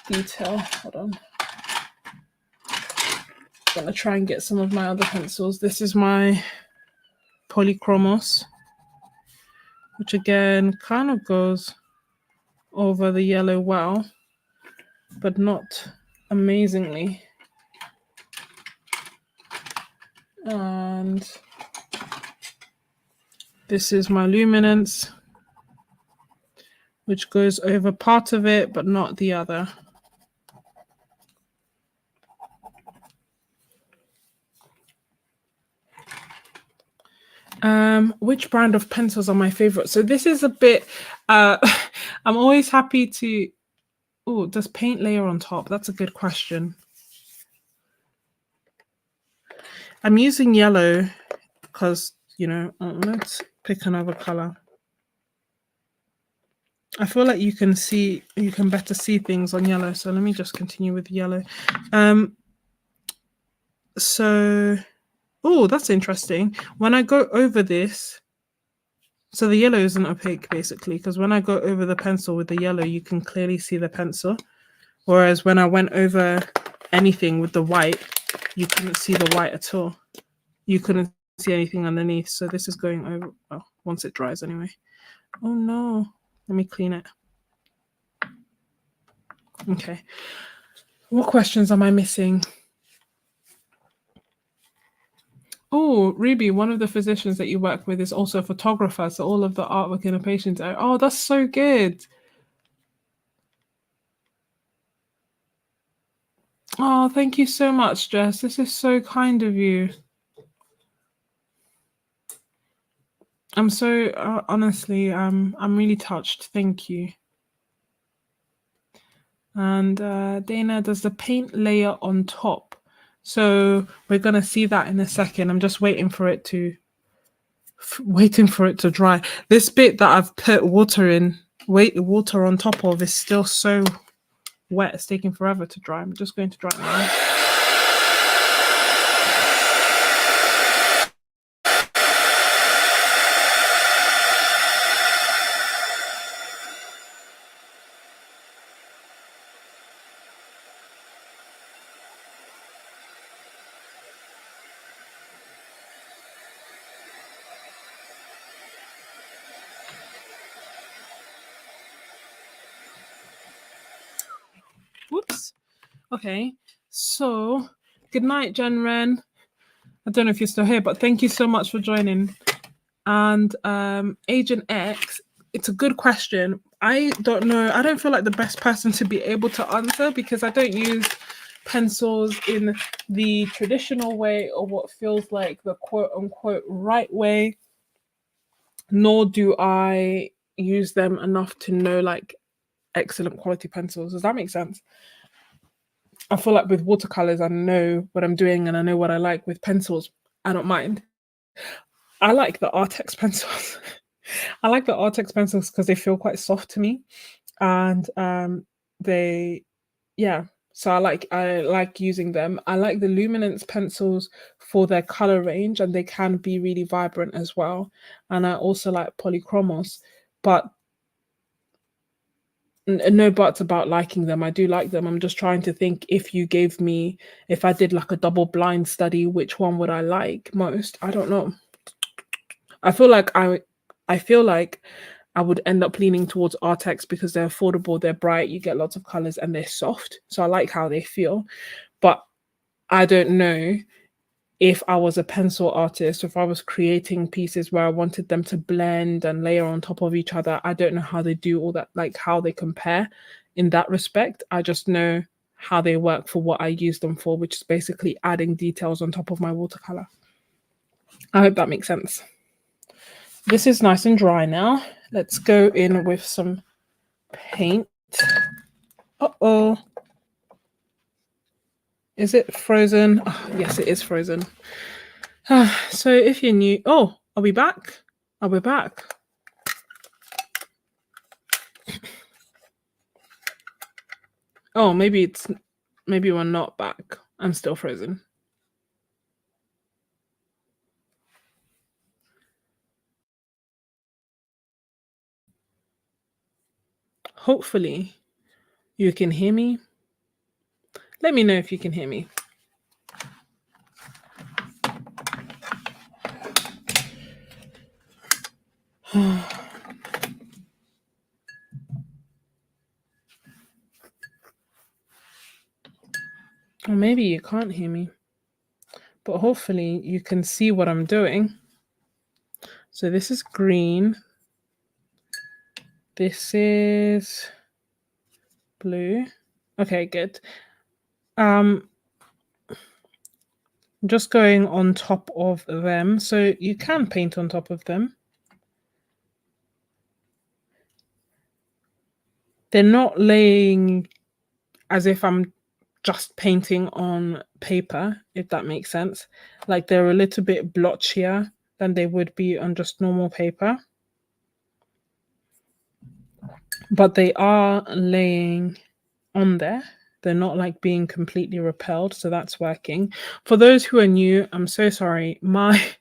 detail. Hold on. I'm gonna try and get some of my other pencils. This is my Polychromos, which again kind of goes over the yellow well, but not amazingly. And this is my Luminance, which goes over part of it, but not the other. Which brand of pencils are my favorite? So this is a bit, I'm always happy to, oh, does paint layer on top? That's a good question. I'm using yellow because, you know, let's pick another color. I feel like you can better see things on yellow. So let me just continue with yellow. So, oh, that's interesting. When I go over this, so the yellow isn't opaque basically, because when I go over the pencil with the yellow, you can clearly see the pencil. Whereas when I went over anything with the white, you couldn't see the white at all. You couldn't see anything underneath. So this is going over, well, once it dries anyway. Oh no, let me clean it. Okay. What questions am I missing? Oh, Ruby, one of the physicians that you work with is also a photographer. So all of the artwork in a patient's area. Oh, that's so good. Oh, thank you so much, Jess. This is so kind of you. I'm so, honestly, I'm really touched. Thank you. And Dana, does the paint layer on top? So we're going to see that in a second. I'm just waiting for it to dry. This bit that I've put water on top of is still so wet. It's taking forever to dry. I'm just going to dry it now. Whoops. Okay, so good night, Jen Ren. I don't know if you're still here, but thank you so much for joining. And Agent X, it's a good question. I don't know. I don't feel like the best person to be able to answer because I don't use pencils in the traditional way or what feels like the quote unquote right way, nor do I use them enough to know like excellent quality pencils. Does that make sense? I feel like with watercolors, I know what I'm doing and I know what I like. With pencils, I don't mind. I like the Artex pencils. I like the Artex pencils because they feel quite soft to me. And yeah, So I like using them. I like the luminance pencils for their color range, and they can be really vibrant as well. And I also like polychromos, but no buts about liking them. I do like them. I'm just trying to think, if I did like a double blind study, which one would I like most? I don't know. I feel like I feel like I would end up leaning towards Artex because they're affordable, they're bright, you get lots of colors, and they're soft. So I like how they feel. But I don't know if I was a pencil artist, if I was creating pieces where I wanted them to blend and layer on top of each other. I don't know how they do all that, like how they compare in that respect. I just know how they work for what I use them for, which is basically adding details on top of my watercolor. I hope that makes sense. This is nice and dry now. Let's go in with some paint. Uh-oh. Is it frozen? Oh, yes, it is frozen. So if you're new... Oh, are we back? Are we back? Oh, maybe we're not back. I'm still frozen. Hopefully you can hear me. Let me know if you can hear me. Or maybe you can't hear me, but hopefully you can see what I'm doing. So this is green. This is blue. Okay, good. Just going on top of them. So you can paint on top of them. They're not laying as if I'm just painting on paper, if that makes sense. Like they're a little bit blotchier than they would be on just normal paper. But they are laying on there. They're not like being completely repelled, so that's working. For those who are new, I'm so sorry. My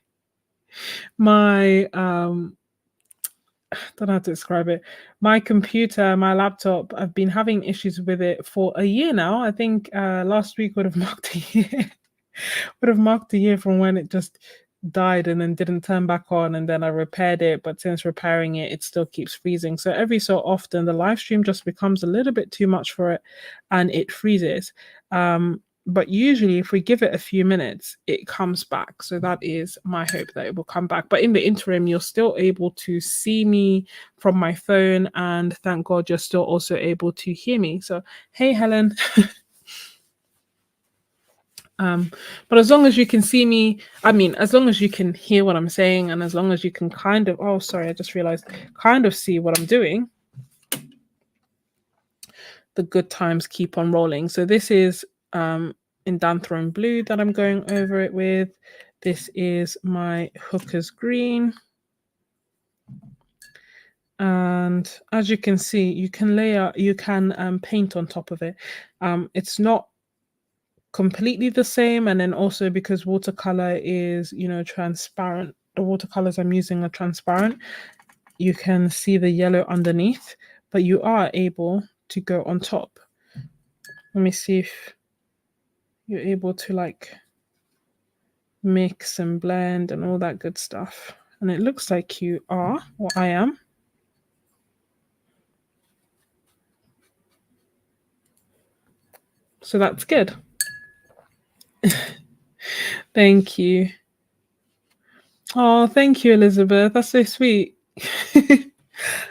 I don't know how to describe it. My computer, my laptop, I've been having issues with it for a year now. I think last week would have marked a year. Would have marked a year from when it just died and then didn't turn back on, and then I repaired it, but since repairing it, it still keeps freezing. So every so often the live stream just becomes a little bit too much for it and it freezes. But usually if we give it a few minutes, it comes back. So that is my hope, that it will come back. But in the interim, you're still able to see me from my phone, and thank God you're still also able to hear me. So hey, Helen. But as long as you can see me, as long as you can hear what I'm saying, and as long as you can kind of, oh, sorry, I just realized, kind of see what I'm doing, the good times keep on rolling. So this is Indanthrone Blue that I'm going over it with. This is my Hooker's Green. And as you can see, you can paint on top of it. It's not completely the same, and then also because watercolor is transparent, the watercolors I'm using are transparent, you can see the yellow underneath, but you are able to go on top. Let me see if you're able to like mix and blend and all that good stuff, and it looks like you are, or I am. So that's good. Thank you. Oh, thank you, Elizabeth. That's so sweet.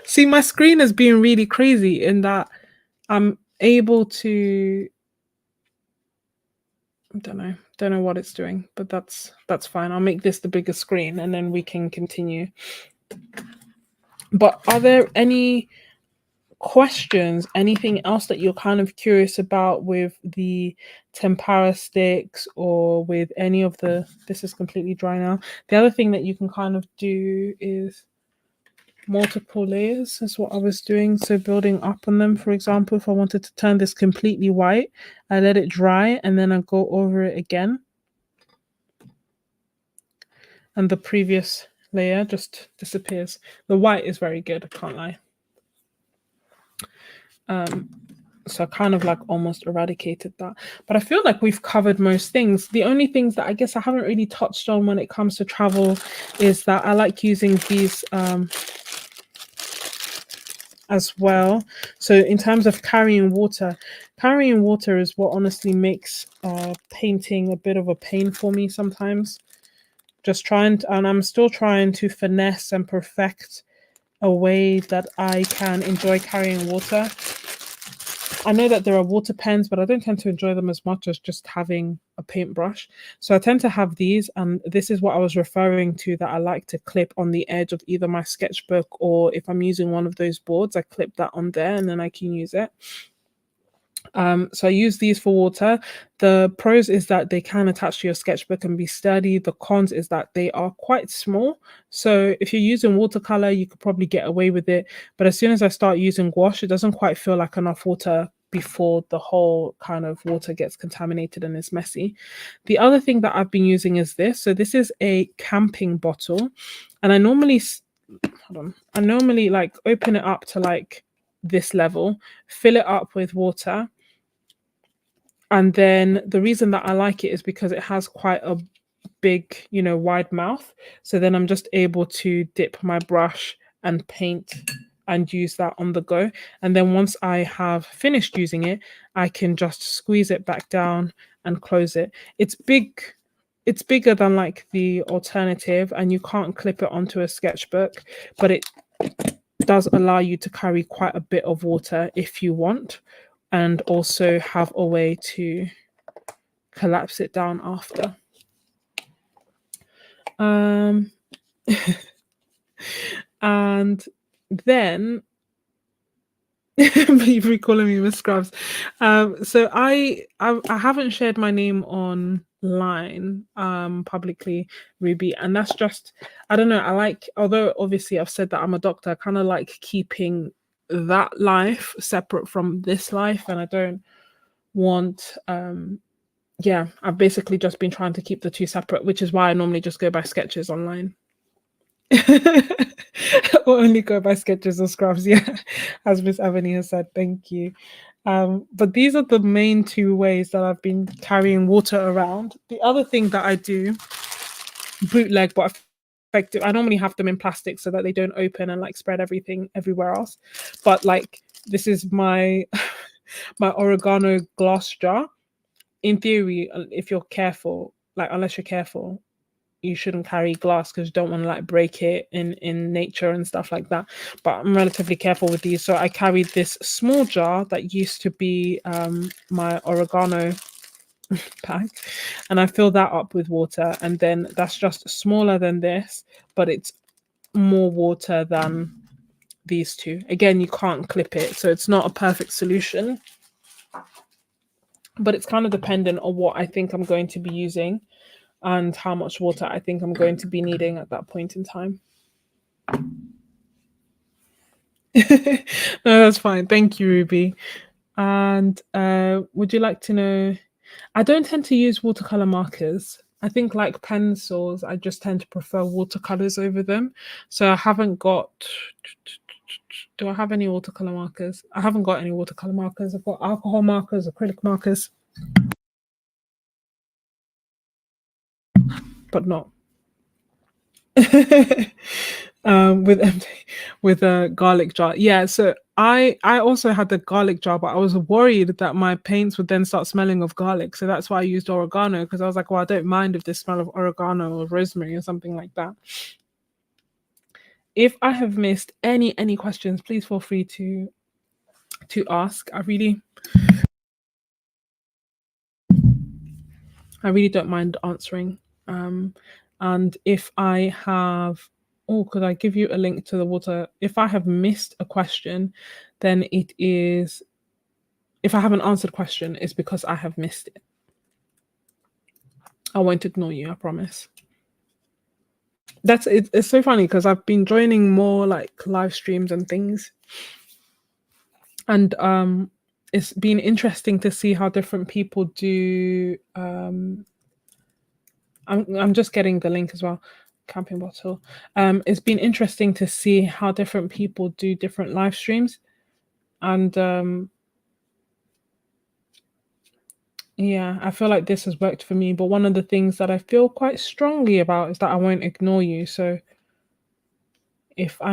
See, my screen has been really crazy in that I'm able to, I don't know what it's doing, but that's fine. I'll make this the bigger screen and then we can continue. But are there any questions, anything else that you're kind of curious about with the tempera sticks, or with any of the, this is completely dry now. The other thing that you can kind of do is multiple layers is what I was doing. So building up on them, for example, if I wanted to turn this completely white, I let it dry and then I go over it again. And the previous layer just disappears. The white is very good, I can't lie. So I kind of like almost eradicated that. But I feel like we've covered most things. The only things that I guess I haven't really touched on when it comes to travel is that I like using these as well. So in terms of carrying water is what honestly makes painting a bit of a pain for me sometimes. And I'm still trying to finesse and perfect a way that I can enjoy carrying water. I know that there are water pens, but I don't tend to enjoy them as much as just having a paintbrush. So I tend to have these, and this is what I was referring to, that I like to clip on the edge of either my sketchbook, or if I'm using one of those boards, I clip that on there and then I can use it. So I use these for water. The pros is that they can attach to your sketchbook and be sturdy. The cons is that they are quite small. So if you're using watercolor, you could probably get away with it. But as soon as I start using gouache, it doesn't quite feel like enough water before the whole kind of water gets contaminated and is messy. The other thing that I've been using is this. So this is a camping bottle. And I normally like open it up to like this level, fill it up with water. And then the reason that I like it is because it has quite a big, wide mouth. So then I'm just able to dip my brush and paint and use that on the go. And then once I have finished using it, I can just squeeze it back down and close it. It's big. It's bigger than like the alternative, and you can't clip it onto a sketchbook, but it does allow you to carry quite a bit of water if you want, and also have a way to collapse it down after. And then you're calling me Miss Scrubs. So I haven't shared my name online publicly, Ruby, and that's just, I don't know, I like, although obviously I've said that I'm a doctor, I kind of like keeping that life separate from this life, and I don't want I've basically just been trying to keep the two separate, which is why I normally just go by Sketches online. Or only go by Sketches or Scrubs, as Miss Ebony has said. Thank you. But these are the main two ways that I've been carrying water around. The other thing that I do, bootleg but effective, I normally have them in plastic so that they don't open and like spread everything everywhere else. But like, this is my my oregano glass jar. In theory, if you're careful, like unless you're careful, you shouldn't carry glass because you don't want to like break it in nature and stuff like that. But I'm relatively careful with these, so I carried this small jar that used to be my oregano pack, and I fill that up with water, and then that's just smaller than this, but it's more water than these two. Again, you can't clip it, so it's not a perfect solution, but it's kind of dependent on what I think I'm going to be using and how much water I think I'm going to be needing at that point in time. No, that's fine. Thank you, Ruby. And would you like to know? I don't tend to use watercolor markers. I think like pencils, I just tend to prefer watercolors over them. So I haven't got. Do I have any watercolor markers? I haven't got any watercolor markers. I've got alcohol markers, acrylic markers, but not. With a garlic jar. Yeah, so I also had the garlic jar, but I was worried that my paints would then start smelling of garlic. So that's why I used oregano, because I was like, well, I don't mind if they smell of oregano or rosemary or something like that. If I have missed any questions, please feel free to ask. I really don't mind answering. And if I have, could I give you a link to the water? If I have missed a question, then it is, if I haven't answered a question, it's because I have missed it. I won't ignore you, I promise. It's so funny because I've been joining more like live streams and things, and it's been interesting to see how different people do. I'm just getting the link as well. Camping bottle. It's been interesting to see how different people do different live streams, and yeah, I feel like this has worked for me. But one of the things that I feel quite strongly about is that I won't ignore you. So if I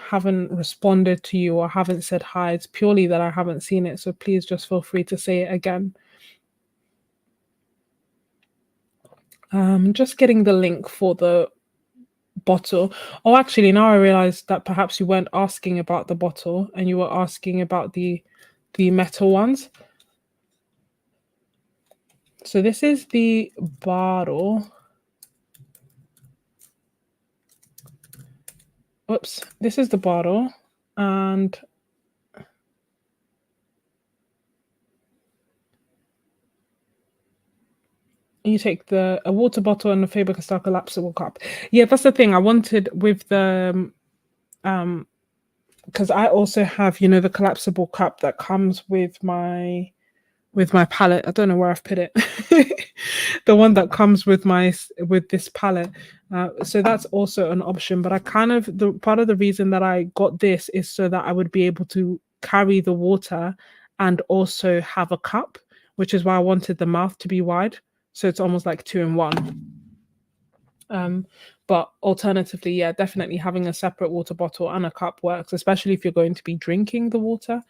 haven't responded to you or haven't said hi, it's purely that I haven't seen it. So please just feel free to say it again. Just getting the link for the bottle. Oh, actually, now I realized that perhaps you weren't asking about the bottle and you were asking about the metal ones. So this is the bottle. Oops, this is the bottle, and you take a water bottle and a Faber-Castell collapsible cup. Yeah, that's the thing I wanted with the because I also have, the collapsible cup that comes with my palette. I don't know where I've put it. The one that comes with this palette. So that's also an option. But I the part of the reason that I got this is so that I would be able to carry the water and also have a cup, which is why I wanted the mouth to be wide. So it's almost like 2 in 1. But alternatively, yeah, definitely having a separate water bottle and a cup works, especially if you're going to be drinking the water,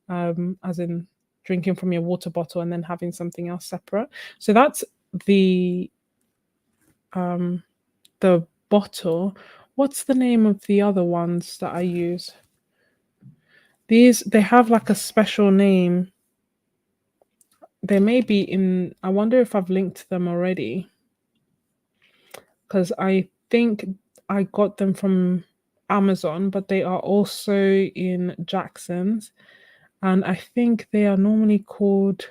as in drinking from your water bottle and then having something else separate. So that's the bottle. What's the name of the other ones that I use? They have like a special name. They may be in, I wonder if I've linked them already, because I think I got them from Amazon, but they are also in Jackson's, and I think they are normally called,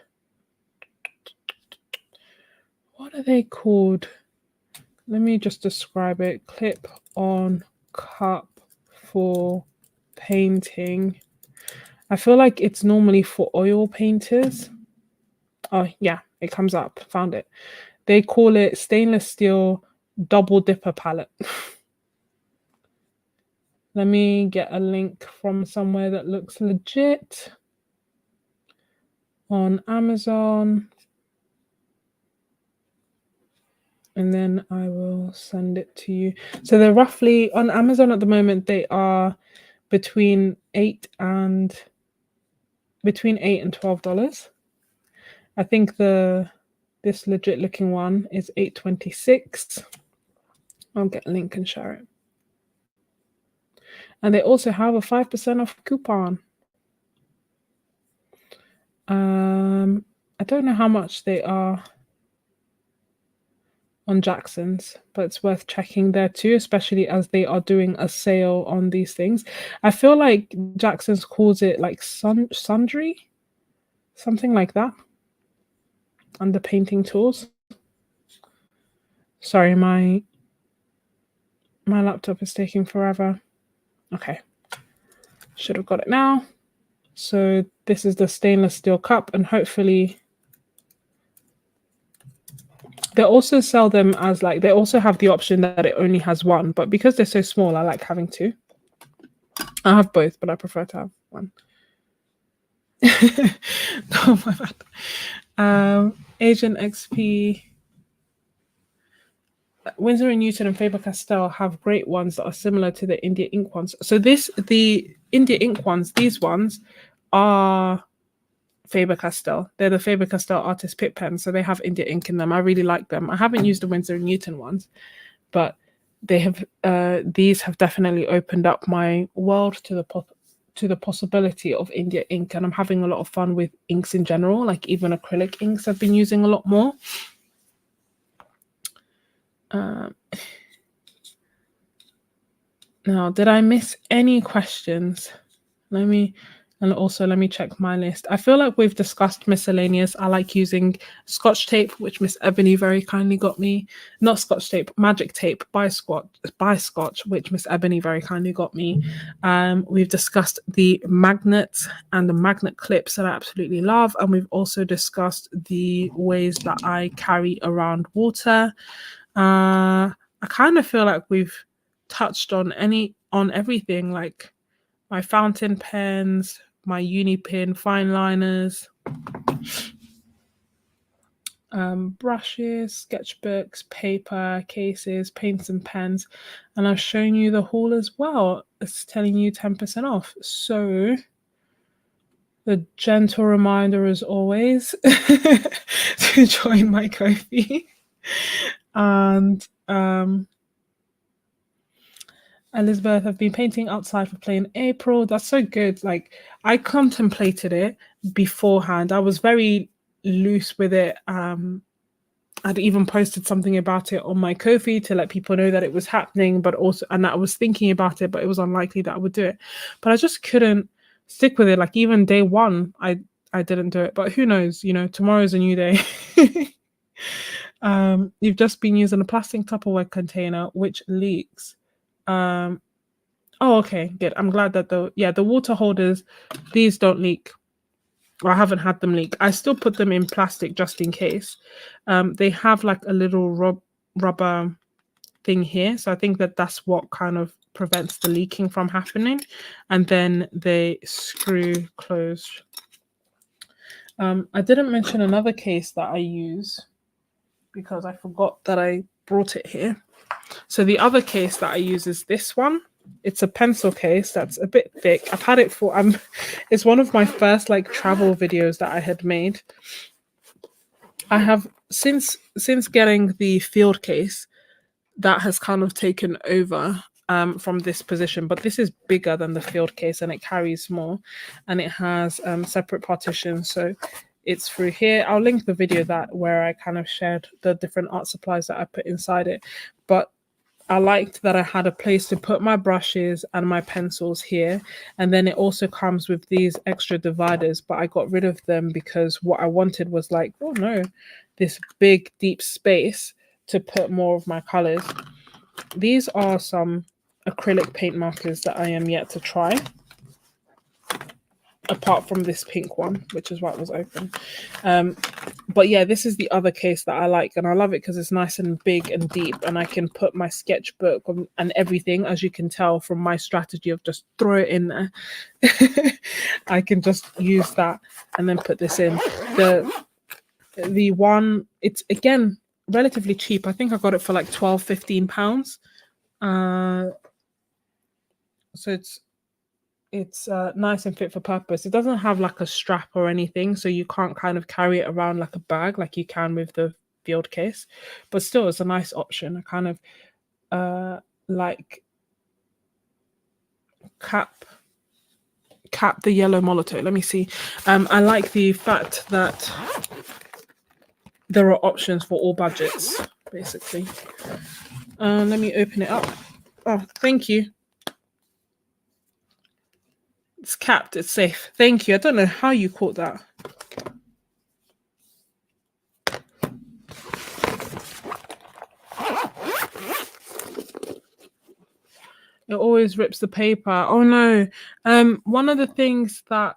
what are they called? Let me just describe it. Clip on cup for painting. I feel like it's normally for oil painters. Oh yeah, it comes up. Found it. They call it stainless steel double dipper palette. Let me get a link from somewhere that looks legit on Amazon. And then I will send it to you. So they're roughly on Amazon at the moment. They are between $8 and $12. I think this legit looking one is $8.26. I'll get a link and share it. And they also have a 5% off coupon. I don't know how much they are on Jackson's, but it's worth checking there too, especially as they are doing a sale on these things. I feel like Jackson's calls it like sundry, something like that, under painting tools. Sorry, my laptop is taking forever. Okay, should have got it now. So this is the stainless steel cup, and hopefully they also sell them as they also have the option that it only has one, but because they're so small, I like having two. I have both, but I prefer to have one. Oh my bad. Agent XP, Winsor & Newton and Faber-Castell have great ones that are similar to the India ink ones. So the India ink ones, these ones are Faber-Castell. They're the Faber-Castell Artist Pitt pens, so they have India ink in them. I really like them. I haven't used the Winsor & Newton ones, but they have these have definitely opened up my world to the possibility of India ink, and I'm having a lot of fun with inks in general, like even acrylic inks I've been using a lot more. Now, did I miss any questions? Let me And also, let me check my list. I feel like we've discussed miscellaneous. I like using Scotch tape, which Miss Ebony very kindly got me. Not Scotch tape, magic tape by Scotch, which Miss Ebony very kindly got me. We've discussed the magnets and the magnet clips that I absolutely love. And we've also discussed the ways that I carry around water. I kind of feel like we've touched on everything, like my fountain pens, my uni pin, fine liners, brushes, sketchbooks, paper, cases, paints and pens. And I've shown you the haul as well. It's telling you 10% off. So the gentle reminder as always to join my Ko-fi. And Elizabeth, I've been painting outside for Plein April. That's so good. Like, I contemplated it beforehand. I was very loose with it. I'd even posted something about it on my Ko-fi to let people know that it was happening, but also, and that I was thinking about it, but it was unlikely that I would do it. But I just couldn't stick with it. Like, even day one, I didn't do it. But who knows? You know, tomorrow's a new day. You've just been using a plastic Tupperware container which leaks. Oh, okay, good. I'm glad that the water holders, these don't leak. I haven't had them leak. I still put them in plastic just in case. They have like a little rubber thing here, so I think that that's what kind of prevents the leaking from happening, and then they screw closed. I didn't mention another case that I use because I forgot that I brought it here. So the other case that I use is this one. It's a pencil case that's a bit thick. I've had it for it's one of my first like travel videos that I had made. I have since getting the field case, that has kind of taken over from this position, but this is bigger than the field case and it carries more, and it has separate partitions. So it's through here. I'll link the video where I kind of shared the different art supplies that I put inside it. But I liked that I had a place to put my brushes and my pencils here. And then it also comes with these extra dividers, but I got rid of them because what I wanted was like, oh no, this big deep space to put more of my colors. These are some acrylic paint markers that I am yet to try, apart from this pink one, which is why it was open. But yeah, this is the other case that I like, and I love it because it's nice and big and deep, and I can put my sketchbook and everything, as you can tell from my strategy of just throw it in there. I can just use that and then put this in. The one, it's again relatively cheap. I think I got it for like £12-15. So it's nice and fit for purpose. It doesn't have like a strap or anything, so you can't kind of carry it around like a bag like you can with the field case, but still it's a nice option. I kind of like cap the yellow Molotow. Let me see. I like the fact that there are options for all budgets, basically. Let me open it up. Oh, thank you. It's capped, it's safe. Thank you. I don't know how you caught that. It always rips the paper. Oh no. One of the things that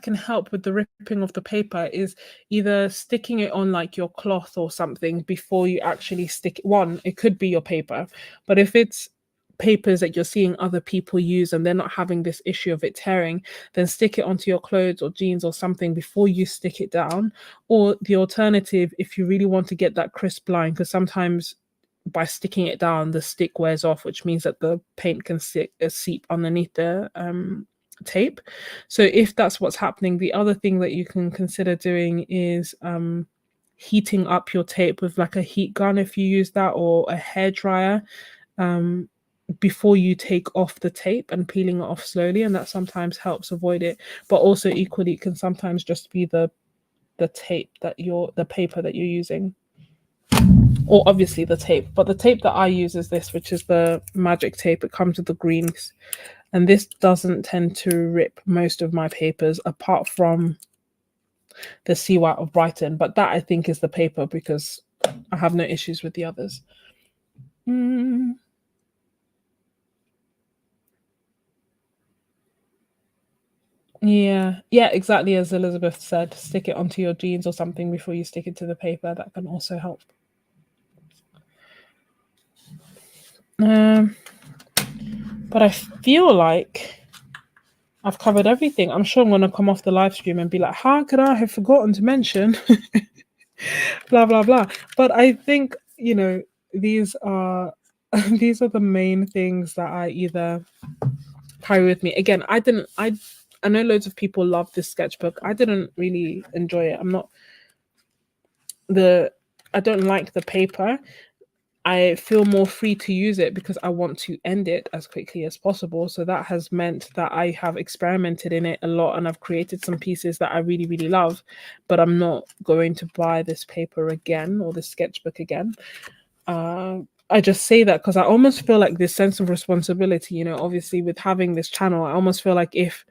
can help with the ripping of the paper is either sticking it on like your cloth or something before you actually stick it. One, it could be your paper, but if it's papers that you're seeing other people use and they're not having this issue of it tearing, then stick it onto your clothes or jeans or something before you stick it down. Or the alternative, if you really want to get that crisp line, because sometimes by sticking it down the stick wears off, which means that the paint can seep underneath the tape. So if that's what's happening, the other thing that you can consider doing is heating up your tape with like a heat gun, if you use that, or a hairdryer, before you take off the tape, and peeling it off slowly, and that sometimes helps avoid it. But also equally, it can sometimes just be the tape that the paper that you're using, or obviously the tape. But the tape that I use is this, which is the magic tape. It comes with the greens. And this doesn't tend to rip most of my papers apart from the Sea White of Brighton, but that I think is the paper because I have no issues with the others. Yeah, exactly as Elizabeth said, stick it onto your jeans or something before you stick it to the paper. That can also help. But I feel like I've covered everything. I'm sure I'm going to come off the live stream and be like, how could I have forgotten to mention blah, blah, blah. But I think, these are these are the main things that I either carry with me. Again, I know loads of people love this sketchbook. I didn't really enjoy it. I don't like the paper. I feel more free to use it because I want to end it as quickly as possible. So that has meant that I have experimented in it a lot and I've created some pieces that I really, really love, but I'm not going to buy this paper again or this sketchbook again. I just say that because I almost feel like this sense of responsibility, obviously with having this channel, I almost feel like if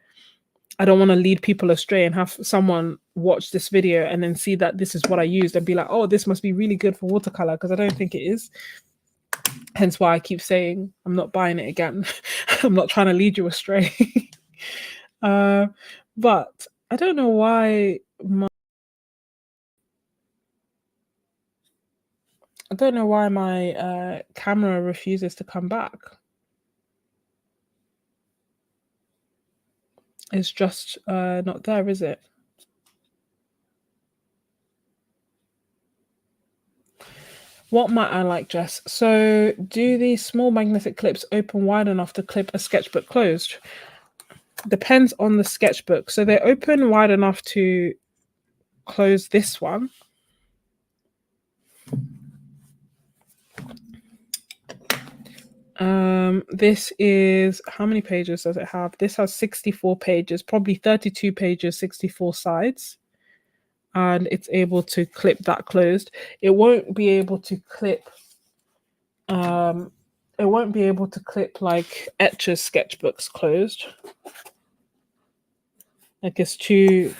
I don't want to lead people astray and have someone watch this video and then see that this is what I used and be like, oh, this must be really good for watercolor, because I don't think it is. Hence why I keep saying I'm not buying it again. I'm not trying to lead you astray. But I don't know why my camera refuses to come back. It's just not there, is it? What might I like, Jess? So, do these small magnetic clips open wide enough to clip a sketchbook closed? Depends on the sketchbook. So they open wide enough to close this one. This is, how many pages does it have? This has 64 pages, probably 32 pages, 64 sides. And it's able to clip that closed. It won't be able to clip like Etchr's sketchbooks closed. Like it's too, do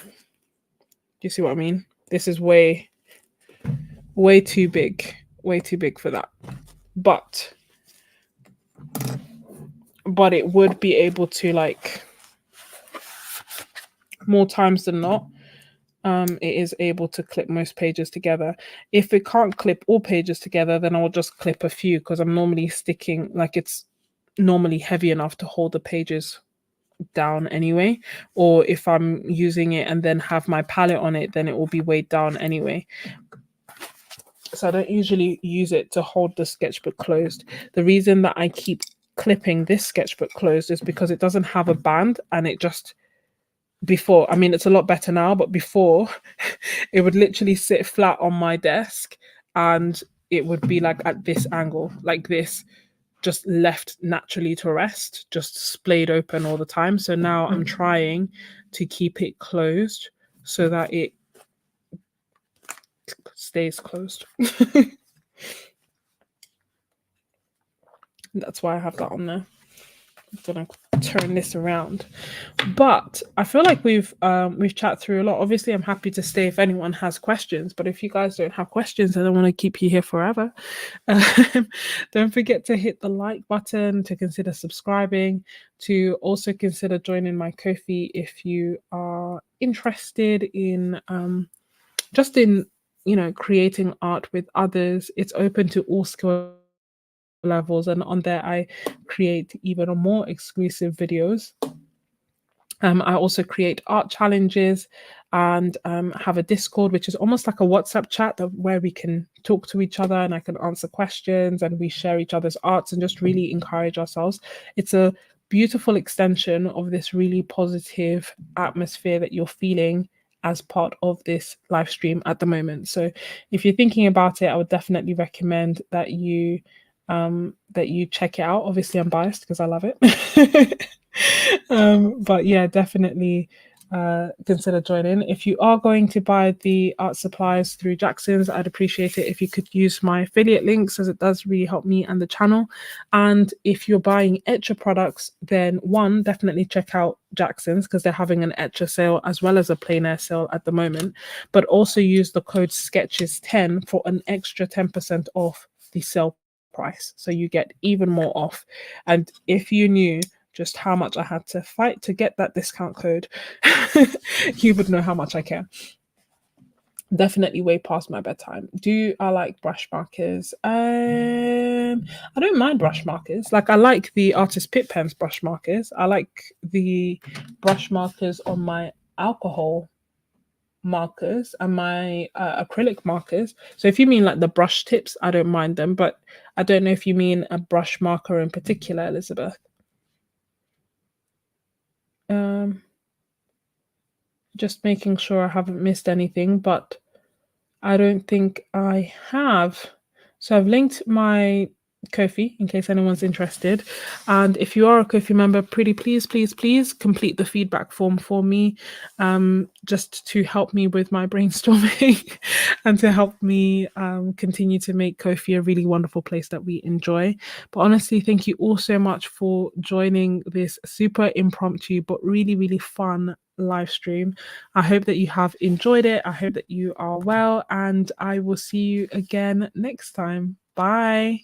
you see what I mean? This is way too big for that. But it would be able to, like, more times than not, it is able to clip most pages together. If it can't clip all pages together, then I'll just clip a few because I'm normally sticking, like, it's normally heavy enough to hold the pages down anyway. Or if I'm using it and then have my palette on it, then it will be weighed down anyway. So I don't usually use it to hold the sketchbook closed. The reason that I keep clipping this sketchbook closed is because it doesn't have a band, and it just, before, I mean, it's a lot better now, but before it would literally sit flat on my desk and it would be like at this angle, like this, just left naturally to rest, just splayed open all the time. So now I'm trying to keep it closed so that it stays closed. That's why I have that on there. I'm gonna turn this around, but I feel like we've chatted through a lot. Obviously, I'm happy to stay if anyone has questions, but if you guys don't have questions, I don't want to keep you here forever. Don't forget to hit the like button, to consider subscribing, to also consider joining my Ko-fi if you are interested in just in creating art with others. It's open to all skill levels, and on there I create even more exclusive videos. I also create art challenges and have a Discord, which is almost like a WhatsApp chat where we can talk to each other and I can answer questions and we share each other's arts and just really encourage ourselves. It's a beautiful extension of this really positive atmosphere that you're feeling as part of this live stream at the moment. So if you're thinking about it, I would definitely recommend that you check it out. Obviously I'm biased because I love it. But yeah, definitely consider joining. If you are going to buy the art supplies through Jackson's, I'd appreciate it if you could use my affiliate links, as it does really help me and the channel. And if you're buying Etchr products, then one, definitely check out Jackson's, because they're having an Etchr sale as well as a Plein Air sale at the moment. But also use the code Sketches10 for an extra 10% off the sale price, so you get even more off. And if you knew just how much I had to fight to get that discount code, you would know how much I care. Definitely way past my bedtime. Do I like brush markers? I don't mind brush markers. Like, I like the Artist Pitt Pens brush markers. I like the brush markers on my alcohol markers and my acrylic markers. So if you mean like the brush tips, I don't mind them, but I don't know if you mean a brush marker in particular, Elizabeth. Just making sure I haven't missed anything, but I don't think I have. So I've linked my Ko-fi in case anyone's interested. And if you are a Ko-fi member, pretty please complete the feedback form for me, just to help me with my brainstorming and to help me continue to make Ko-fi a really wonderful place that we enjoy. But honestly, thank you all so much for joining this super impromptu but really, really fun live stream. I hope that you have enjoyed it. I hope that you are well, and I will see you again next time. Bye.